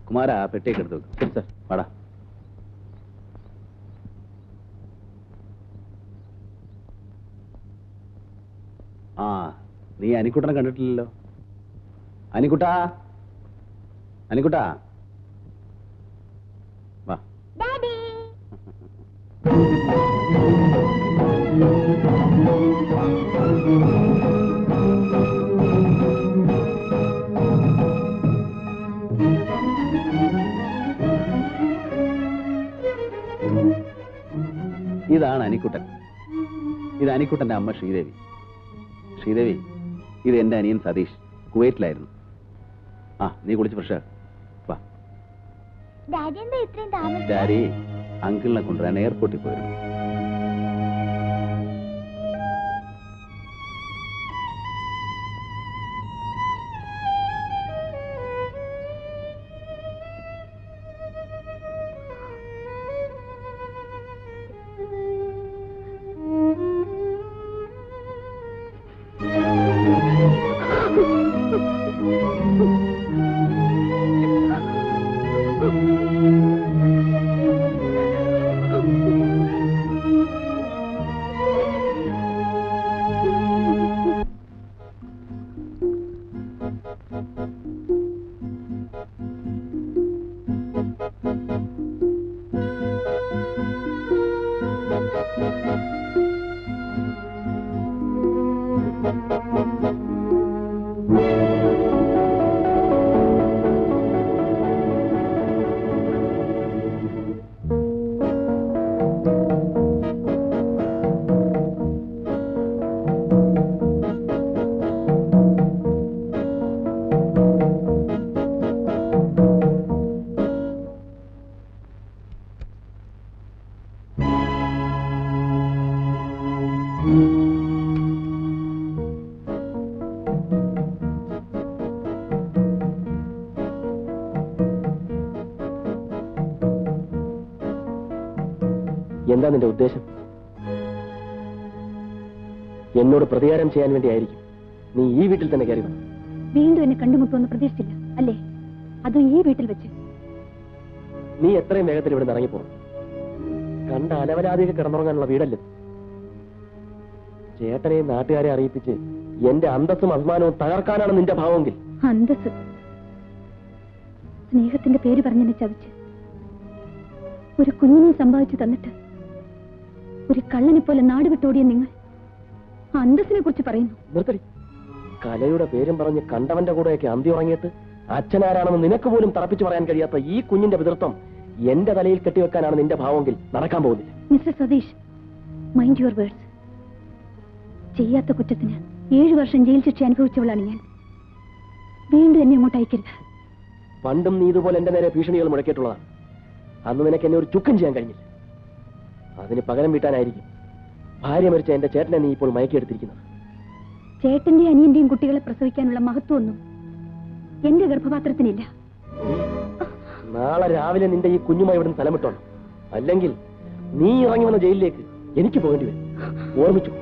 കുമാര, പെട്ടിയൊക്കെ എടുത്തു വെക്കും. ശരി സാർ, വാടാ. ആ, നീ അനിക്കുട്ടനെ കണ്ടിട്ടില്ലല്ലോ. അനിക്കുട്ടാ, അനിക്കുട്ടാ, വാ. ഇതാണ് അനിക്കുട്ടൻ. ഇത് അനിക്കുട്ടന്റെ അമ്മ ശ്രീദേവി. ശ്രീദേവി, ഇത് എന്റെ അനിയൻ സതീഷ്, കുവൈറ്റിലായിരുന്നു. ആ, നീ കുളിച്ച് ഫ്രഷ് വാ. ഡാഡി അങ്കിളിനെ കൊണ്ടുവരാൻ എയർപോർട്ടിൽ പോയിരുന്നു. എന്താ നിന്റെ ഉദ്ദേശം? എന്നോട് പ്രതികാരം ചെയ്യാൻ വേണ്ടിയായിരിക്കും നീ ഈ വീട്ടിൽ തന്നെ കയറി വന്നു. വീണ്ടും എന്നെ കണ്ടുമുട്ടുമെന്ന് പ്രതീക്ഷിച്ചില്ല അല്ലേ? അതും ഈ വീട്ടിൽ വെച്ച്. നീ എത്രയും വേഗത്തിൽ ഇവിടെ ഇറങ്ങിപ്പോകും. കണ്ട അലവലാതിക്ക് കിടന്നുറങ്ങാനുള്ള വീടല്ലേ. ചേട്ടനെയും നാട്ടുകാരെ അറിയിപ്പിച്ച് എന്റെ അന്തസ്സും അഭിമാനവും തകർക്കാനാണ് നിന്റെ ഭാവമെങ്കിൽ അന്തസ് സ്നേഹത്തിന്റെ പേര് പറഞ്ഞെന്നെ ചതിച്ച് ഒരു കുഞ്ഞിനെ സമ്പാദിച്ചു തന്നിട്ട് ഒരു കള്ളനെ പോലെ നാട് വിട്ടോടിയ നിങ്ങൾ അന്തസ്സിനെ കുറിച്ച് പറയുന്നു. നിർത്തടി. കലയുടെ പേരും പറഞ്ഞ് കണ്ടവന്റെ കൂടെയൊക്കെ അന്തി ഉറങ്ങിയിട്ട് അച്ഛനാരാണെന്ന് നിനക്ക് പോലും തറപ്പിച്ചു പറയാൻ കഴിയാത്ത ഈ കുഞ്ഞിന്റെ പിതൃത്വം എന്റെ തലയിൽ കെട്ടിവെക്കാനാണ് നിന്റെ ഭാവമെങ്കിൽ നടക്കാൻ പോകുന്നില്ല. Mister Satheesh, mind your words. ചെയ്യാത്ത കുറ്റത്തിന് 7 വർഷം ജയിൽ ശിക്ഷ അനുഭവിച്ചവളാണ് ഞാൻ. വീണ്ടും എന്നെ അങ്ങോട്ട് അയക്കരുത്. പണ്ടും നീ ഇതുപോലെ എന്റെ നേരെ ഭീഷണികൾ മുടക്കിയിട്ടുള്ളതാണ്. അന്ന് നിനക്ക് എന്നെ ഒരു ചുക്കം ചെയ്യാൻ കഴിഞ്ഞില്ല. അതിന് പകരം വീട്ടാനായിരിക്കും ഭാര്യ മരിച്ച എന്റെ ചേട്ടനെ നീ ഇപ്പോൾ മയക്കിയെടുത്തിരിക്കുന്നത്. ചേട്ടന്റെയും അനിയന്റെയും കുട്ടികളെ പ്രസവിക്കാനുള്ള മഹത്വമൊന്നും എന്റെ ഗർഭപാത്രത്തിനില്ല. നാളെ രാവിലെ നിന്റെ ഈ കുഞ്ഞുമായി ഇവിടുന്ന് സ്ഥലം വിട്ടോണം. അല്ലെങ്കിൽ നീ ഇറങ്ങി വന്ന ജയിലിലേക്ക് എനിക്ക് പോകേണ്ടി വരും. ഓർമ്മിച്ചു.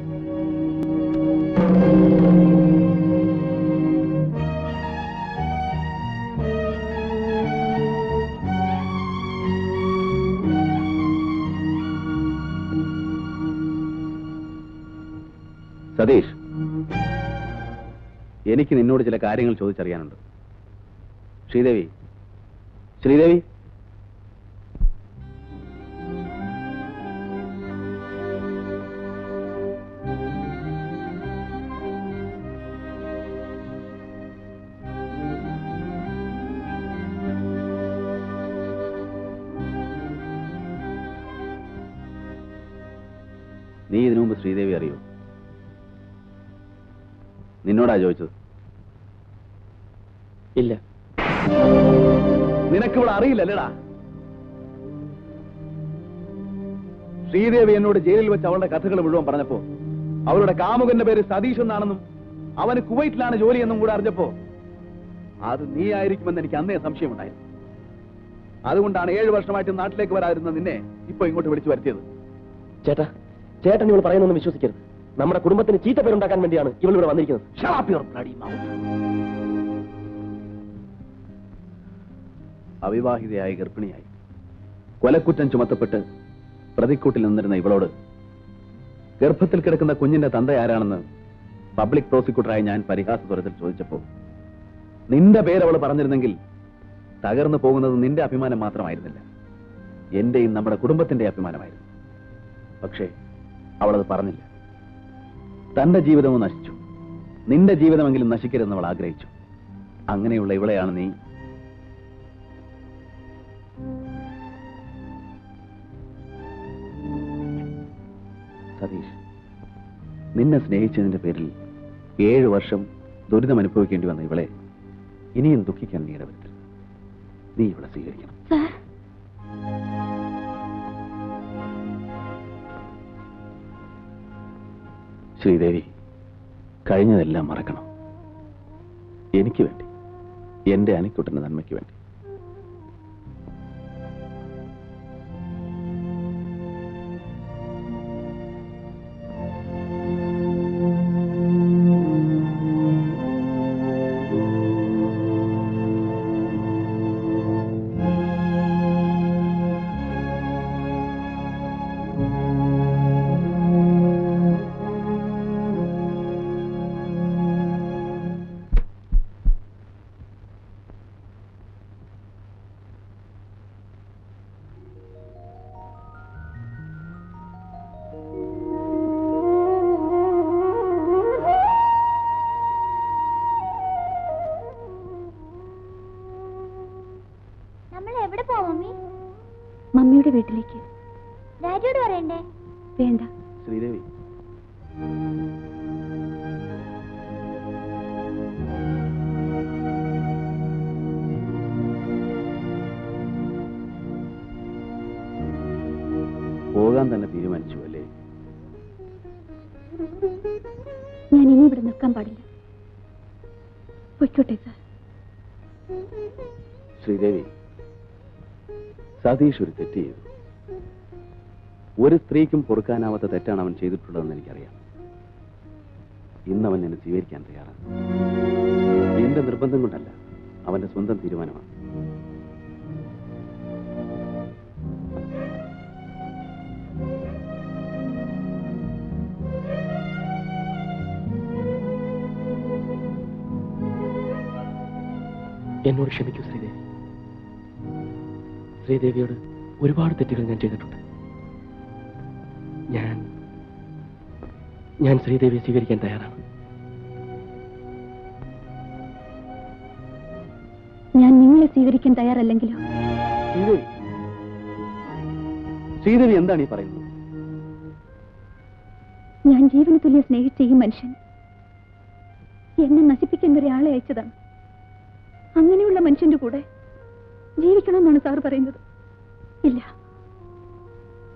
സതീഷ്, എനിക്ക് നിന്നോട് ചില കാര്യങ്ങൾ ചോദിച്ചറിയാനുണ്ട്. ശ്രീദേവി, ശ്രീദേവി, നീ ഇതിനു മുമ്പ് ശ്രീദേവി അറിയോ? നിന്നോടാ ചോദിച്ചത്. ഇല്ല. നിനക്കിവിടെ അറിയില്ലല്ലേടാ? ശ്രീദേവി എന്നോട് ജയിലിൽ വെച്ച് അവളുടെ കഥകൾ മുഴുവൻ പറഞ്ഞപ്പോ അവളുടെ കാമുകന്റെ പേര് സതീഷ് എന്നാണെന്നും അവന് കുവൈറ്റിലാണ് ജോലിയെന്നും കൂടെ അറിഞ്ഞപ്പോ അത് നീ ആയിരിക്കുമെന്ന് എനിക്ക് അന്നേ സംശയമുണ്ടായിരുന്നു. അതുകൊണ്ടാണ് 7 വർഷമായിട്ട് നാട്ടിലേക്ക് വരാതിരുന്ന നിന്നെ ഇപ്പൊ ഇങ്ങോട്ട് വിളിച്ചു വരുത്തിയത്. ചേട്ടാ, ചേട്ടൻ ഇവൾ പറയുന്നൊന്നും വിശ്വസിക്കരുത്. നമ്മുടെ കുടുംബത്തിന് ചീത്ത പേരുണ്ടാക്കാൻ വേണ്ടിയാണ് ഇവൾ ഇവിടെ വന്നിരിക്കുന്നത്. അവിവാഹിതയായി ഗർഭിണിയായി കൊലക്കുറ്റം ചുമത്തപ്പെട്ട് പ്രതിക്കൂട്ടിൽ നിന്നിരുന്ന ഇവളോട് ഗർഭത്തിൽ കിടക്കുന്ന കുഞ്ഞിന്റെ തന്ത ആരാണെന്ന് പബ്ലിക് പ്രോസിക്യൂട്ടറായി ഞാൻ പരിഹാസസ്വരത്തിൽ ചോദിച്ചപ്പോ നിന്റെ പേരവൾ പറഞ്ഞിരുന്നെങ്കിൽ തകർന്നു പോകുന്നത് നിന്റെ അഭിമാനം മാത്രമായിരുന്നില്ല, എന്റെയും നമ്മുടെ കുടുംബത്തിന്റെ അഭിമാനമായിരുന്നു. പക്ഷേ അവളത് പറഞ്ഞില്ല. തന്റെ ജീവിതവും നശിച്ചു, നിന്റെ ജീവിതമെങ്കിലും നശിക്കരുതെന്ന് അവൾ ആഗ്രഹിച്ചു. അങ്ങനെയുള്ള ഇവളെയാണ് നീ. സതീഷ്, നിന്നെ സ്നേഹിച്ചതിന്റെ പേരിൽ 7 വർഷം ദുരിതം അനുഭവിക്കേണ്ടി വന്ന ഇവളെ ഇനിയും ദുഃഖിക്കാൻ നീ ഇടവരുത്തരുത്. നീ ഇവളെ സ്വീകരിക്കണം. ശ്രീദേവി, കഴിഞ്ഞതെല്ലാം മറക്കണം. എനിക്ക് വേണ്ടി, എന്റെ അനിക്കുട്ടന്റെ നന്മയ്ക്ക് വേണ്ടി. മമ്മിയുടെ വീട്ടിലേക്ക്. ഡാഡിയോട് പറയണ്ടേ? വേണ്ട. ശ്രീദേവി, പോകാൻ തന്നെ തീരുമാനിച്ചു അല്ലേ? ഞാൻ ഇനി ഇവിടെ നിൽക്കാൻ പാടില്ല. പൊയ്ക്കോട്ടെ സാർ. ശ്രീദേവി, സതീഷ് ഒരു തെറ്റ് ചെയ്തു. ഒരു സ്ത്രീക്കും പൊറുക്കാനാവാത്ത തെറ്റാണ് അവൻ ചെയ്തിട്ടുള്ളതെന്ന് എനിക്കറിയാം. ഇന്നവൻ എന്നെ സ്വീകരിക്കാൻ തയ്യാറാണ്. എന്റെ നിർബന്ധം കൊണ്ടല്ല, അവന്റെ സ്വന്തം തീരുമാനമാണ്. എന്നോട് ക്ഷമിക്കൂ ശ്രീദേവി. ശ്രീദേവിയോട് ഒരുപാട് തെറ്റുകൾ ഞാൻ ചെയ്തിട്ടുണ്ട്. ഞാൻ ശ്രീദേവിയെ സ്വീകരിക്കാൻ തയ്യാറാണ്. ഞാൻ നിങ്ങളെ സ്വീകരിക്കാൻ തയ്യാറല്ലെങ്കിലോ? ശ്രീദേവി എന്താണ് ഈ പറയുന്നത്? ഞാൻ ജീവന തുല്യം സ്നേഹിച്ച ഈ മനുഷ്യൻ എന്നെ നശിപ്പിക്കാൻ ഒരാളെ അയച്ചതാണ്. അങ്ങനെയുള്ള മനുഷ്യന്റെ കൂടെ ജീവിക്കണമെന്നാണ് സാർ പറയുന്നത്. ഇല്ല,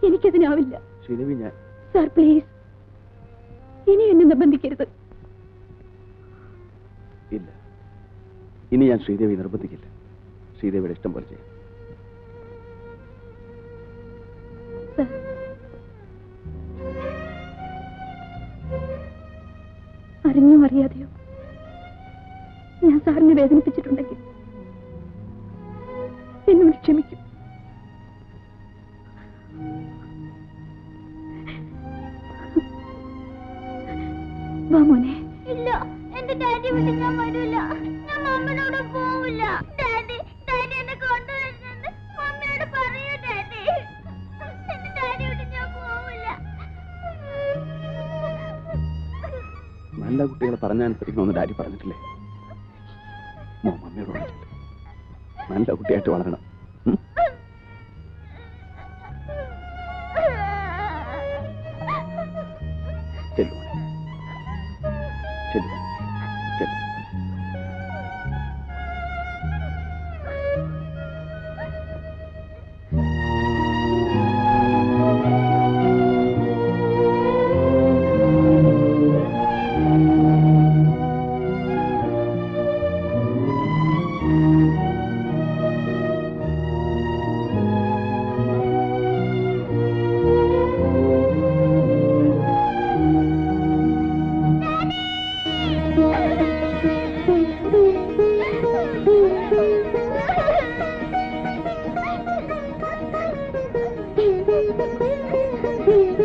എനിക്കതിനാവില്ല. ശ്രീദേവി, ഞാൻ സാർ പ്ലീസ്, ഇനി എന്നെ നിർബന്ധിക്കരുത്. ഇല്ല, ഇനി ഞാൻ ശ്രീദേവി നിർബന്ധിക്കില്ല. ശ്രീദേവിയുടെ ഇഷ്ടം പോലെ ചെയ്യാം. സാർ, അറിഞ്ഞോ അറിയാതെയോ ഞാൻ സാറിനെ വേദനിപ്പിച്ചിട്ടുണ്ടെങ്കിൽ എന്നോട് ക്ഷമിക്കും. വാ മോനെ. ഇല്ല, എന്റെ ഡാഡി വിട്ട് ഞാൻ വരില്ല. ഞാൻ മമ്മിനോട് പോവില്ല. ഡാഡി എന്നെ കൊണ്ടുവരുന്നത് മമ്മിയോട് പറയൂ. ഡാഡി, എന്റെ ഡാഡി വിട്ട് ഞാൻ പോവില്ല. നല്ല കുട്ടികളെ പറഞ്ഞനുസരിക്കണമെന്ന് ഡാഡി പറഞ്ഞിട്ടില്ലേ? മമ്മിയോട് പറഞ്ഞിട്ടില്ല. നല്ല കുട്ടിയായിട്ട് വളരണം. ചെല്ലു ചെല്ലു ചെല്ലു. Thank you.